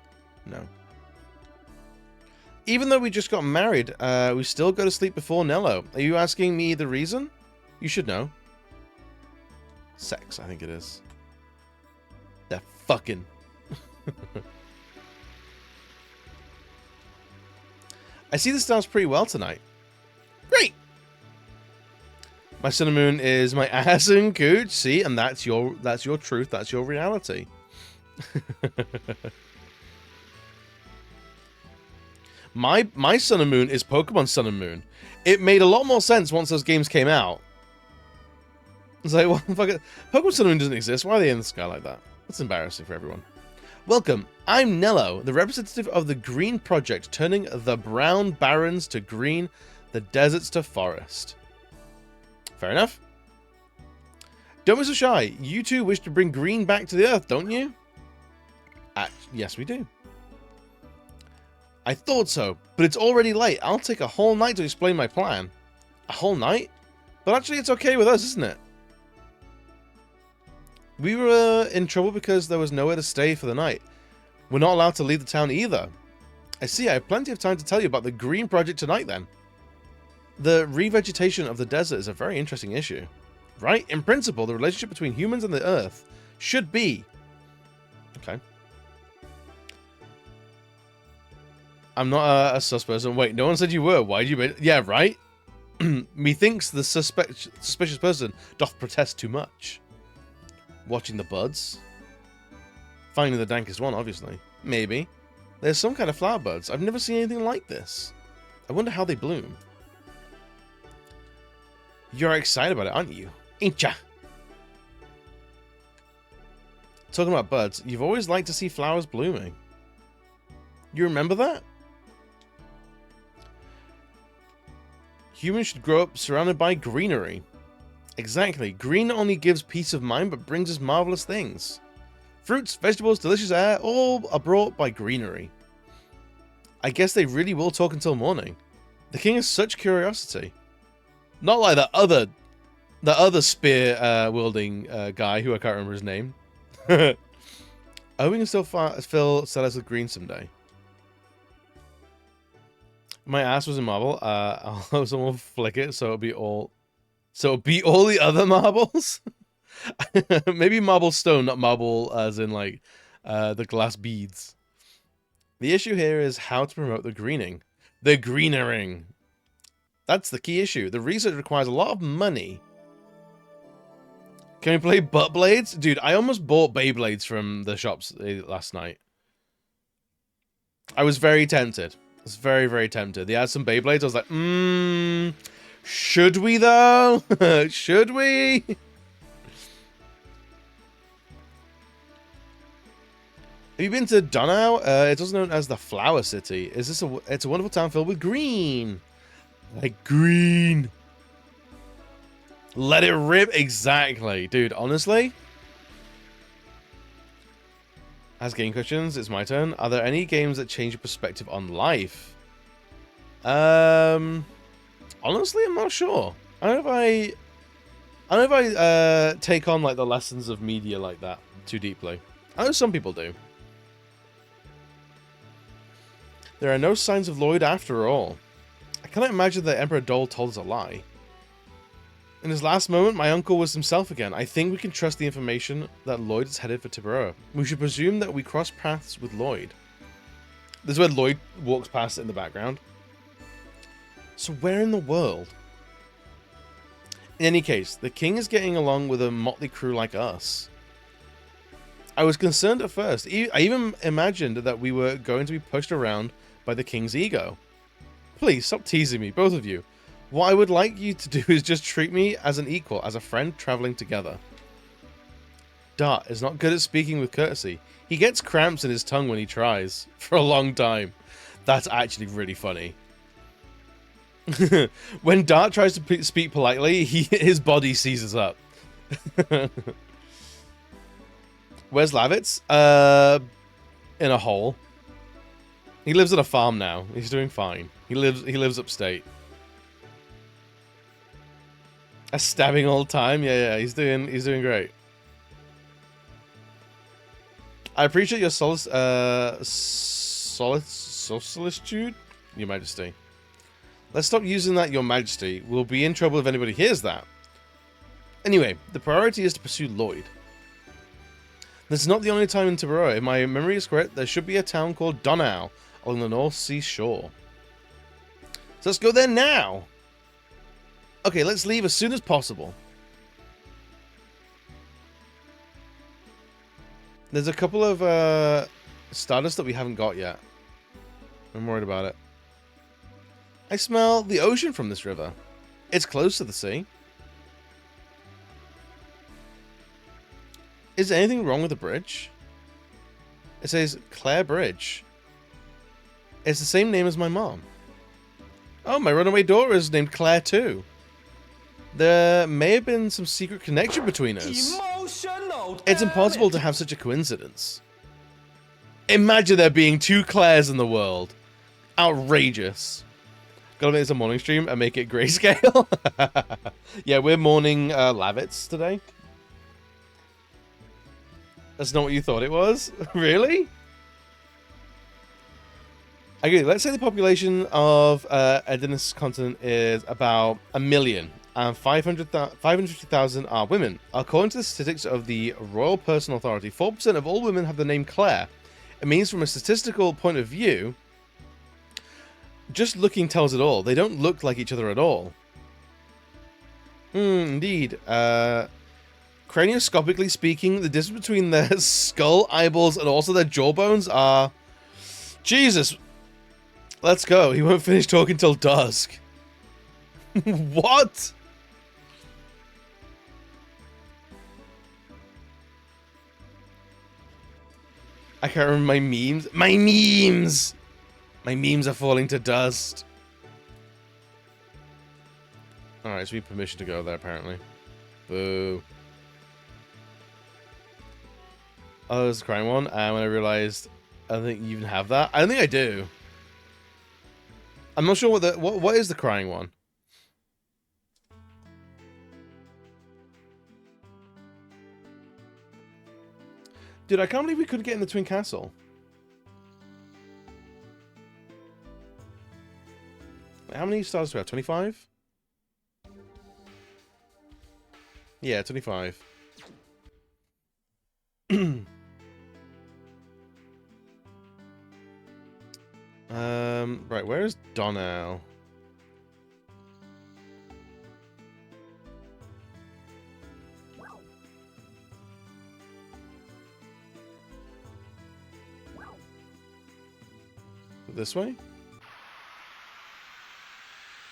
No. Even though we just got married, we still go to sleep before Nello. Are you asking me the reason? You should know. Sex, I think it is. They're fucking. I see the stars pretty well tonight. Great! My sun and moon is my ass and cooch. See, and that's your truth. That's your reality. My sun and moon is Pokemon Sun and Moon. It made a lot more sense once those games came out. It's like, well, fuck it. Pokemon Sun and Moon doesn't exist. Why are they in the sky like that? That's embarrassing for everyone. Welcome. I'm Nello, the representative of the Green Project, turning the brown barrens to green, the deserts to forest. Fair enough. Don't be so shy. You two wish to bring green back to the earth, don't you? Yes, we do. I thought so, but it's already late. I'll take a whole night to explain my plan. A whole night? But actually, it's okay with us, isn't it? We were in trouble because there was nowhere to stay for the night. We're not allowed to leave the town either. I see. I have plenty of time to tell you about the Green Project tonight, then. The revegetation of the desert is a very interesting issue. Right? In principle, the relationship between humans and the earth should be... Okay. I'm not a sus person. Wait, no one said you were. Why did you... Yeah, right? Methinks the suspicious person doth protest too much. Watching the buds. Finding the dankest one, obviously. Maybe. There's some kind of flower buds. I've never seen anything like this. I wonder how they bloom. You're excited about it, aren't you? Ain't ya? Talking about buds, you've always liked to see flowers blooming. You remember that? Humans should grow up surrounded by greenery. Exactly. Green not only gives peace of mind, but brings us marvelous things. Fruits, vegetables, delicious air, all are brought by greenery. I guess they really will talk until morning. The king has such curiosity. Not like the other spear wielding guy who I can't remember his name. I hope we can still fill Celes with green someday. My ass was in marble. I'll have someone flick it so it'll be all the other marbles. Maybe marble stone, not marble as in like the glass beads. The issue here is how to promote the greening. The greenering. That's the key issue. The research requires a lot of money. Can we play butt blades? Dude, I almost bought Beyblades from the shops last night. I was very tempted. I was very, very tempted. They had some Beyblades. I was like, should we though? Should we? Have you been to Donau? It's also known as the Flower City. It's a wonderful town filled with green. Like green. Let it rip. Exactly. Dude, honestly. As game questions, it's my turn. Are there any games that change your perspective on life? Honestly, I'm not sure. I don't know if I take on like the lessons of media like that too deeply. I know some people do. There are no signs of Lloyd after all. I cannot imagine that Emperor Dole told us a lie. In his last moment, my uncle was himself again. I think we can trust the information that Lloyd is headed for Tiburoa. We should presume that we cross paths with Lloyd. This is where Lloyd walks past in the background. So where in the world? In any case, the king is getting along with a motley crew like us. I was concerned at first. I even imagined that we were going to be pushed around by the king's ego. Please, stop teasing me, both of you. What I would like you to do is just treat me as an equal, as a friend traveling together. Dart is not good at speaking with courtesy. He gets cramps in his tongue when he tries, for a long time. That's actually really funny. When Dart tries to speak politely, his body seizes up. Where's Lavitz? In a hole. He lives on a farm now. He's doing fine. He lives upstate. A stabbing all the time. Yeah, he's doing great. I appreciate your solicitude, Your Majesty. Let's stop using that, Your Majesty. We'll be in trouble if anybody hears that. Anyway, the priority is to pursue Lloyd. This is not the only time in Tiburon. If my memory is correct, there should be a town called Donau along the North Sea shore. So let's go there now. Okay, let's leave as soon as possible. There's a couple of Stardust that we haven't got yet. I'm worried about it. I smell the ocean from this river. It's close to the sea. Is there anything wrong with the bridge? It says Claire Bridge. It's the same name as my mom. Oh, my runaway daughter is named Claire too. There may have been some secret connection between us. It's impossible to have such a coincidence. Imagine there being 2 Claires in the world. Outrageous. Gotta make this a morning stream and make it grayscale. Yeah, we're mourning Lavitz today. That's not what you thought it was? Really? Okay, let's say the population of Edinus continent is about 1 million. And 550,000 are women. According to the statistics of the Royal Personal Authority, 4% of all women have the name Claire. It means from a statistical point of view, just looking tells it all. They don't look like each other at all. Indeed. Cranioscopically speaking, the distance between their skull, eyeballs, and also their jawbones are... Jesus! Let's go. He won't finish talking till dusk. What? I can't remember my memes. My memes! My memes are falling to dust. Alright, so we have permission to go there, apparently. Boo. Oh, there's a crying one. And when I realized I don't think you even have that. I don't think I do. I'm not sure what is the crying one. Dude, I can't believe we couldn't get in the Twin Castle. How many stars do we have? 25? Yeah, 25. Right, where is Donau? This way?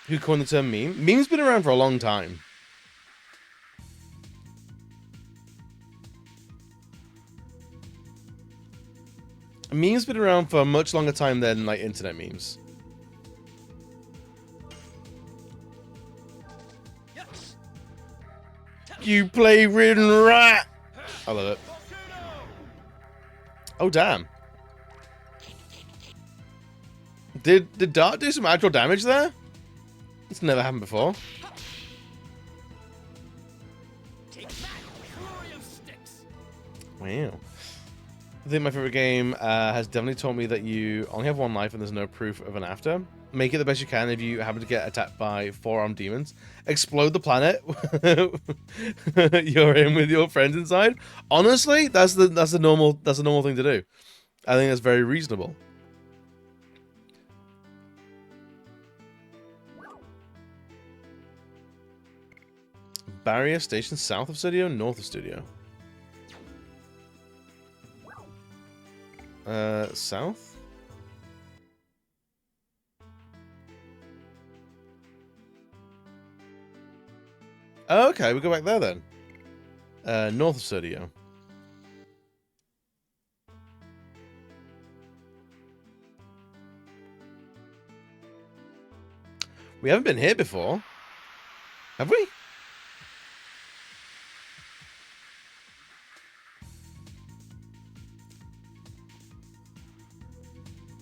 Who coined the term meme? Meme's been around for a long time. Meme's been around for a much longer time than, like, internet memes. You play Ridden Rat! I love it. Oh, damn. Did Dart do some actual damage there? It's never happened before. Wow. I think my favorite game has definitely taught me that you only have 1 life and there's no proof of an after. Make it the best you can if you happen to get attacked by 4-armed demons. Explode the planet you're in with your friends inside. Honestly, that's the normal thing to do. I think that's very reasonable. Barrier station south of studio, north of studio. South? Oh, okay, we go back there then. North of studio. We haven't been here before. Have we?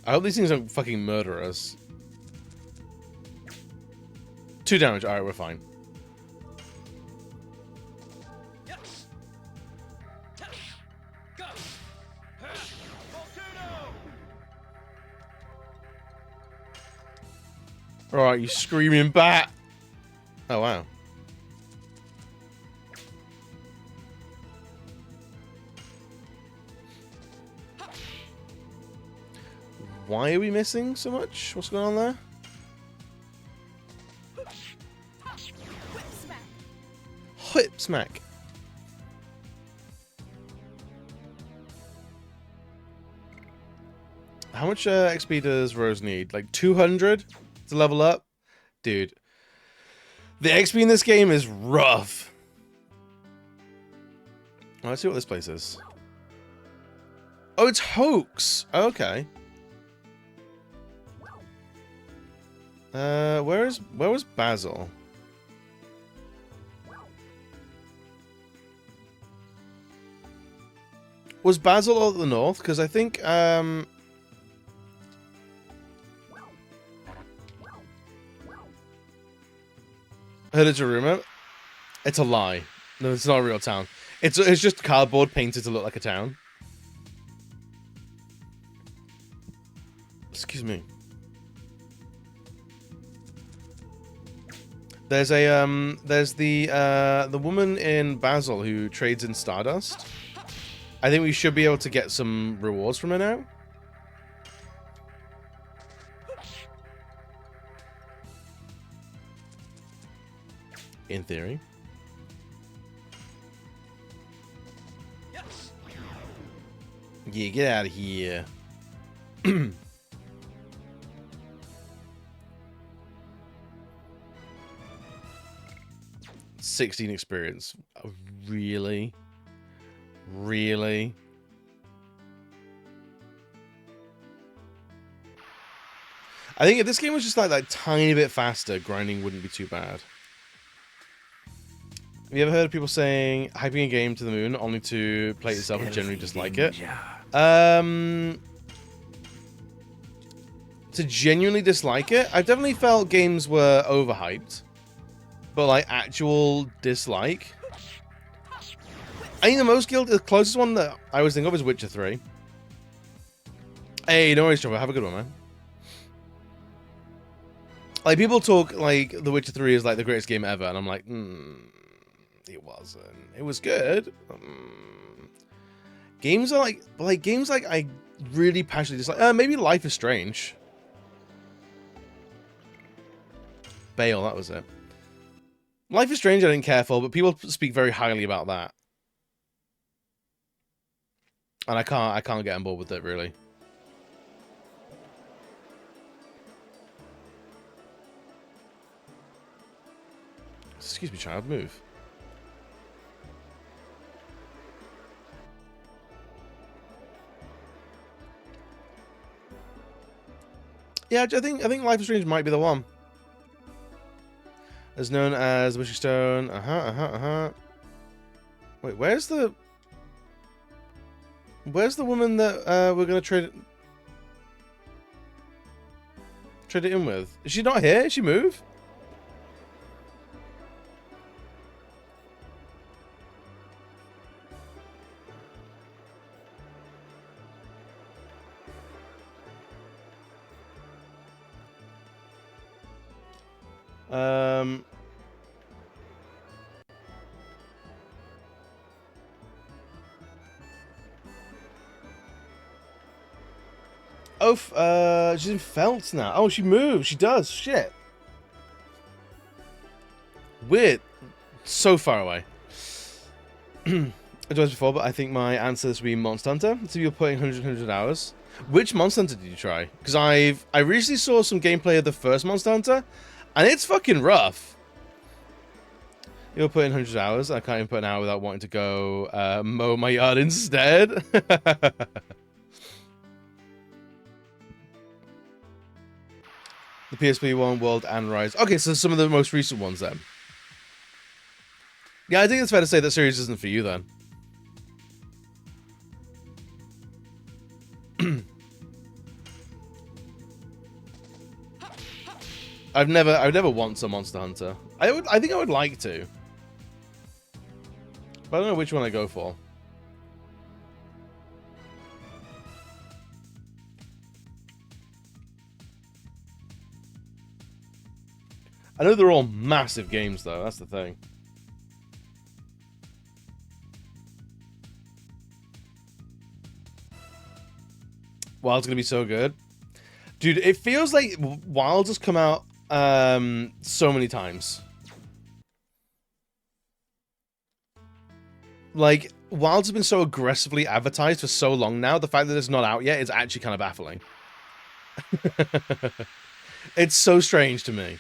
I hope these things don't fucking murder us. 2 damage. Alright, we're fine. Alright, you screaming bat. Oh, wow. Why are we missing so much? What's going on there? Whip smack. How much XP does Rose need? Like 200 to level up? Dude. The XP in this game is rough. Oh, let's see what this place is. Oh, it's Hoax. Okay. Where was Basil? Was Basil all at the north? Because I think, I heard it's a rumor. It's a lie. No, it's not a real town. It's just cardboard painted to look like a town. Excuse me. There's the woman in Basil who trades in Stardust. I think we should be able to get some rewards from her now. In theory. Yeah, get out of here. 16 experience. Oh, really? Really? I think if this game was just like that tiny bit faster, grinding wouldn't be too bad. Have you ever heard of people saying hyping a game to the moon only to play it yourself and generally dislike it? To genuinely dislike it, I've definitely felt games were overhyped. But like actual dislike, I think the closest one that I always think of is Witcher 3. Hey, no worries, Trevor. Have a good one, man. Like, people talk like The Witcher 3 is like the greatest game ever, and I'm like, it wasn't. It was good. Games are like games like I really passionately dislike. Maybe Life is Strange. Bale, that was it. Life is Strange I didn't care for, but people speak very highly about that. And I can't get on board with it, really. Excuse me, child, move. Yeah, I think Life is Strange might be the one. As known as the Wishing Stone. Wait, where's the woman that we're gonna trade it in with? Is she not here? Did she move? Oh, she's in Felt now. Oh, she moved. She does. Shit. Weird. So far away. I told before, but I think my answer is to be Monster Hunter. So you're putting 100 hours. Which Monster Hunter did you try? Because I recently saw some gameplay of the first Monster Hunter, and it's fucking rough. You're putting 100 hours. I can't even put an hour without wanting to go mow my yard instead. The PSP one, World, and Rise. Okay, so some of the most recent ones then. Yeah, I think it's fair to say that series isn't for you then. I've never once a Monster Hunter. I think I would like to. But I don't know which one I go for. I know they're all massive games, though. That's the thing. Wild's gonna be so good. Dude, it feels like Wild has come out so many times. Like, Wilds has been so aggressively advertised for so long now, the fact that it's not out yet is actually kind of baffling. It's so strange to me.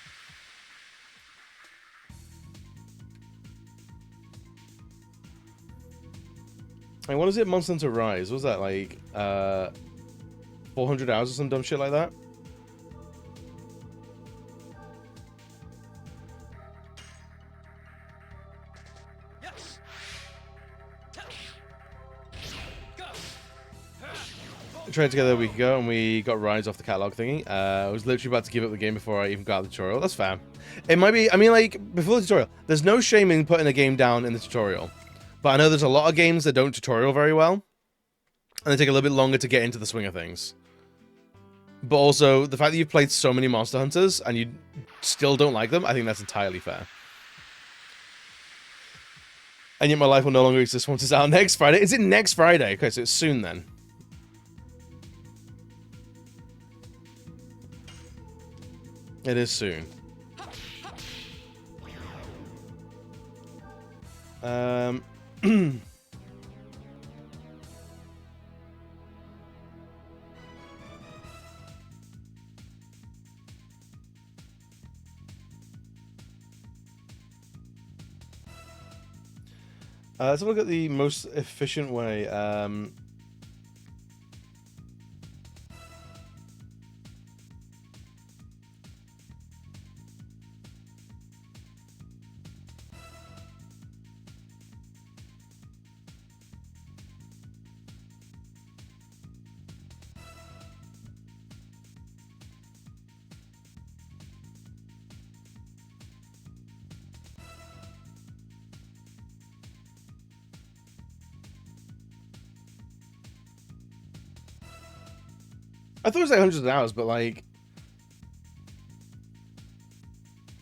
Like, what is it? Monster Hunter Rise? What was that, like, 400 hours or some dumb shit like that? We tried together a week ago and we got Rise off the catalog thingy. I was literally about to give up the game before I even got the tutorial. That's fair. It might be, I mean, like, before the tutorial, there's no shame in putting a game down in the tutorial. But I know there's a lot of games that don't tutorial very well. And they take a little bit longer to get into the swing of things. But also, the fact that you've played so many Monster Hunters and you still don't like them, I think that's entirely fair. And yet my life will no longer exist once it's out next Friday. Is it next Friday? Okay, so it's soon then. It is soon. Let's have a look at the most efficient way. I thought it was like hundreds of hours, but like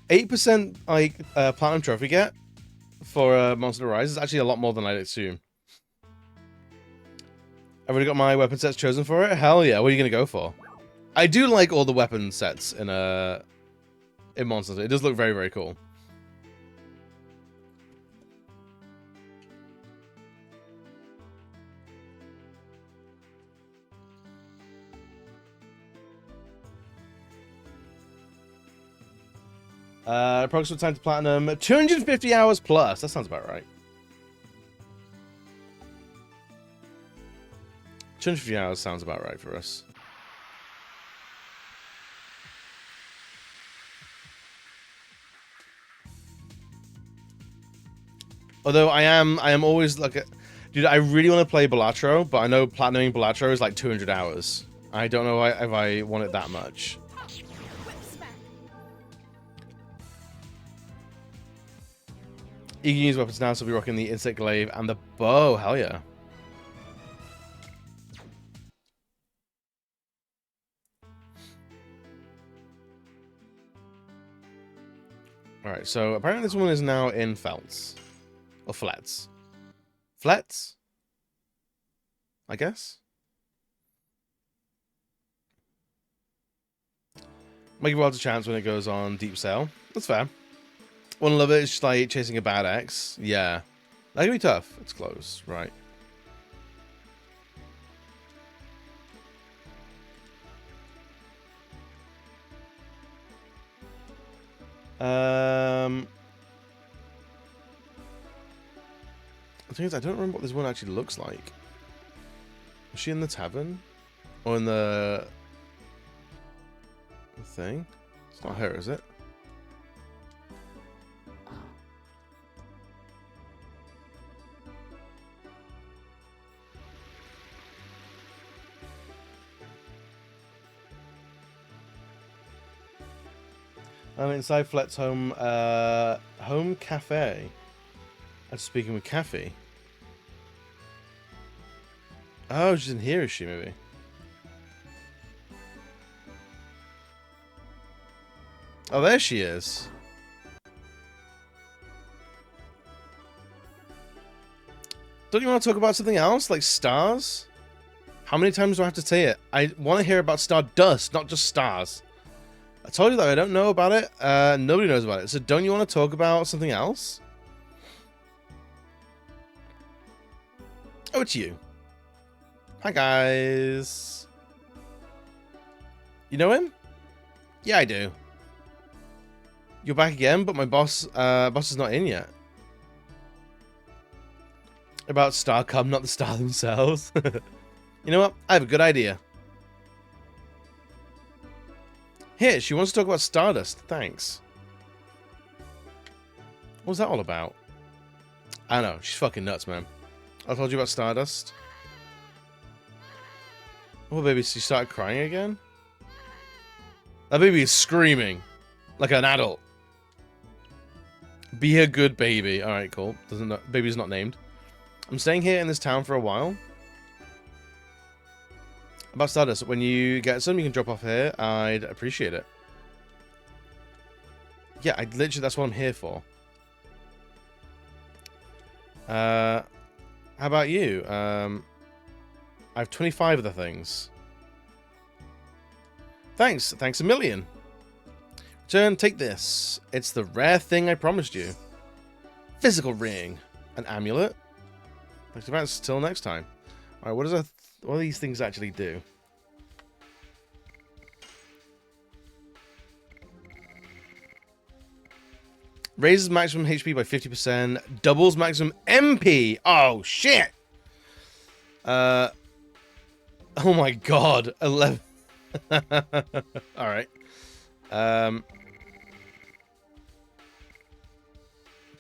8% like platinum trophy get for Monster Rise is actually a lot more than I'd assume. I've already got my weapon sets chosen for it. Hell yeah! What are you gonna go for? I do like all the weapon sets in Monster. It does look very, very cool. Approximate time to platinum, 250 hours plus. That sounds about right. 250 hours sounds about right for us. Although I am always like, dude, I really want to play Balatro, but I know platinuming Balatro is like 200 hours. I don't know if I want it that much. You can use weapons now, so we'll be rocking the Insect Glaive and the bow. Hell yeah. Alright, so apparently this one is now in Felts. Or Flats. Flats? I guess? Might give Wild a chance when it goes on Deep Sail. That's fair. One love it, it's just like chasing a bad ex. Yeah. That can be tough. It's close, right. The thing is, I don't remember what this one actually looks like. Is she in the tavern? Or in the thing? It's not her, is it? I'm inside Flet's home cafe. I'm speaking with Kathy. Oh, she's in here, is she, maybe? Oh, there she is. Don't you want to talk about something else, like stars? How many times do I have to say it? I want to hear about Stardust, not just stars. I told you that I don't know about it. Nobody knows about it. So don't you want to talk about something else? Oh, it's you. Hi, guys. You know him? Yeah, I do. You're back again, but my boss is not in yet. About Starcom, not the star themselves. You know what? I have a good idea. Here, she wants to talk about Stardust. Thanks. What was that all about? I don't know. She's fucking nuts, man. I told you about Stardust. Oh, baby, she started crying again? That baby is screaming. Like an adult. Be a good baby. Alright, cool. Baby's not named. I'm staying here in this town for a while. About Stardust, when you get some, you can drop off here. I'd appreciate it. Yeah, that's what I'm here for. How about you? I have 25 of the things. Thanks a million. Return, take this. It's the rare thing I promised you. Physical ring. An amulet. Thanks, till next time. Alright, what do these things actually do? Raises maximum HP by 50%. Doubles maximum MP. Oh, shit. Oh my god. 11. Alright.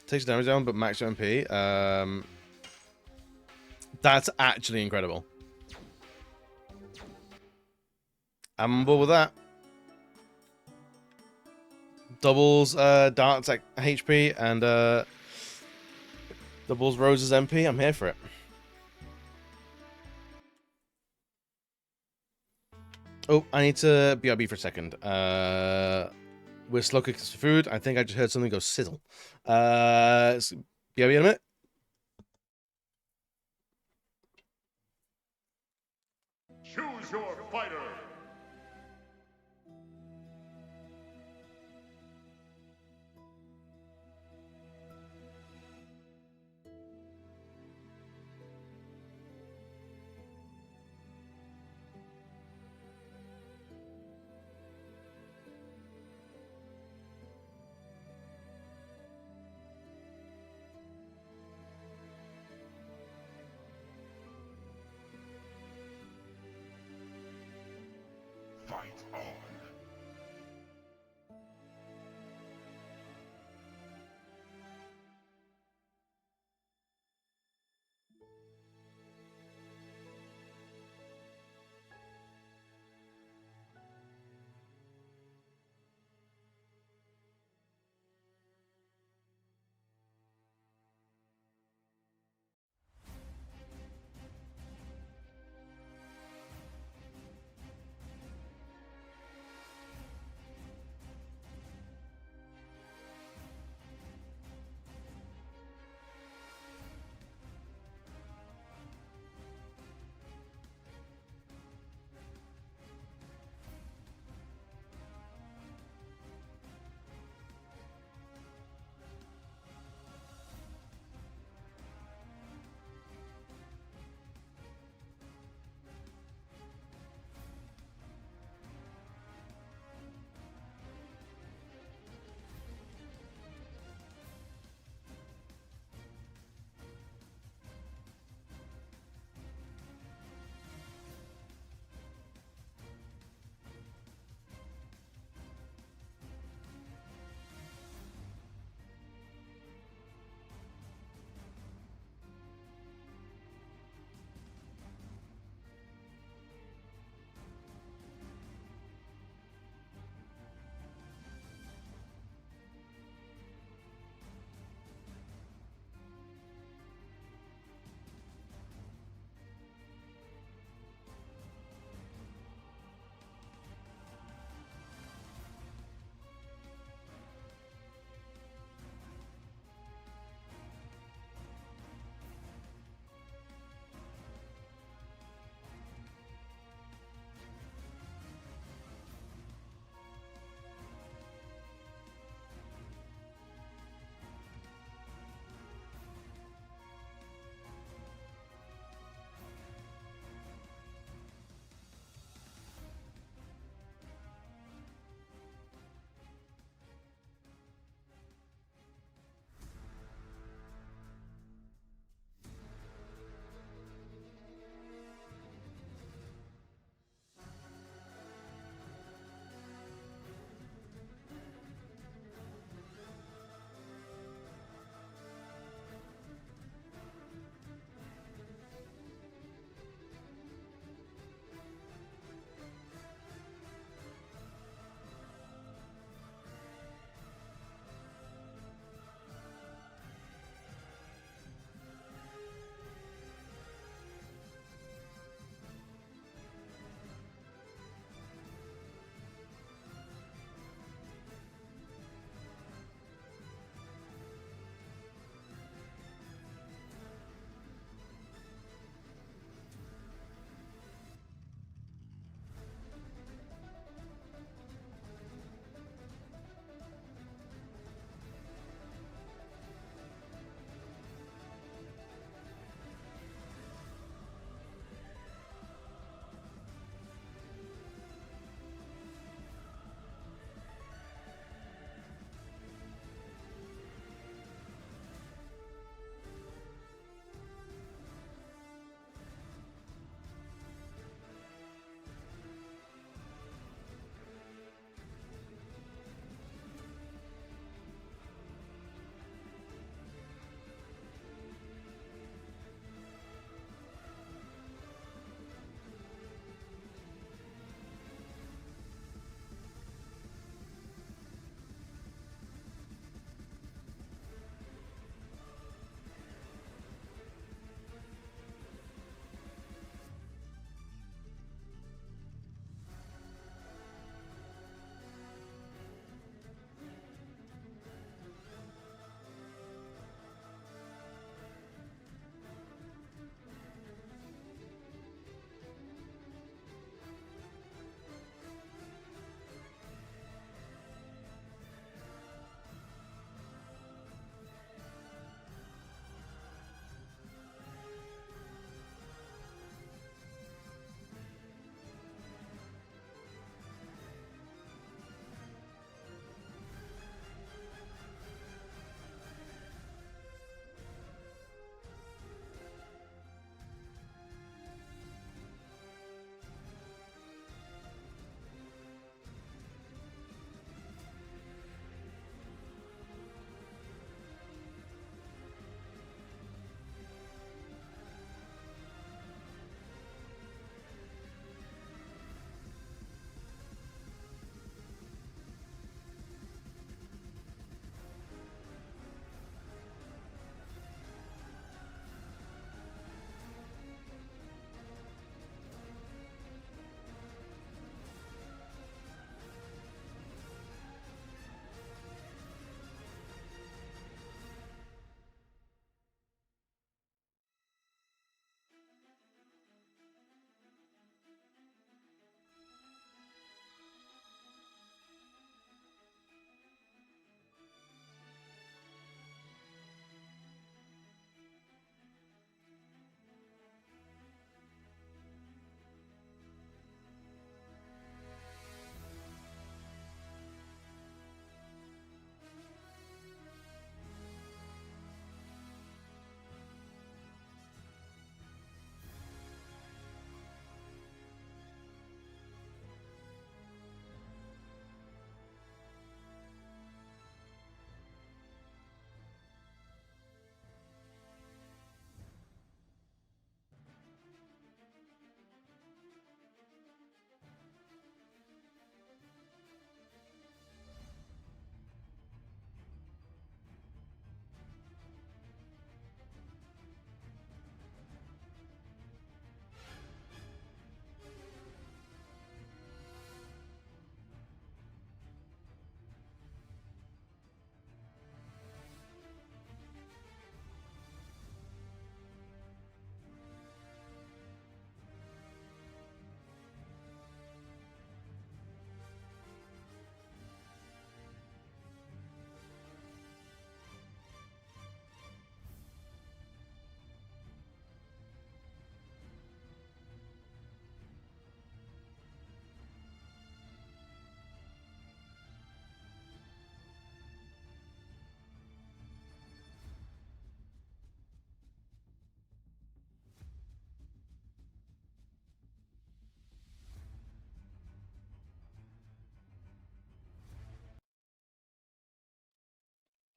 Takes damage down, but max MP. That's actually incredible. I'm on board with that. Doubles darts at HP and doubles Rose's MP. I'm here for it. Oh, I need to BRB for a second. We're slow cooking some food. I think I just heard something go sizzle. BRB in a minute. Choose your fighter. Fight on.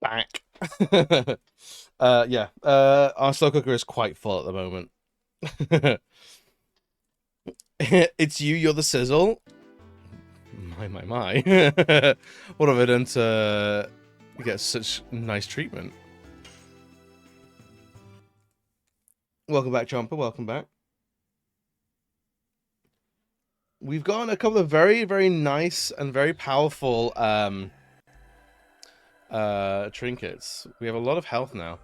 back. Yeah. Our slow cooker is quite full at the moment. It's you. You're the sizzle. My. What have I done to get such nice treatment? Welcome back, Chomper. Welcome back. We've gotten a couple of very, very nice and very powerful trinkets. We have a lot of health now.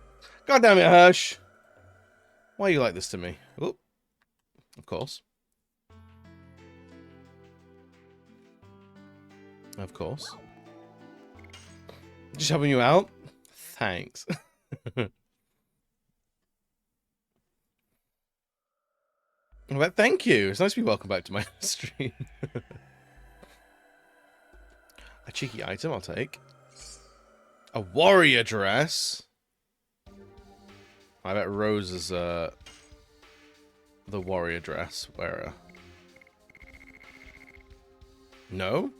God damn it, Hirsch! Why are you like this to me? Oh, of course. Of course. Just helping you out? Thanks. Well, thank you. It's nice to be welcome back to my stream. A cheeky item I'll take. A warrior dress. I bet Rose is the warrior dress wearer. No?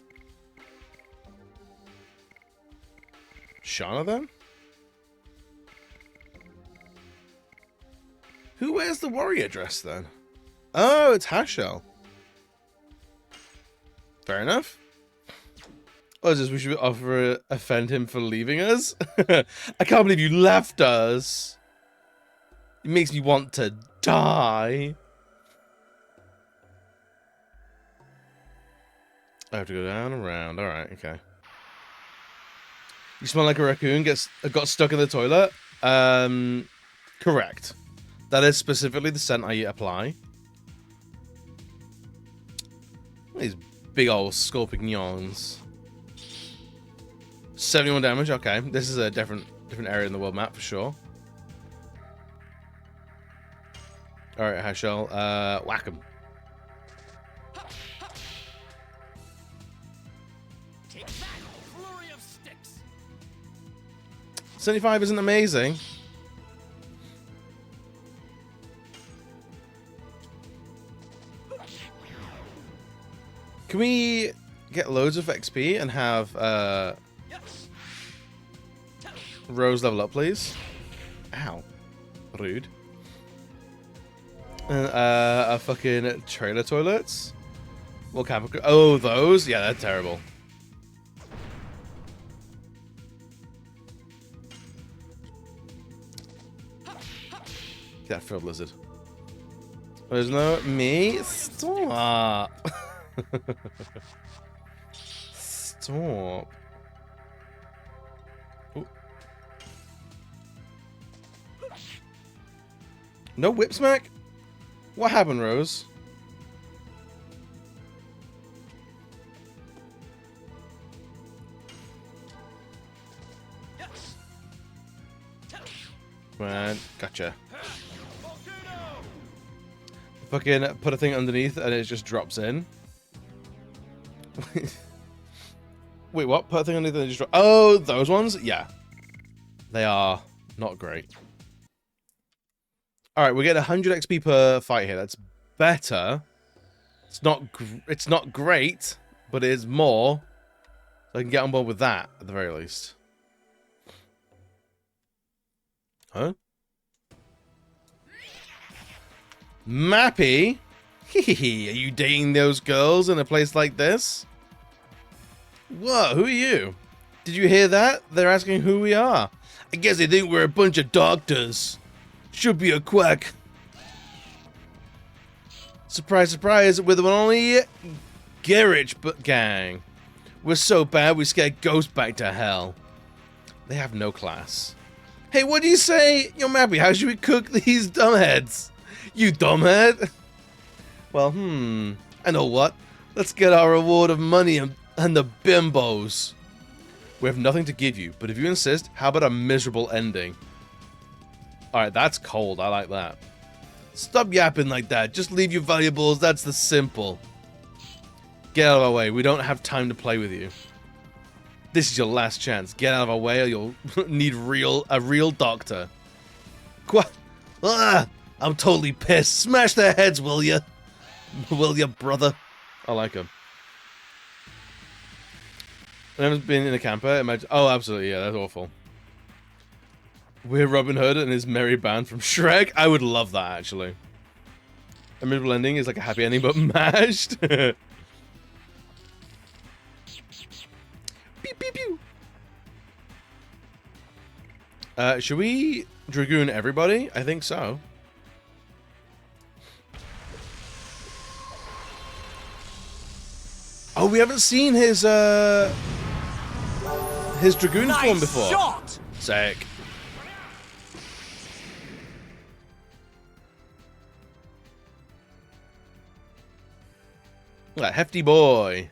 Shauna then? Who wears the warrior dress then? Oh, it's Hashel. Fair enough. What is this? We should offend him for leaving us? I can't believe you left us. It makes me want to die. I have to go down and around. Alright, okay. You smell like a raccoon got stuck in the toilet? Correct. That is specifically the scent I apply. These big old scorpions. 71 damage, okay. This is a different area in the world map for sure. Alright, Hashel. Whack him. 75 isn't amazing. Can we get loads of XP and have Rose level up, please? Ow. Rude. And a fucking trailer toilets? Well, Capricorn. Oh, those? Yeah, they're terrible. Get that filled lizard. There's no me. Stop. Stop. Ooh. No whip smack? What happened, Rose? Man, gotcha. Fucking put a thing underneath and it just drops in. Wait, what? Put a thing underneath and it just drops. Oh, those ones? Yeah. They are not great. Alright, we're getting 100 XP per fight here. That's better. It's not great, but it is more. So I can get on board with that, at the very least. Huh? Mappy? Hehehe, are you dating those girls in a place like this? Whoa, who are you? Did you hear that? They're asking who we are. I guess they think we're a bunch of doctors. Should be a quack. Surprise, surprise, we're the one only garage gang. We're so bad we scared ghosts back to hell. They have no class. Hey, what do you say? Yo, Mappy, how should we cook these dumbheads? You dumbhead? Well, I know what. Let's get our reward of money and the bimbos. We have nothing to give you, but if you insist, how about a miserable ending? Alright, that's cold. I like that. Stop yapping like that. Just leave your valuables. That's the simple. Get out of our way. We don't have time to play with you. This is your last chance. Get out of our way or you'll need a real doctor. I'm totally pissed. Smash their heads, will ya? Will ya, brother? I like him. I've never been in a camper. Imagine. Oh, absolutely. Yeah, that's awful. We're Robin Hood and his merry band from Shrek. I would love that, actually. A middle ending is like a happy ending, but mashed. Pew, pew, pew. Should we Dragoon everybody? I think so. Oh, we haven't seen his Dragoon form before. Shot! Sick. That hefty boy.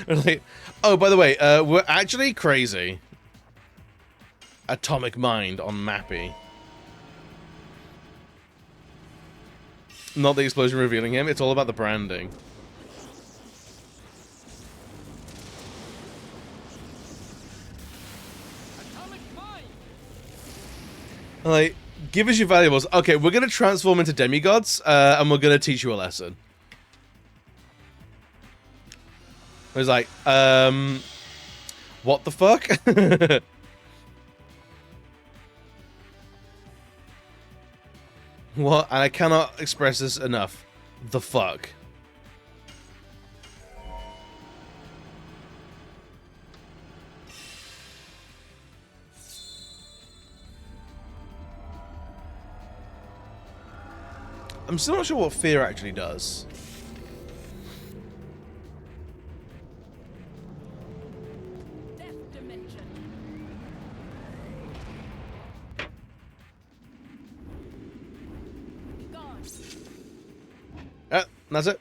Like, oh, by the way, we're actually crazy. Atomic Mind on Mappy. Not the explosion revealing him, it's all about the branding. Like, give us your valuables. Okay, we're gonna transform into demigods, and we're gonna teach you a lesson. I was like, what the fuck? What? And I cannot express this enough. The fuck. I'm still not sure what fear actually does. That's it.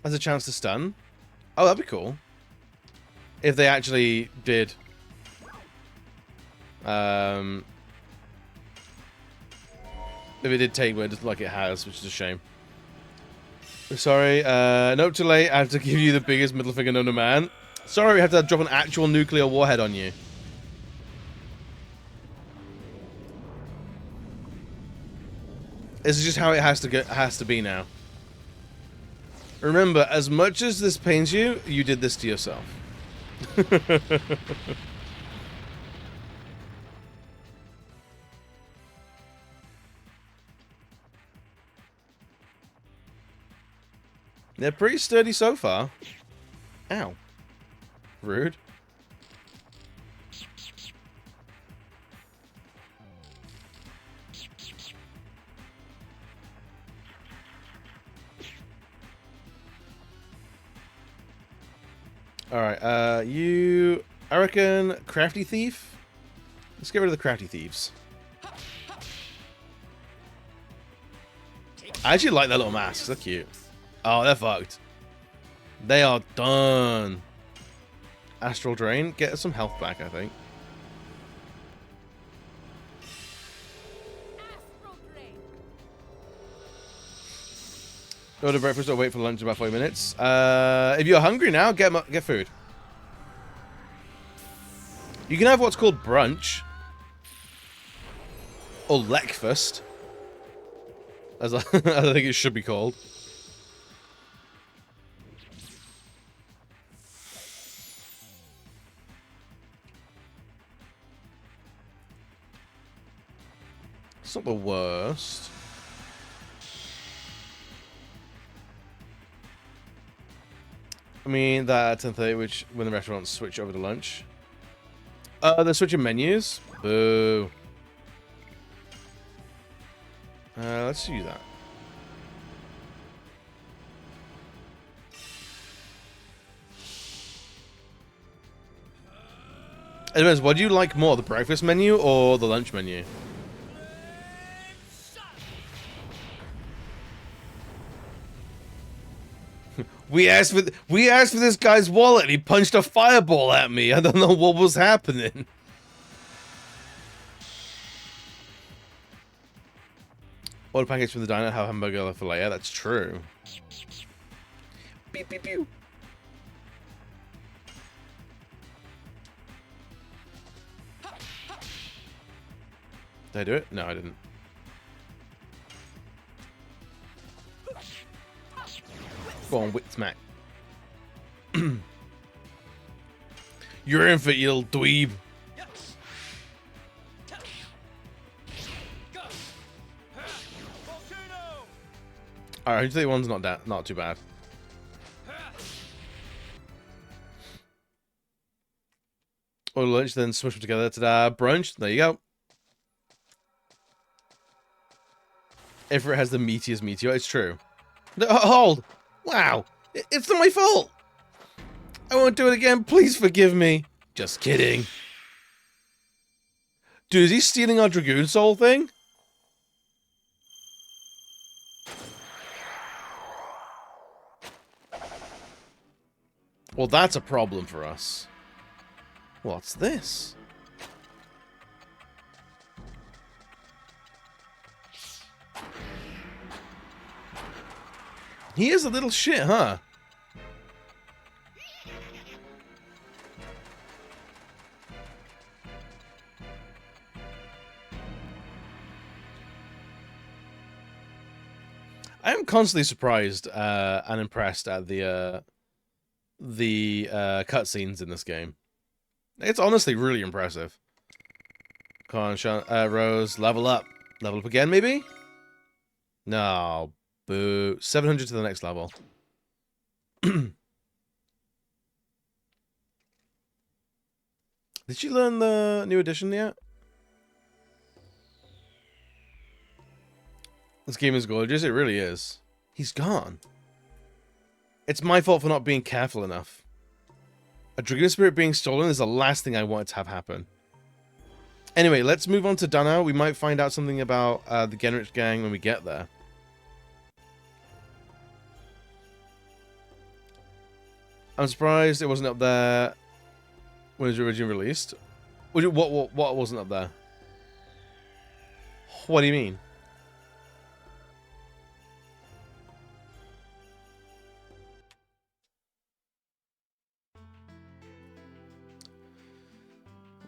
That's a chance to stun. Oh, that'd be cool. If they actually did. If it did take word like it has, which is a shame. Sorry, nope, too late. I have to give you the biggest middle finger known to man. Sorry, we have to drop an actual nuclear warhead on you. This is just how it has to be now. Remember, as much as this pains you, you did this to yourself. They're pretty sturdy so far. Ow. Rude. Alright, I reckon Crafty Thief? Let's get rid of the Crafty Thieves. I actually like their little masks, they're cute. Oh, they're fucked. They are done. Astral Drain, get some health back, I think. Go to breakfast or wait for lunch in about 40 minutes. If you're hungry now, get food. You can have what's called brunch. Or lekfast. As I think it should be called. It's not the worst. I mean, that at 10:30, which when the restaurants switch over to lunch. They're switching menus. Boo. Let's do that. It depends. What do you like more, the breakfast menu or the lunch menu? We asked for this guy's wallet. And he punched a fireball at me. I don't know what was happening. Order package from the diner. Have hamburger fillet. Yeah, that's true. Pew pew pew. Did I do it? No, I didn't. Go on, wit smack. You're in for it, you little dweeb. Alright, 131's not too bad. Or lunch, then smush them together. Ta-da! Brunch. There you go. Everett has the meatiest meteor. It's true. Hold! Wow! It's not my fault! I won't do it again. Please forgive me. Just kidding. Dude, is he stealing our Dragoon Soul thing? Well, that's a problem for us. What's this? He is a little shit, huh? I am constantly surprised and impressed at the cutscenes in this game. It's honestly really impressive. Come on, Sean, Rose, level up. Level up again, maybe? No. Boo. 700 to the next level. Did she learn the new edition yet? This game is gorgeous. It really is. He's gone. It's my fault for not being careful enough. A Dragoon Spirit being stolen is the last thing I wanted to have happen. Anyway, let's move on to Danaw. We might find out something about the Genrich gang when we get there. I'm surprised it wasn't up there when it was originally released. What wasn't up there? What do you mean?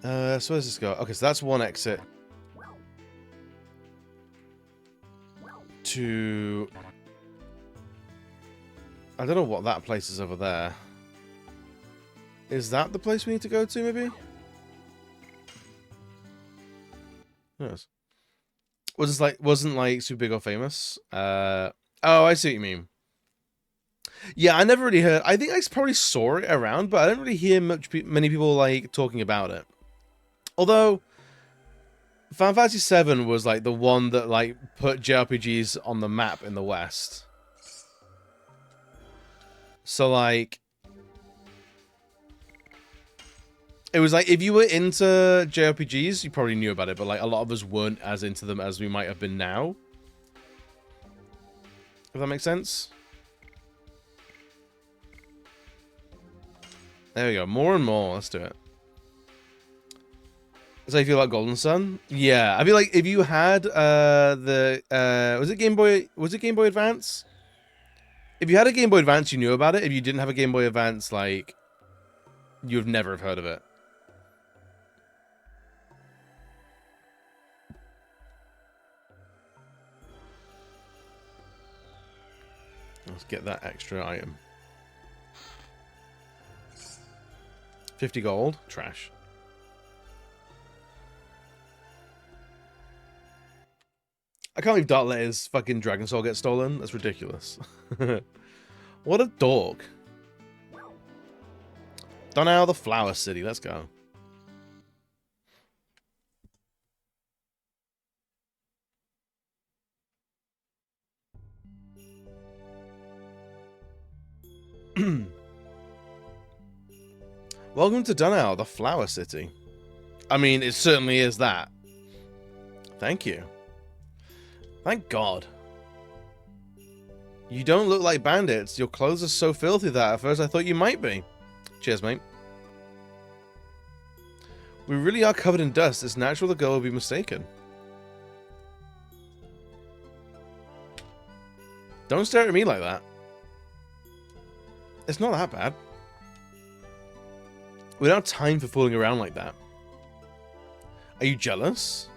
So where does this go? Okay, so that's one exit. To... I don't know what that place is over there. Is that the place we need to go to, maybe? Who knows? Wasn't like super big or famous? Oh, I see what you mean. Yeah, I never really heard. I think I probably saw it around, but I don't really hear many people like talking about it. Although Final Fantasy VII was like the one that like put JRPGs on the map in the West. So like, it was like if you were into JRPGs, you probably knew about it, but like a lot of us weren't as into them as we might have been now. If that makes sense. There we go. More and more. Let's do it. So you feel like Golden Sun? Yeah. I feel like if you had was it Game Boy Advance? If you had a Game Boy Advance, you knew about it. If you didn't have a Game Boy Advance, like, you would never have heard of it. Let's get that extra item. 50 gold. Trash. I can't believe Darkletter's fucking Dragon Soul gets stolen. That's ridiculous. What a dork. Danaw, the Flower City. Let's go. Welcome to Danaw, the Flower City. I mean, it certainly is that. Thank you. Thank God. You don't look like bandits. Your clothes are so filthy that at first I thought you might be. Cheers, mate. We really are covered in dust. It's natural the girl will be mistaken. Don't stare at me like that. It's not that bad. We don't have time for fooling around like that. Are you jealous?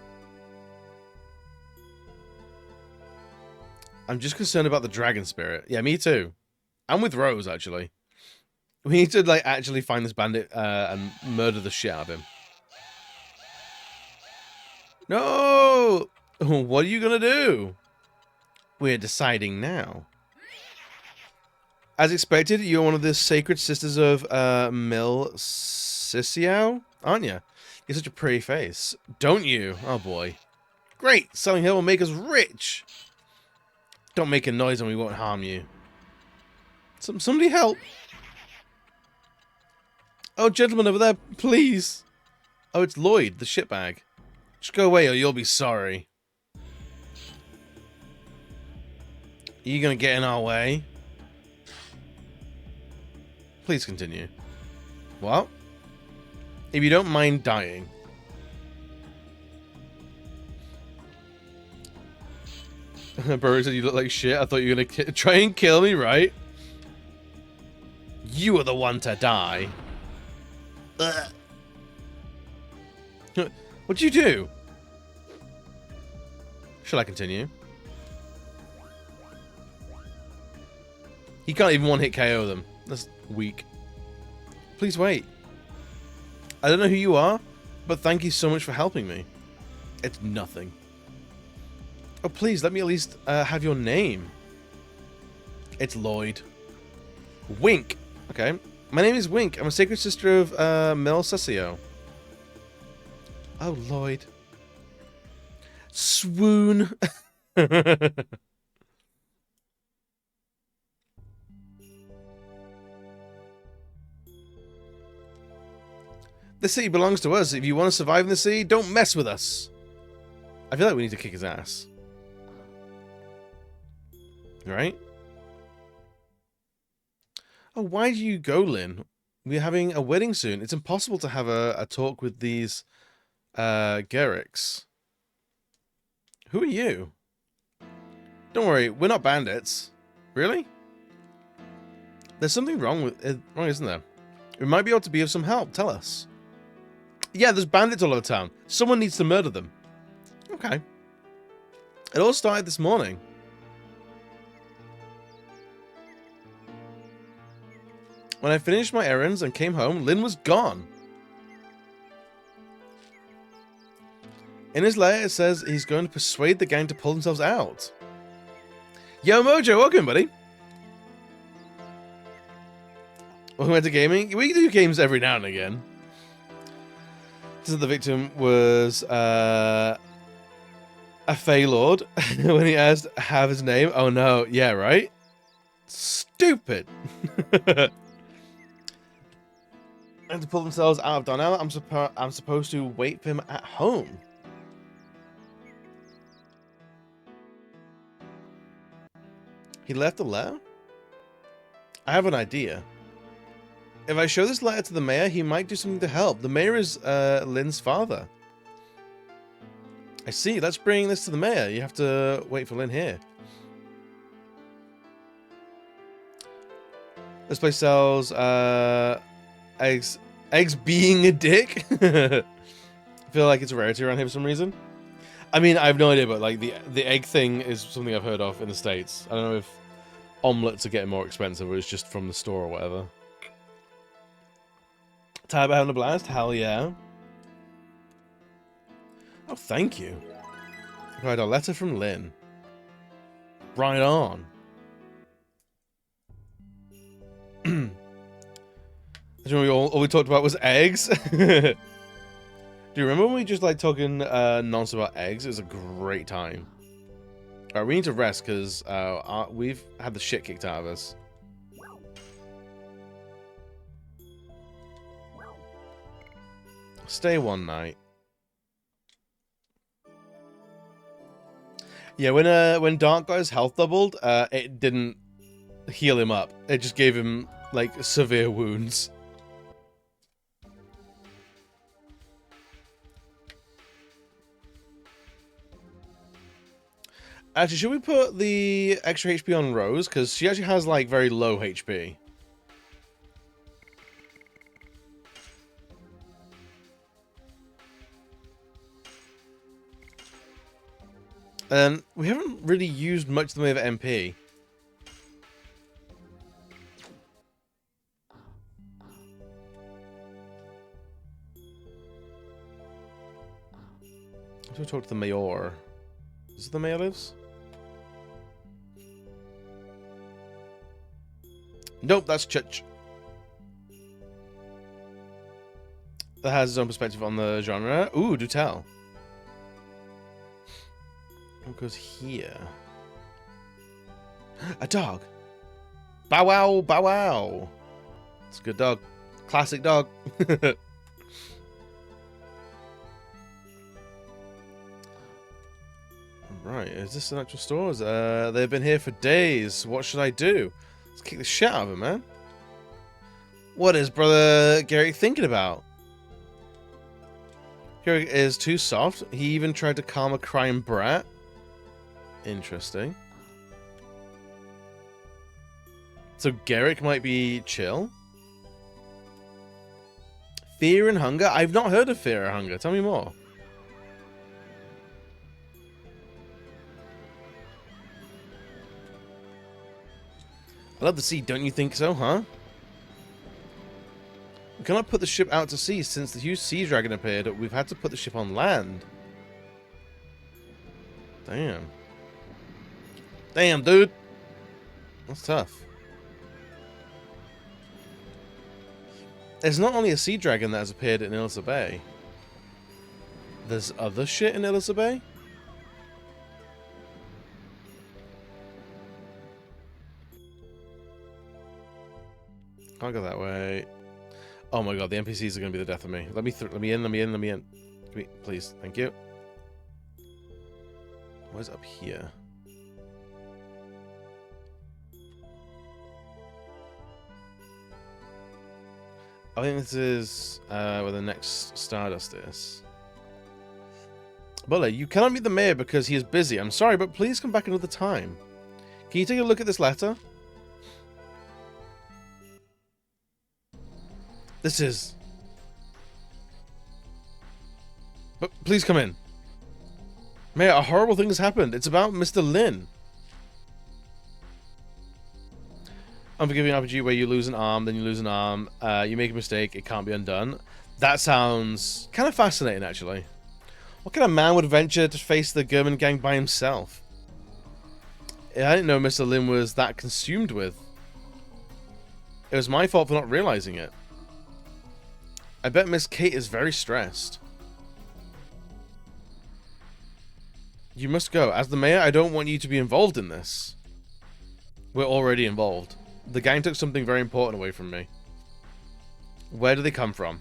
I'm just concerned about the dragon spirit. Yeah, me too. I'm with Rose, actually. We need to, like, actually find this bandit and murder the shit out of him. No! What are you gonna do? We're deciding now. As expected, you're one of the sacred sisters of Mil Sisiao, aren't you? You have such a pretty face, don't you? Oh boy. Great! Selling her will make us rich! Don't make a noise and we won't harm you. Somebody help! Oh, gentleman over there, please! Oh, it's Lloyd, the shitbag. Just go away or you'll be sorry. Are you gonna get in our way? Please continue. What? If you don't mind dying. Burry said you look like shit. I thought you were gonna try and kill me, right? You are the one to die. Ugh. What'd you do? Shall I continue? He can't even one-hit KO them. That's weak. Please wait. I don't know who you are, but thank you so much for helping me. It's nothing. Oh, please, let me at least have your name. It's Lloyd. Wink. Okay. My name is Wink. I'm a sacred sister of Mel Sessio. Oh, Lloyd. Swoon. The city belongs to us. If you want to survive in the sea, don't mess with us. I feel like we need to kick his ass. Right? Oh, why do you go, Lynn? We're having a wedding soon. It's impossible to have a talk with these Garricks. Who are you? Don't worry, we're not bandits. Really? There's something wrong with it, isn't there? We might be able to be of some help. Tell us. Yeah, there's bandits all over town. Someone needs to murder them. Okay. It all started this morning. When I finished my errands and came home, Lynn was gone. In his letter, it says he's going to persuade the gang to pull themselves out. Yo, Mojo, welcome, buddy. Welcome to gaming. We do games every now and again. This is the victim was a Fey Lord when he asked have his name. Oh no, yeah, right? Stupid. And to pull themselves out of Donnell, I'm supposed to wait for him at home. He left a letter? I have an idea. If I show this letter to the mayor, he might do something to help. The mayor is Lynn's father. I see. Let's bring this to the mayor. You have to wait for Lynn here. This place sells eggs. Eggs being a dick? I feel like it's a rarity around here for some reason. I mean, I have no idea, but like the egg thing is something I've heard of in the States. I don't know if omelets are getting more expensive or it's just from the store or whatever. Tired about having a blast? Hell yeah. Oh, thank you. Right, a letter from Lynn. Right on. All we talked about was eggs. Do you remember when we just like talking nonsense about eggs? It was a great time. Alright, we need to rest because we've had the shit kicked out of us. Stay one night. Yeah, when Dark got his health doubled, it didn't heal him up. It just gave him like severe wounds. Actually, should we put the extra HP on Rose? Because she actually has like very low HP. And we haven't really used much in the way of MP. Let's go talk to the mayor. Is it the mayor lives? Nope, that's Church. That has its own perspective on the genre. Ooh, do tell. What goes here? A dog. Bow wow, bow wow. It's a good dog. Classic dog. Right, is this an actual store? They've been here for days. What should I do? Let's kick the shit out of him, man. What is Brother Garrick thinking about? Garrick is too soft. He even tried to calm a crying brat. Interesting. So Garrick might be chill? Fear and hunger? I've not heard of fear and hunger. Tell me more. I love the sea, don't you think so, huh? We cannot put the ship out to sea. Since the huge sea dragon appeared, we've had to put the ship on land. Damn. Damn, dude. That's tough. There's not only a sea dragon that has appeared in Ilsa Bay. There's other shit in Ilsa Bay? Can't go that way. Oh my god, the NPCs are gonna be the death of me. Let me in. Please, thank you. What's up here? I think this is where the next Stardust is. Bully, you cannot meet the mayor because he is busy. I'm sorry, but please come back another time. Can you take a look at this letter? This is... But please come in. Mayor, a horrible thing has happened. It's about Mr. Lin. Unforgiving RPG where you lose an arm, then you lose an arm. You make a mistake, it can't be undone. That sounds kind of fascinating, actually. What kind of man would venture to face the German gang by himself? I didn't know Mr. Lin was that consumed with. It was my fault for not realizing it. I bet Miss Kate is very stressed. You must go. As the mayor, I don't want you to be involved in this. We're already involved. The gang took something very important away from me. Where do they come from?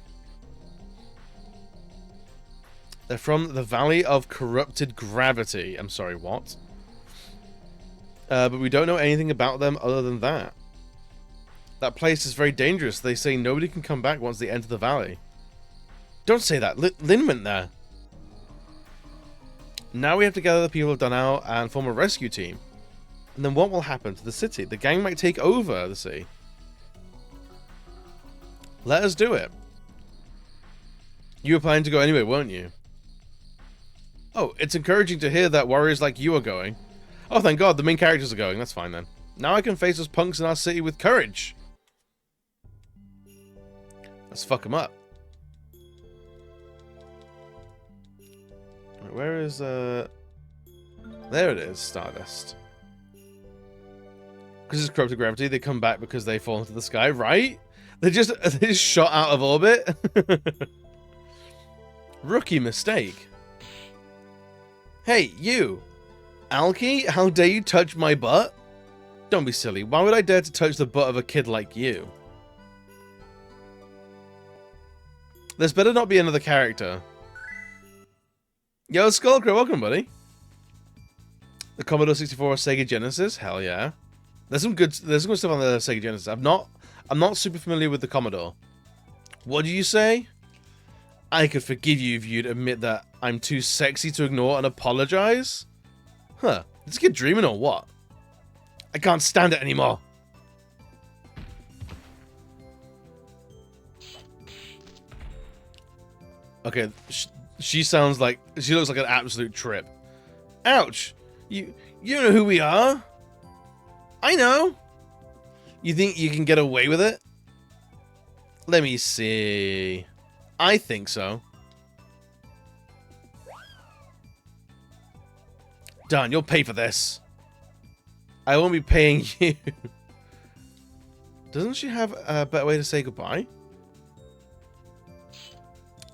They're from the Valley of Corrupted Gravity. I'm sorry, what? But we don't know anything about them other than that. That place is very dangerous. They say nobody can come back once they enter the valley. Don't say that. Lin went there. Now we have to gather the people of Donau and form a rescue team. And then what will happen to the city? The gang might take over the sea. Let us do it. You were planning to go anyway, weren't you? Oh, it's encouraging to hear that warriors like you are going. Oh, thank God, the main characters are going. That's fine then. Now I can face those punks in our city with courage. Let's fuck them up. Where is, There it is, Stardust. Because it's corrupted gravity, they come back because they fall into the sky, right? They just shot out of orbit. Rookie mistake. Hey, you! Alki, how dare you touch my butt? Don't be silly. Why would I dare to touch the butt of a kid like you? There's better not be another character. Yo, Skullcrow, welcome, buddy. The Commodore 64 Sega Genesis? Hell yeah. There's some good stuff on the Sega Genesis. I'm not super familiar with the Commodore. What do you say? I could forgive you if you'd admit that I'm too sexy to ignore and apologize? Huh. Is this kid dreaming or what? I can't stand it anymore. Okay, she sounds like... She looks like an absolute trip. Ouch! You know who we are? I know! You think you can get away with it? Let me see... I think so. Done, you'll pay for this. I won't be paying you. Doesn't she have a better way to say goodbye?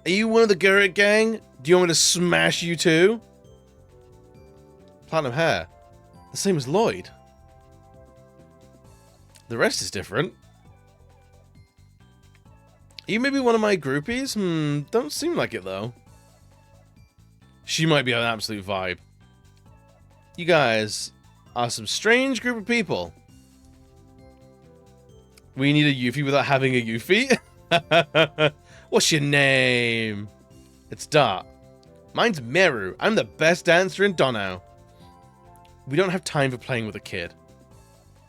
Are you one of the Gurrit gang? Do you want me to smash you too? Platinum hair. The same as Lloyd. The rest is different. Are you maybe one of my groupies? Don't seem like it though. She might be an absolute vibe. You guys are some strange group of people. We need a Yuffie without having a Yuffie? What's your name? It's Dart. Mine's Meru. I'm the best dancer in Donau. We don't have time for playing with a kid.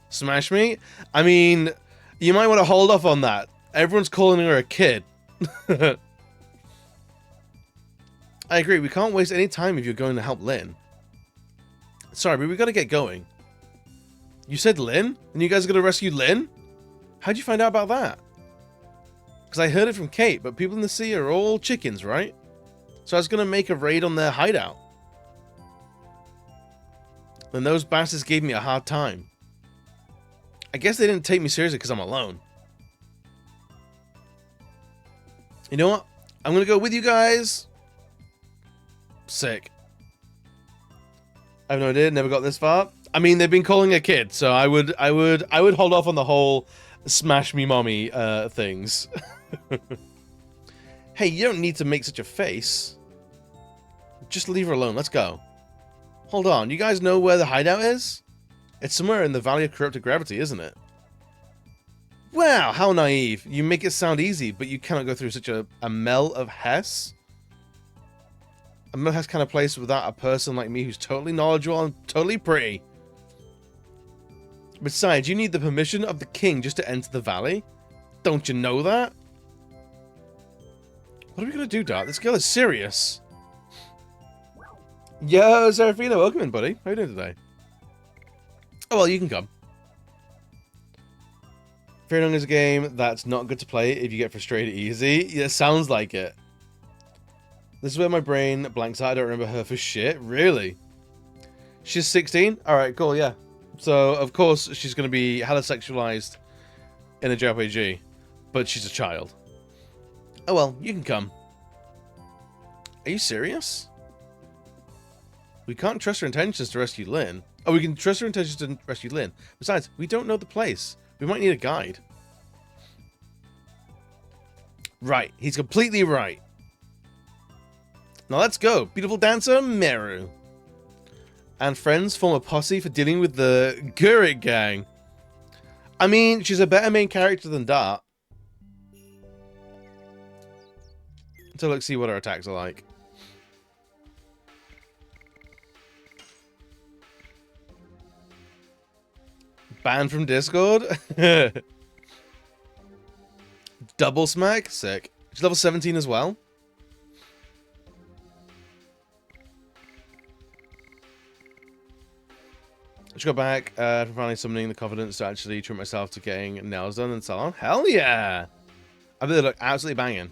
Smash me? I mean, you might want to hold off on that. Everyone's calling her a kid. I agree, we can't waste any time if you're going to help Lynn. Sorry, but we gotta get going. You said Lynn? And you guys are gonna rescue Lynn? How'd you find out about that? Because I heard it from Kate, but people in the sea are all chickens, right? So I was gonna make a raid on their hideout. Then those bastards gave me a hard time. I guess they didn't take me seriously because I'm alone. You know what? I'm gonna go with you guys. Sick. I have no idea, never got this far. I mean, they've been calling a kid, so I would hold off on the whole smash me mommy things. Hey, you don't need to make such a face. Just leave her alone, let's go. Hold on, you guys know where the hideout is? It's somewhere in the Valley of Corrupted Gravity, isn't it? Wow, how naive. You make it sound easy, but you cannot go through such a Mel of Hess. A Mel of Hess kind of place without a person like me who's totally knowledgeable and totally pretty. Besides, you need the permission of the king just to enter the valley. Don't you know that? What are we gonna do, Dart? This girl is serious. Yo, Serafina, welcome in, buddy. How are you doing today? Oh, well, you can come. Fear Nung is a game that's not good to play if you get frustrated easy. Yeah, sounds like it. This is where my brain blanks out. I don't remember her for shit. Really? She's 16? Alright, cool, yeah. So, of course, she's going to be hella sexualized in a JRPG. But she's a child. Oh well, you can come. Are you serious? We can't trust her intentions to rescue Lynn. Oh, we can trust her intentions to rescue Lynn. Besides, we don't know the place. We might need a guide. Right, he's completely right. Now let's go. Beautiful dancer, Meru. And friends form a posse for dealing with the Gurrit gang. I mean, she's a better main character than Dart. So let's see what her attacks are like. Banned from Discord? Double smack? Sick. She's level 17 as well. Let's go back from finally summoning the confidence to actually treat myself to getting nails done and so on. Hell yeah! I bet they look absolutely banging.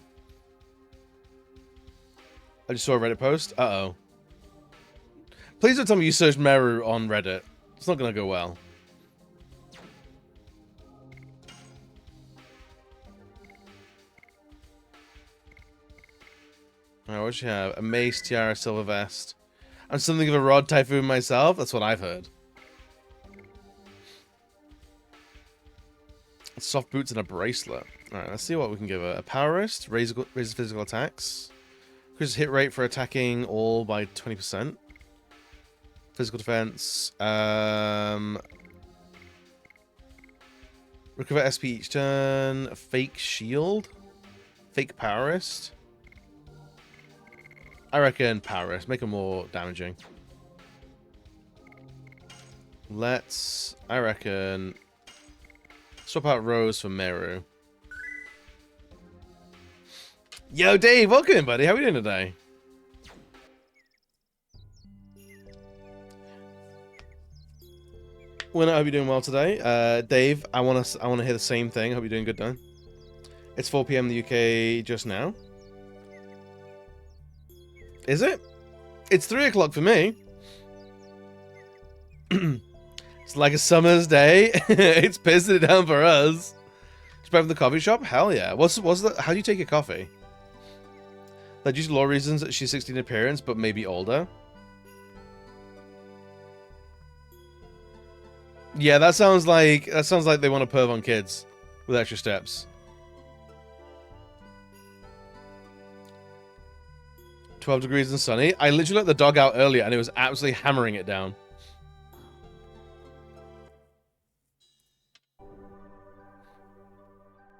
I just saw a Reddit post. Uh-oh. Please don't tell me you searched Meru on Reddit. It's not gonna go well. Alright, what should you have? A mace, tiara, silver vest. I'm something of a rod typhoon myself. That's what I've heard. Soft boots and a bracelet. Alright, let's see what we can give her. A power wrist, raises physical attacks. Increases hit rate for attacking all by 20%. Physical defense. Recover SP each turn. A fake shield. Fake power wrist. I reckon power wrist. Make them more damaging. Let's, I reckon, swap out Rose for Meru. Yo, Dave, welcome in, buddy. How are we doing today? Well, I hope you're doing well today. Dave, I want to hear the same thing. I hope you're doing good, Dan. It's 4 PM in the UK just now. Is it? It's 3 o'clock for me. It's like a summer's day. It's pissing it down for us. better than the coffee shop? Hell yeah. What's the? How do you take your coffee? Like, just law reasons that she's 16 in appearance, but maybe older. Yeah, that sounds like they want to perv on kids with extra steps. 12 degrees and sunny. I literally let the dog out earlier and it was absolutely hammering it down.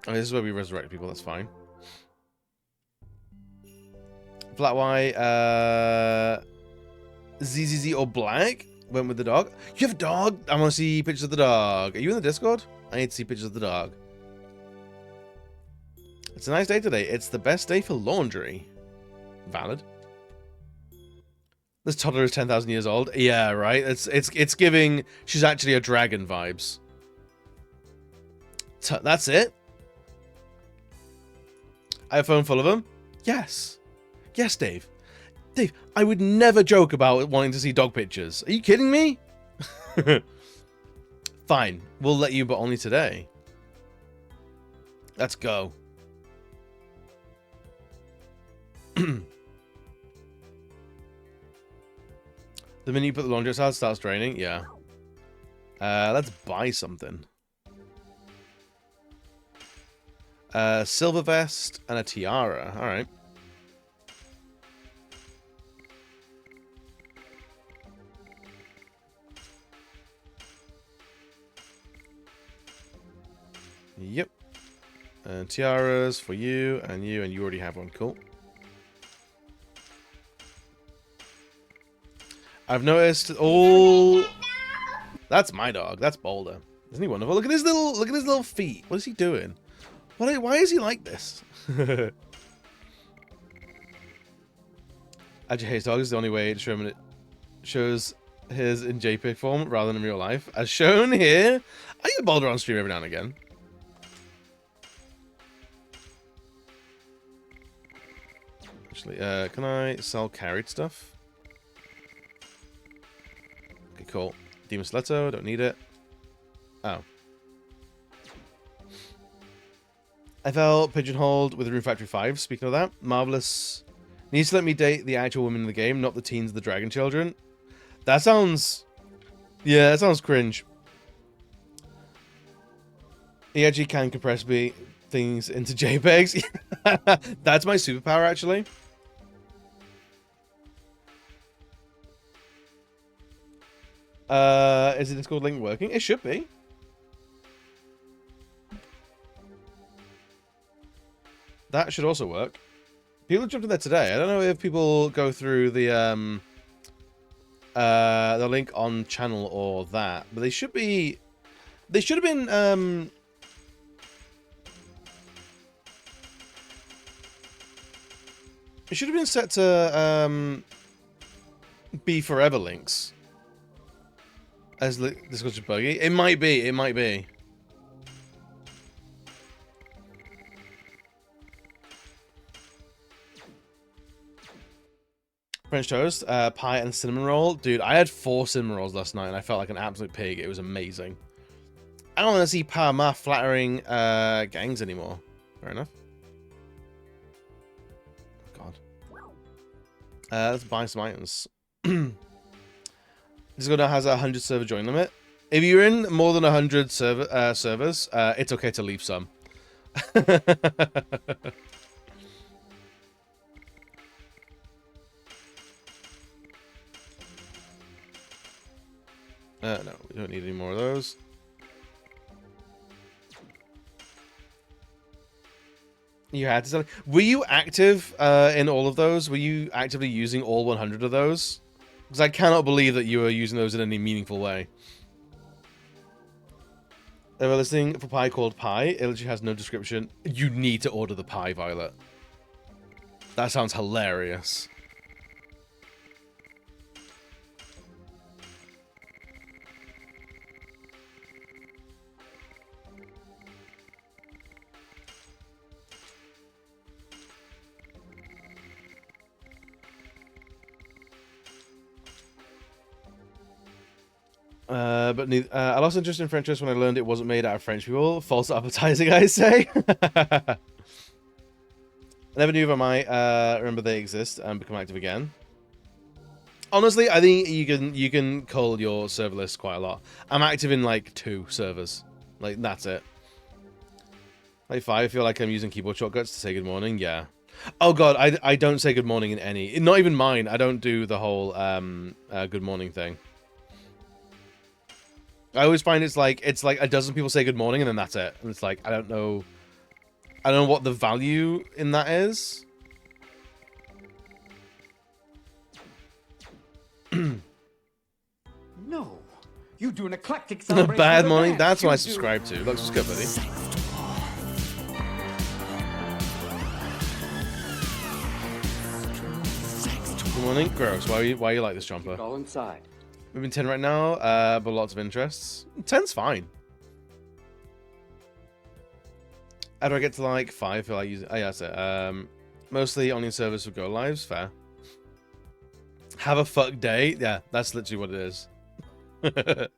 Oh, this is where we resurrect people, that's fine. Black, white, ZZZ or black? Went with the dog. You have a dog? I want to see pictures of the dog. Are you in the Discord? I need to see pictures of the dog. It's a nice day today. It's the best day for laundry. Valid. This toddler is 10,000 years old. Yeah, right. It's giving she's actually a dragon vibes. That's it. I have a phone full of them. Yes. Yes, Dave. Dave, I would never joke about wanting to see dog pictures. Are you kidding me? Fine. We'll let you, but only today. Let's go. The minute you put the laundry outside, it starts draining. Yeah. Let's buy something. Silver vest and a tiara. All right. Yep. And tiaras for you, and you already have one. Cool. I've noticed all. That's my dog. That's Boulder. Isn't he wonderful? Look at his little feet. What is he doing? Why is he like this? Hate's dog is the only way to show him it shows his in JPEG form rather than in real life. As shown here, I get Boulder on stream every now and again. Actually, can I sell carried stuff? Okay, cool. Demon Stiletto, don't need it. Oh. I felt pigeonholed with Rune Factory 5. Speaking of that, Marvelous needs to let me date the actual women in the game, not the teens of the dragon children. That sounds... Yeah, that sounds cringe. He actually can compress things into JPEGs. That's my superpower, actually. Is the Discord link working? It should be. That should also work. People jumped in there today. I don't know if people go through the link on channel or that, but they should be. They should have been. It should have been set to be forever links. As this was just buggy. It might be. It might be. French toast, pie, and cinnamon roll. Dude, I had 4 cinnamon rolls last night, and I felt like an absolute pig. It was amazing. I don't want to see Parma flattering gangs anymore. Fair enough. God. Let's buy some items. Discord now has a 100 server join limit. If you're in more than 100 servers, it's okay to leave some. No, we don't need any more of those. You had to sell. Were you active in all of those? Were you actively using all 100 of those? Because I cannot believe that you were using those in any meaningful way. They were listening for pie called Pie. It literally has no description. You need to order the pie, Violet. That sounds hilarious. I lost interest in French toast when I learned it wasn't made out of French people. False advertising, I say. I never knew if I might remember they exist and become active again. Honestly, I think you can cull your server list quite a lot. I'm active in like 2 servers. Like, that's it. Like 5, I feel like I'm using keyboard shortcuts to say good morning. Yeah. Oh god, I don't say good morning in any. Not even mine. I don't do the whole good morning thing. I always find it's like a dozen people say good morning and then that's it. And it's like, I don't know what the value in that is. No, you do an eclectic Bad morning. That's what I subscribe to. Looks good, buddy. Good morning. Gross. Why are you like this, Jumper? All inside. We've been 10 right now, but lots of interests. 10's fine. How do I get to like 5? I feel like using. Oh yeah, that's it. Mostly online service for go lives. Fair. Have a fuck day. Yeah, that's literally what it is. Alright,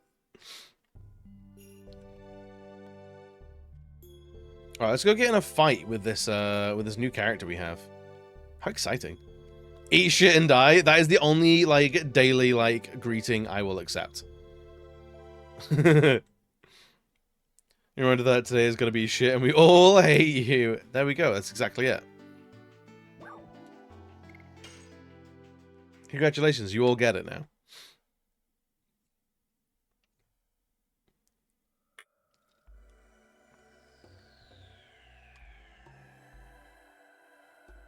let's go get in a fight with this new character we have. How exciting. Eat shit and die. That is the only like daily like greeting I will accept. You remember that today is gonna be shit and we all hate you. There we go, that's exactly it. Congratulations, you all get it now.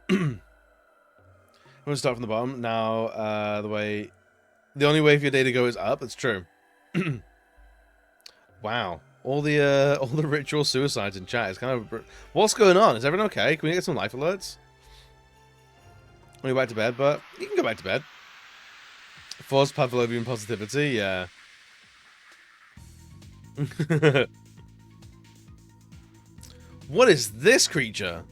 I'm gonna start from the bottom. Now, the only way for your day to go is up. It's true. Wow. All the ritual suicides in chat is kind of... What's going on? Is everyone okay? Can we get some life alerts? Are you back to bed? But you can go back to bed. Forced Pavlovian positivity, yeah. What is this creature?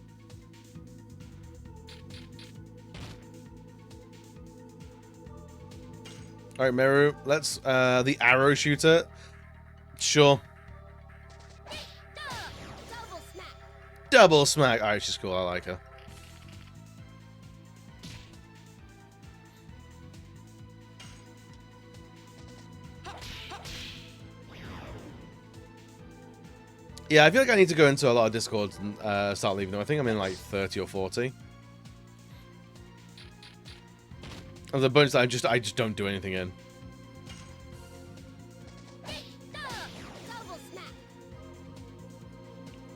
Alright, Meru, let's, the arrow shooter. Sure. Double smack. Double smack. Alright, she's cool, I like her. Yeah, I feel like I need to go into a lot of Discords and start leaving them. I think I'm in like 30 or 40. Of the bunch that I just don't do anything in.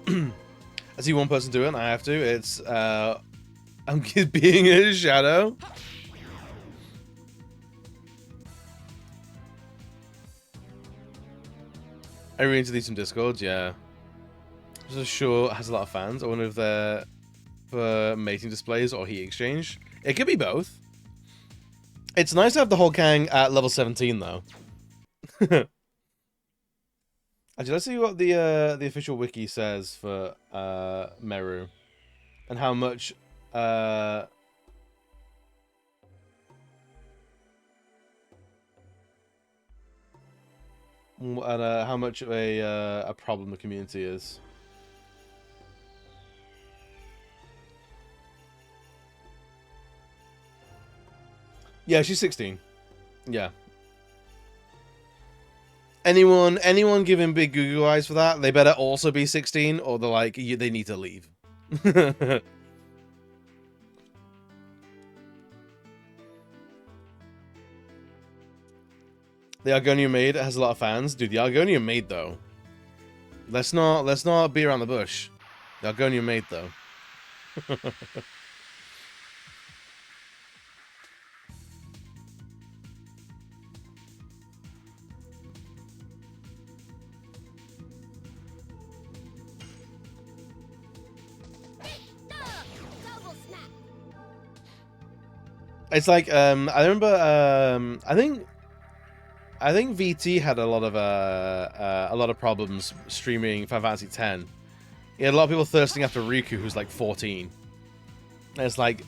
I see one person do it and I have to. It's I'm being in a shadow. I really need to leave some Discords, yeah. Just sure has a lot of fans. I wonder if they're for mating displays or heat exchange. It could be both. It's nice to have the whole Kang at level 17 though. Actually, let's see what the official wiki says for Meru and how much how much of a problem the community is. Yeah, she's 16. Yeah. Anyone giving big Google eyes for that, they better also be 16, or they're like, they need to leave. The Argonian maid has a lot of fans. Dude, the Argonian maid though. Let's not be around the bush. The Argonian maid though. It's like I remember I think VT had a lot of problems streaming Final Fantasy X. He had a lot of people thirsting after Riku, who's like 14. And it's like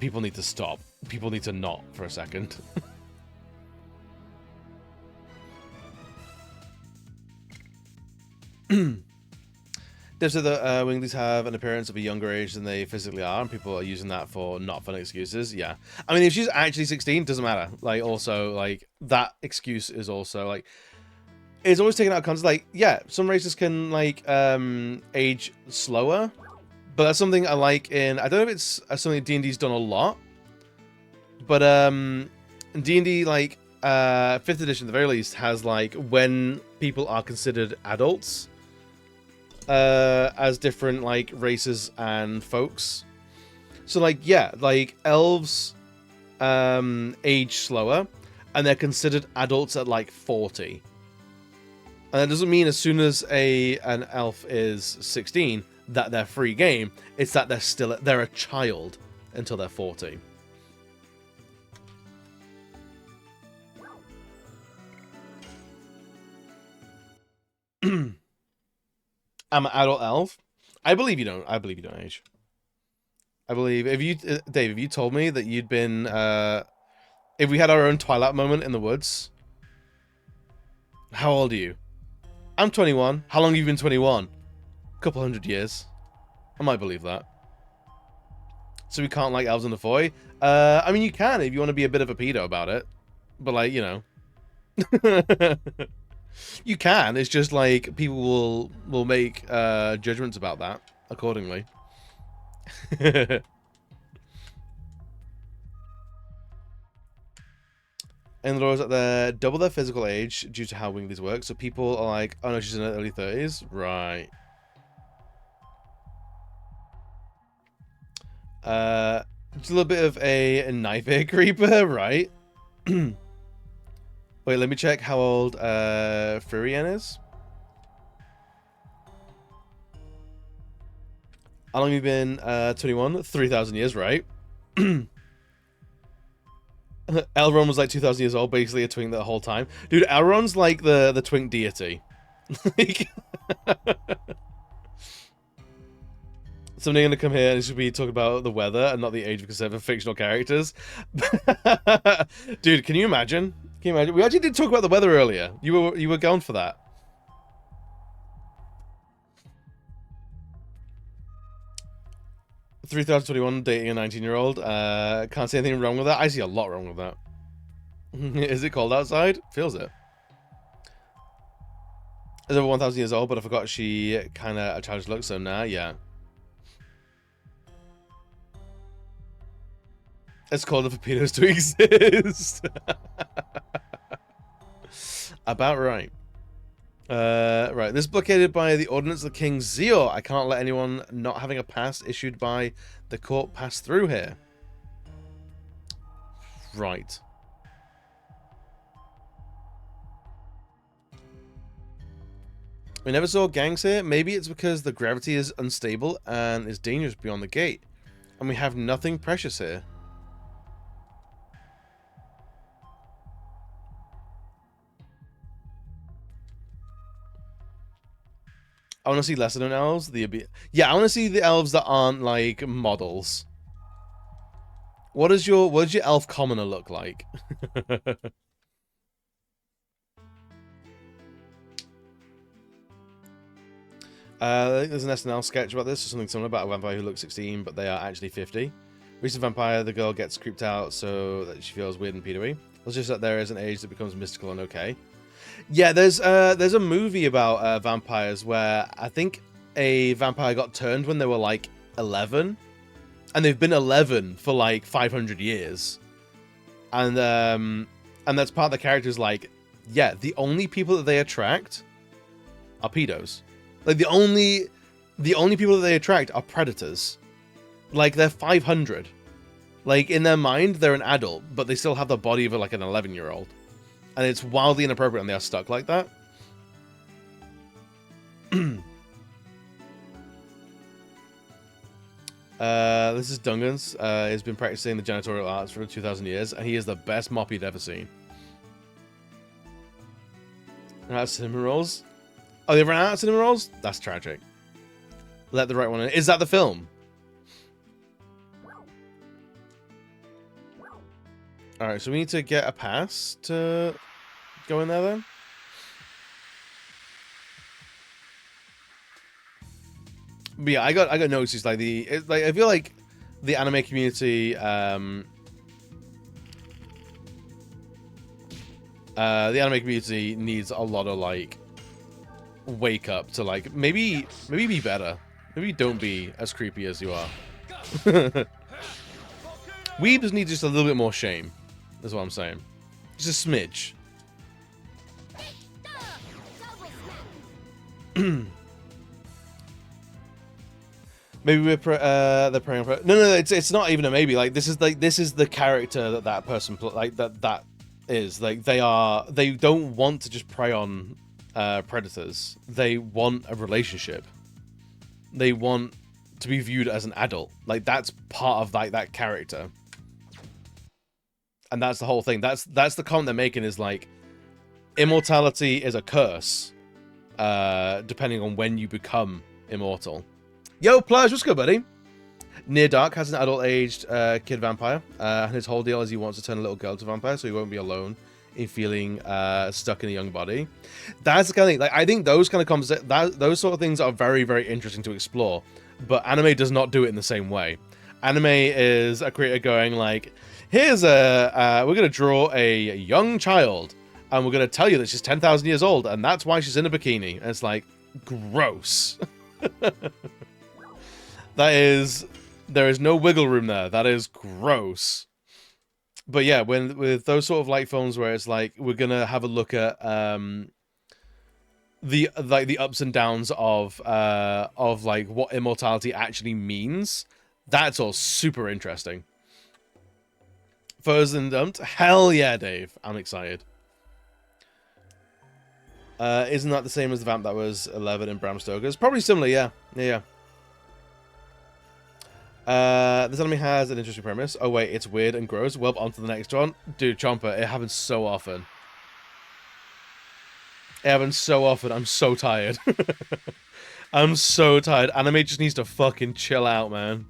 people need to stop. People need to not for a second. They said that Winglies have an appearance of a younger age than they physically are, and people are using that for not fun excuses. Yeah, I mean, if she's actually 16, doesn't matter. Like, also, like, that excuse is also like, it's always taken out of context. Like, yeah, some races can like age slower, but that's something I like in. I don't know if it's something D&D's done a lot, but D&D like 5th edition at the very least has like when people are considered adults. As different like races and folks. So like, yeah, like elves age slower and they're considered adults at like 40. And that doesn't mean as soon as an elf is 16 that they're free game. It's that they're a child until they're 40. I'm an adult elf. I believe you don't. I believe you don't age. I believe if you, Dave, if you told me that you'd been, if we had our own Twilight moment in the woods. How old are you? I'm 21. How long have you been 21? A couple hundred years. I might believe that. So we can't like elves in the foy. I mean, you can if you want to be a bit of a pedo about it, but like, you know. You can. It's just like people will make judgments about that accordingly. And the law is that they're double their physical age due to how Winglies work. So people are like, oh no, she's in her early 30s. Right. Just a little bit of a nightmare creeper, right? Wait, let me check how old Furian is. How long have you been 21? 3,000 years, right? Elrond was like 2,000 years old, basically a twink the whole time. Dude, Elrond's like the twink deity. Like, somebody gonna come here and should be talking about the weather and not the age of consent for fictional characters. Dude, can you imagine? Can you imagine? We actually did talk about the weather earlier. You were gone for that. $3,021 dating a 19-year-old. Can't see anything wrong with that. I see a lot wrong with that. Is it cold outside? Feels it. Is over 1,000 years old, but I forgot she kind of a childish look, so nah, yeah. It's called for pedos to exist. About right. Right, this is blockaded by the ordinance of the King Zeo. I can't let anyone not having a pass issued by the court pass through here. Right. We never saw gangs here. Maybe it's because the gravity is unstable and is dangerous beyond the gate. And we have nothing precious here. I want to see lesser known elves. Yeah, I want to see the elves that aren't like models. What does your elf commoner look like? There's an SNL sketch about this, or something similar, about a vampire who looks 16, but they are actually 50. Recent vampire, the girl gets creeped out so that she feels weird and pedo-y. It's just that there is an age that becomes mystical and okay. Yeah, there's a movie about vampires where I think a vampire got turned when they were like 11, and they've been 11 for like 500 years, and that's part of the character's like, yeah, the only people that they attract are pedos. Like the only people that they attract are predators. Like they're 500. Like in their mind, they're an adult, but they still have the body of like an 11-year-old. And it's wildly inappropriate and they are stuck like that. This is Dungan's. He's been practicing the janitorial arts for 2,000 years, and he is the best mop he'd ever seen. That's cinnamon rolls. Oh, they ran out of cinnamon rolls? That's tragic. Let the right one in. Is that the film? Alright, so we need to get a pass to go in there then? But yeah, I got noticed like I feel like the anime community needs a lot of like wake up to like maybe be better. Maybe don't be as creepy as you are. Weebs need just a little bit more shame. That's what I'm saying. Just a smidge. Maybe they're praying for. No, it's not even a maybe. Like this is the character that person that is like they don't want to just prey on predators. They want a relationship. They want to be viewed as an adult. Like that's part of like that character. And that's the whole thing. That's the comment they're making is like immortality is a curse, depending on when you become immortal. Yo, Plush, what's good, buddy? Near Dark has an adult-aged kid vampire, and his whole deal is he wants to turn a little girl to vampire, so he won't be alone in feeling stuck in a young body. That's the kind of thing. Like I think those kind of those sort of things are very, very interesting to explore. But anime does not do it in the same way. Anime is a creator going like, here's we're gonna draw a young child, and we're gonna tell you that she's 10,000 years old, and that's why she's in a bikini. And it's like, gross. There is no wiggle room there. That is gross. But yeah, with those sort of like films where it's like we're gonna have a look at the ups and downs of like what immortality actually means, that's all super interesting. Frozen Dumped, hell yeah, Dave, I'm excited. Isn't that the same as the vamp that was 11 in Bram Stoker's? Probably similar, yeah. This anime has an interesting premise. Oh wait, it's weird and gross. Well, on to the next one. Dude, Chomper, it happens so often. It happens so often. I'm so tired. I'm so tired. Anime just needs to fucking chill out, man.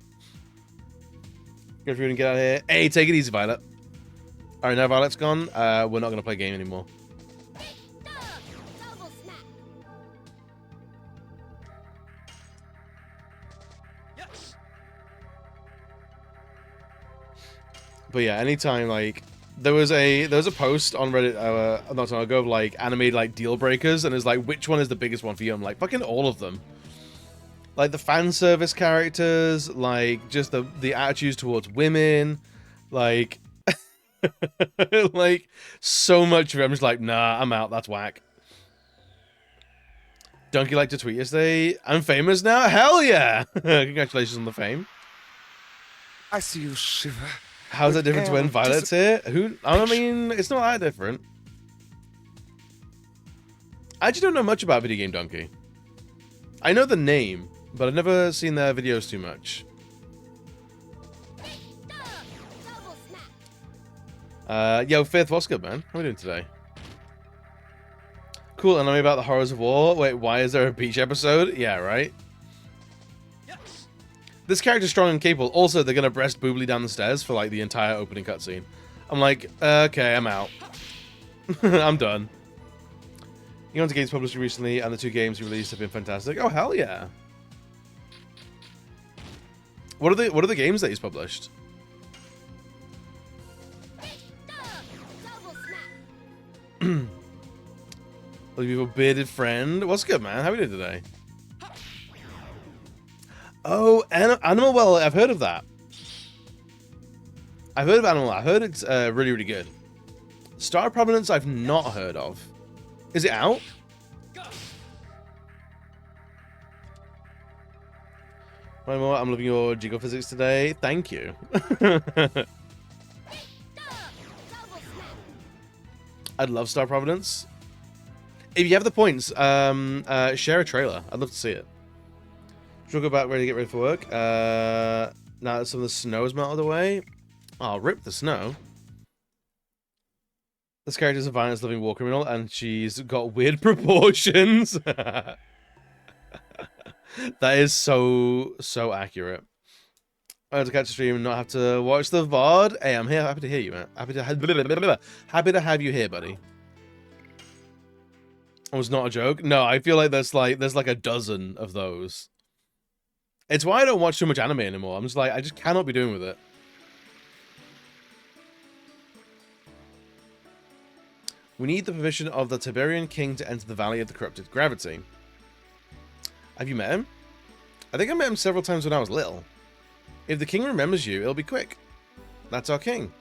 If you're gonna get out of here. Hey, take it easy, Violet. Alright, now Violet's gone. We're not gonna play game anymore. But yeah, anytime like there was a post on Reddit not so long ago of like anime like deal breakers, and it's like which one is the biggest one for you? I'm like fucking all of them. Like the fan service characters, like just the attitudes towards women, like like so much of it. I'm just like, nah, I'm out. That's whack. Donkey liked to tweet yesterday. I'm famous now. Hell yeah! Congratulations on the fame. I see you shiver. How's that different to when Violet's here? I mean, it's not that different. I actually don't know much about Video Game Donkey. I know the name, but I've never seen their videos too much. Yo, Fifth, what's good, man? How are we doing today? Cool, and I'm about the horrors of war. Wait, why is there a beach episode? Yeah, right? This character's strong and capable. Also, they're gonna breast boobly down the stairs for like the entire opening cutscene. I'm like, okay, I'm out. I'm done. He owns games published recently, and the 2 games he released have been fantastic. Oh hell yeah! What are the games that he's published? Look, you have a bearded friend. What's good, man? How are we doing today? Oh, Animal Well, I've heard of that. I've heard of Animal Well. I heard it's really, really good. Star Providence, I've not heard of. Is it out? One more. I'm loving your jiggle physics today. Thank you. I'd love Star Providence. If you have the points, share a trailer. I'd love to see it. Should we go back ready to get ready for work? Now that some of the snow's melted away. I'll rip the snow. This character's a violence-loving war criminal, and she's got weird proportions. That is so accurate. I had to catch a stream and not have to watch the VOD. Hey, I'm here. Happy to hear you, man. Happy to have you here, buddy. It was not a joke. No, I feel like there's like a dozen of those. It's why I don't watch too much anime anymore. I'm just like, I just cannot be doing with it. We need the permission of the Tiberian king to enter the Valley of the Corrupted Gravity. Have you met him? I think I met him several times when I was little. If the king remembers you, it'll be quick. That's our king.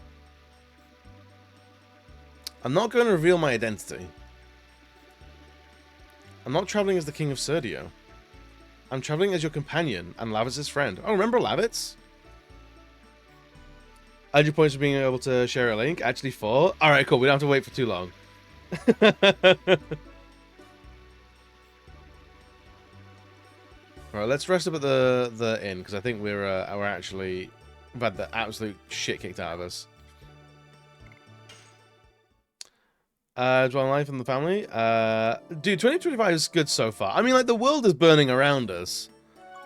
I'm not going to reveal my identity. I'm not traveling as the king of Serdio. I'm traveling as your companion and Lavitz's friend. Oh, remember Lavitz? 100 points for being able to share a link. Actually 4. Alright, cool. We don't have to wait for too long. Alright, let's rest up at the inn, because I think we're actually... We've had the absolute shit kicked out of us. Dwelling life and the family. Dude, 2025 is good so far. I mean, like, the world is burning around us.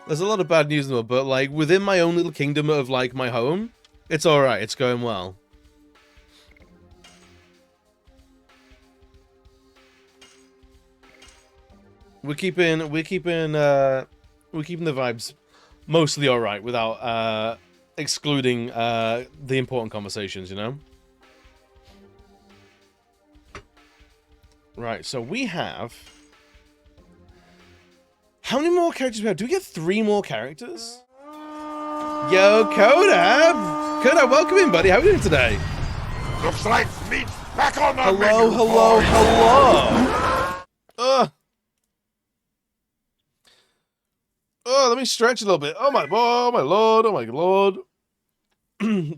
There's a lot of bad news in the world, but, like, within my own little kingdom of, like, my home, it's alright. It's going well. We're keeping the vibes mostly alright without, excluding, the important conversations, you know? Right, so we have... How many more characters do we have? Do we get 3 more characters? Yo, Kodab! Kodab, welcome in, buddy. How are you doing today? Looks like meat's back on the Hello, menu, hello, boys. hello! Ugh! Oh, let me stretch a little bit. Oh my lord, oh my lord.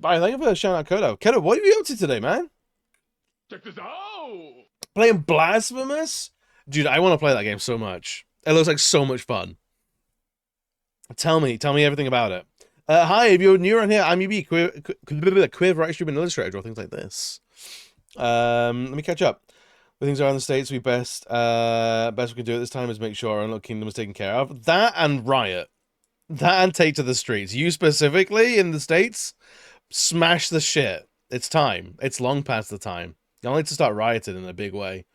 Bye, thank you for shouting out Kodab. Kodab, what are you up to today, man? Check this out. Playing Blasphemous? Dude, I want to play that game so much. It looks like so much fun. Tell me everything about it. Hi, if you're new around here, I'm UB, queer variety streamer and illustrator, or things like this. Let me catch up. With things around the States, best we can do at this time is make sure our own kingdom is taken care of. That and riot. That and take to the streets. You specifically, in the States, smash the shit. It's time. It's long past the time. I need to start rioting in a big way.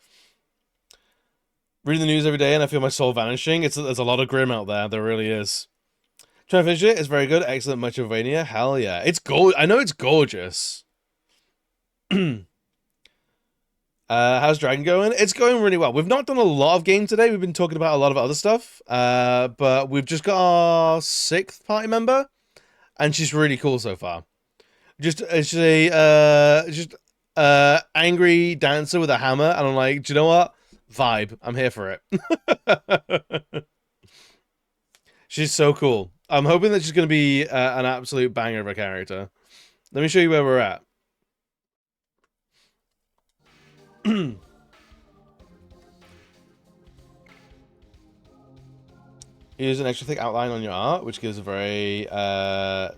Reading the news every day and I feel my soul vanishing. There's a lot of grim out there. There really is. Trying to finish it. It's very good. Excellent Metroidvania. Hell yeah. It's I know it's gorgeous. How's Dragon going? It's going really well. We've not done a lot of games today. We've been talking about a lot of other stuff. But we've just got our 6th party member. And she's really cool so far. Just angry dancer with a hammer, and I'm like, do you know what? Vibe. I'm here for it. She's so cool. I'm hoping that she's going to be an absolute banger of a character. Let me show you where we're at. Use an extra thick outline on your art, which gives a very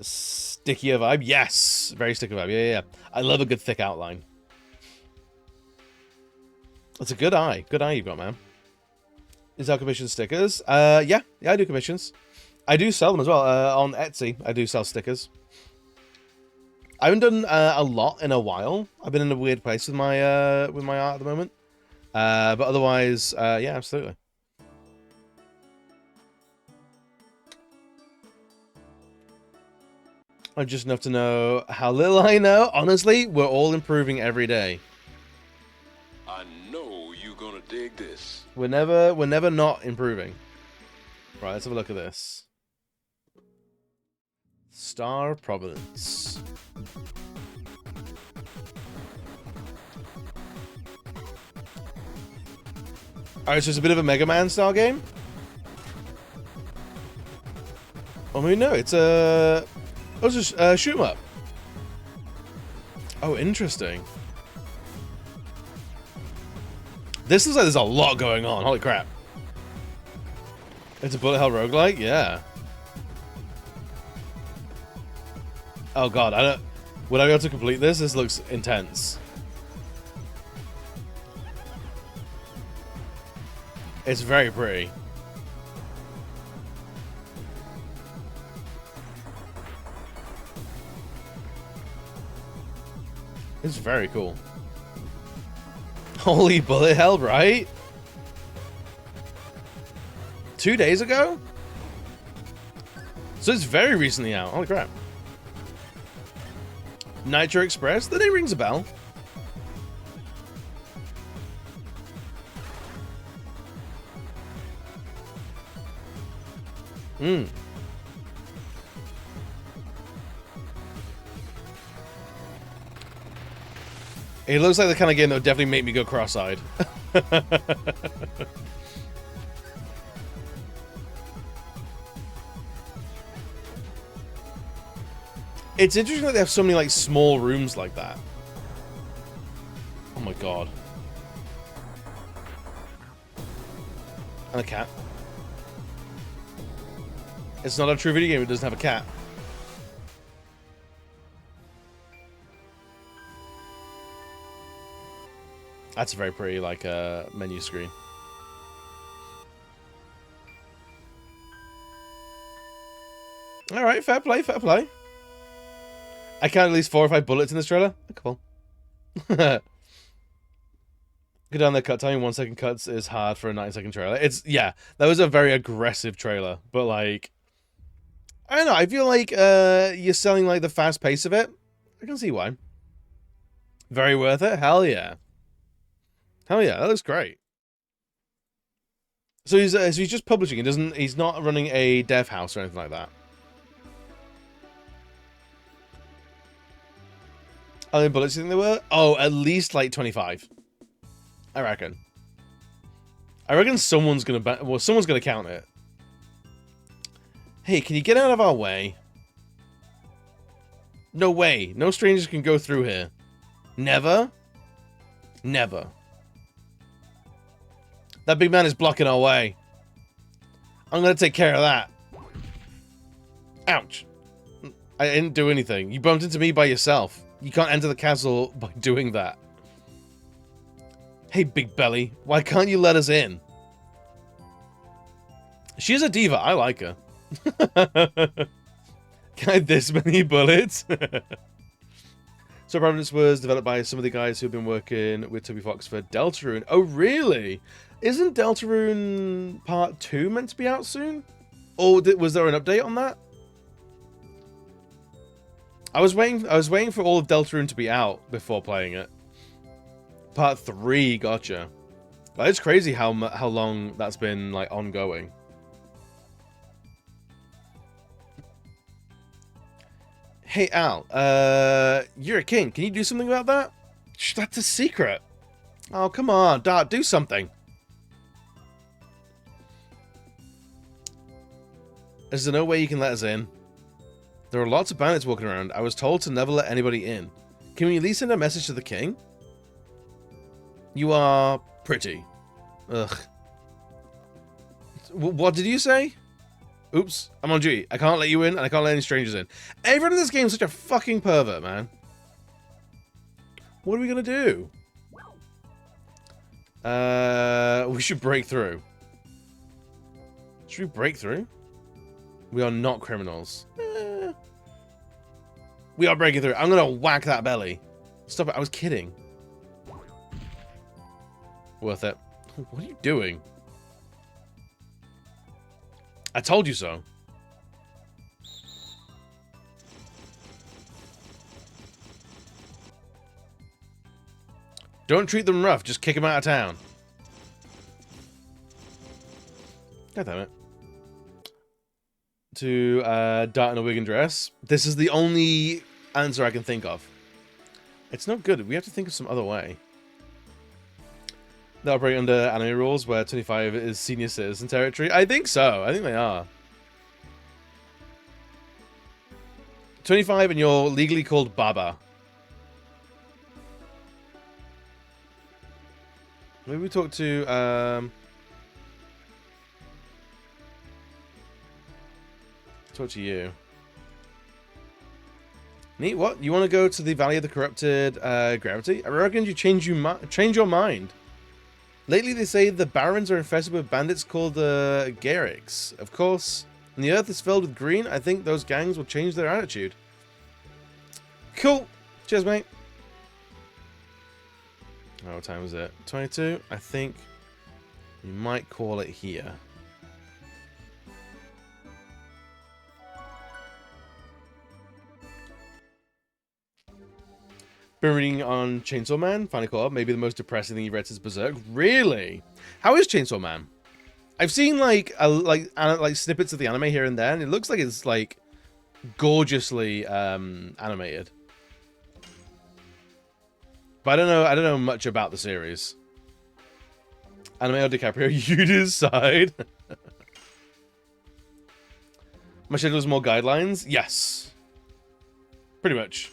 stickier vibe. Yes! Very sticky vibe. Yeah. I love a good thick outline. It's a good eye. Good eye you've got, man. Is our commission stickers? Yeah, I do commissions. I do sell them as well. On Etsy, I do sell stickers. I haven't done a lot in a while. I've been in a weird place with my art at the moment. But otherwise, yeah, absolutely. I'm just enough to know how little I know. Honestly, we're all improving every day. I know you're gonna dig this. We're never not improving. Right, let's have a look at this. Star of Providence. Alright, so it's a bit of a Mega Man style game? I mean, no, it's a... Oh, it's just shoot 'em up. Oh, interesting. This looks like there's a lot going on. Holy crap. It's a bullet hell roguelike? Yeah. Oh god, would I be able to complete this? This looks intense. It's very pretty. It's very cool. Holy bullet hell, right? 2 days ago? So it's very recently out. Holy crap. Nitro Express? The name rings a bell. Hmm. It looks like the kind of game that would definitely make me go cross-eyed. It's interesting that they have so many like small rooms like that. Oh my god. And a cat. It's not a true video game, it doesn't have a cat. That's a very pretty, like, menu screen. Alright, fair play, fair play. I count at least 4 or 5 bullets in this trailer. A couple. Go down there, cut time. 1 second cuts is hard for a 9-second trailer. It's, yeah, that was a very aggressive trailer. But, like, I don't know. I feel like you're selling, like, the fast pace of it. I can see why. Very worth it? Hell yeah. Hell yeah, that looks great. So he's just publishing. He's not running a dev house or anything like that. How many bullets do you think there were? Oh, at least like 25. I reckon. I reckon someone's gonna count it. Hey, can you get out of our way? No way. No strangers can go through here. Never? Never. That big man is blocking our way. I'm gonna take care of that. Ouch. I didn't do anything. You bumped into me by yourself. You can't enter the castle by doing that. Hey, Big Belly. Why can't you let us in? She's a diva. I like her. Can I have this many bullets? So Providence was developed by some of the guys who've been working with Toby Fox for Deltarune. Oh, really? Isn't Deltarune Part 2 meant to be out soon? Or was there an update on that? I was waiting for all of Deltarune to be out before playing it. Part 3, gotcha. Like, it's crazy how long that's been like ongoing. Hey Al, you're a king. Can you do something about that? Shh, that's a secret. Oh, come on, Dart, do something. Is there no way you can let us in? There are lots of bandits walking around. I was told to never let anybody in. Can we at least send a message to the king? You are pretty. Ugh. What did you say? Oops, I'm on duty. I can't let you in, and I can't let any strangers in. Everyone in this game is such a fucking pervert, man. What are we gonna do? We should break through. Should we break through? We are not criminals. We are breaking through. I'm gonna whack that belly. Stop it, I was kidding. Worth it. What are you doing? I told you so. Don't treat them rough, just kick them out of town. God damn it. To Dart in a wig and dress. This is the only answer I can think of. It's not good. We have to think of some other way. They operate under anime rules where 25 is senior citizen territory. I think so. I think they are. 25 and you're legally called Baba. Maybe we talk to talk to you. Neat. What? You want to go to the Valley of the Corrupted Gravity? I reckon you change your mind. Lately, they say the Barrens are infested with bandits called Garrics. Of course, when the earth is filled with green, I think those gangs will change their attitude. Cool. Cheers, mate. Oh, what time is it? 22? I think we might call it here. Been reading on Chainsaw Man, finally caught up. Maybe the most depressing thing you've read since Berserk. Really? How is Chainsaw Man? I've seen like snippets of the anime here and there, and it looks like it's like gorgeously animated. But I don't know much about the series. Anime or DiCaprio, you decide. My schedule is more guidelines? Yes. Pretty much.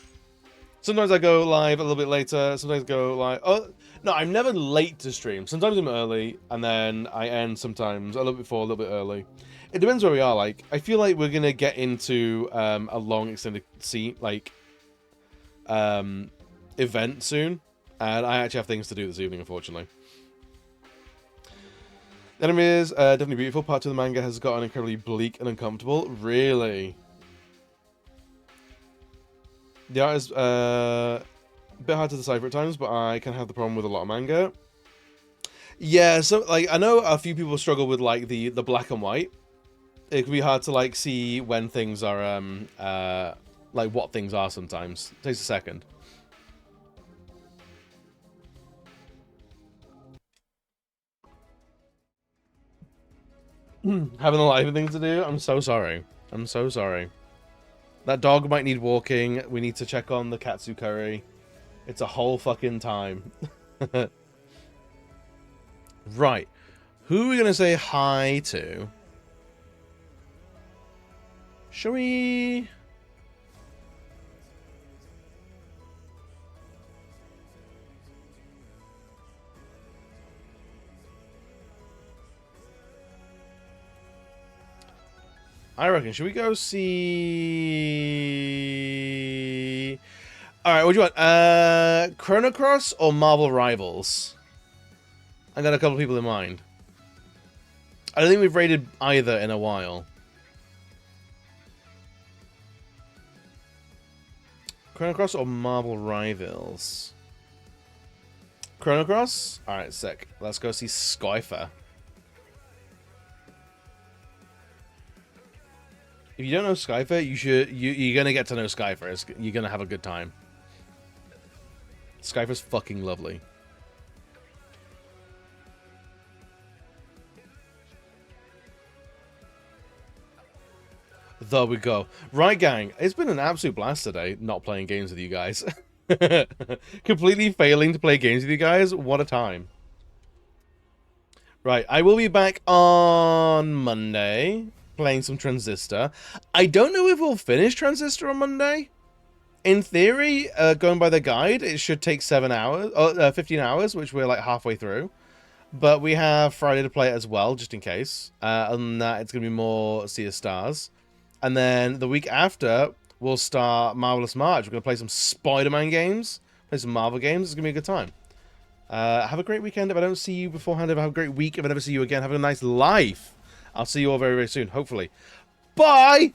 Sometimes I go live a little bit later. Sometimes I go live... Oh, no, I'm never late to stream. Sometimes I'm early, and then I end sometimes a little bit before, a little bit early. It depends where we are. Like, I feel like we're going to get into a long extended event soon. And I actually have things to do this evening, unfortunately. The anime is definitely beautiful. Part 2 of the manga has gotten incredibly bleak and uncomfortable. Really? The art is a bit hard to decipher at times, but I can have the problem with a lot of manga. Yeah, so like I know a few people struggle with like the black and white. It can be hard to like see when things are like what things are sometimes. It takes a second. Having a lot of things to do. I'm so sorry. I'm so sorry. That dog might need walking. We need to check on the katsu curry. It's a whole fucking time. Right. Who are we going to say hi to? Shall we... I reckon, should we go see... Alright, what do you want? Chrono Cross or Marvel Rivals? I got a couple of people in mind. I don't think we've rated either in a while. Chrono Cross or Marvel Rivals? Chrono Cross? Alright, sick. Let's go see Skyfer. If you don't know Skyfer, you're gonna get to know Skyfer. You're gonna have a good time. Skyfer's fucking lovely. There we go. Right, gang. It's been an absolute blast today, not playing games with you guys. Completely failing to play games with you guys. What a time. Right, I will be back on Monday. Playing some Transistor. I don't know if we'll finish Transistor on Monday. In theory, going by the guide, it should take 7 hours, or 15 hours, which we're like halfway through. But we have Friday to play it as well, just in case. Other than that, it's going to be more Sea of Stars. And then the week after, we'll start Marvelous March. We're going to play some Spider-Man games, play some Marvel games. It's going to be a good time. Have a great weekend. If I don't see you beforehand, have a great week. If I never see you again, have a nice life. I'll see you all very, very soon, hopefully. Bye!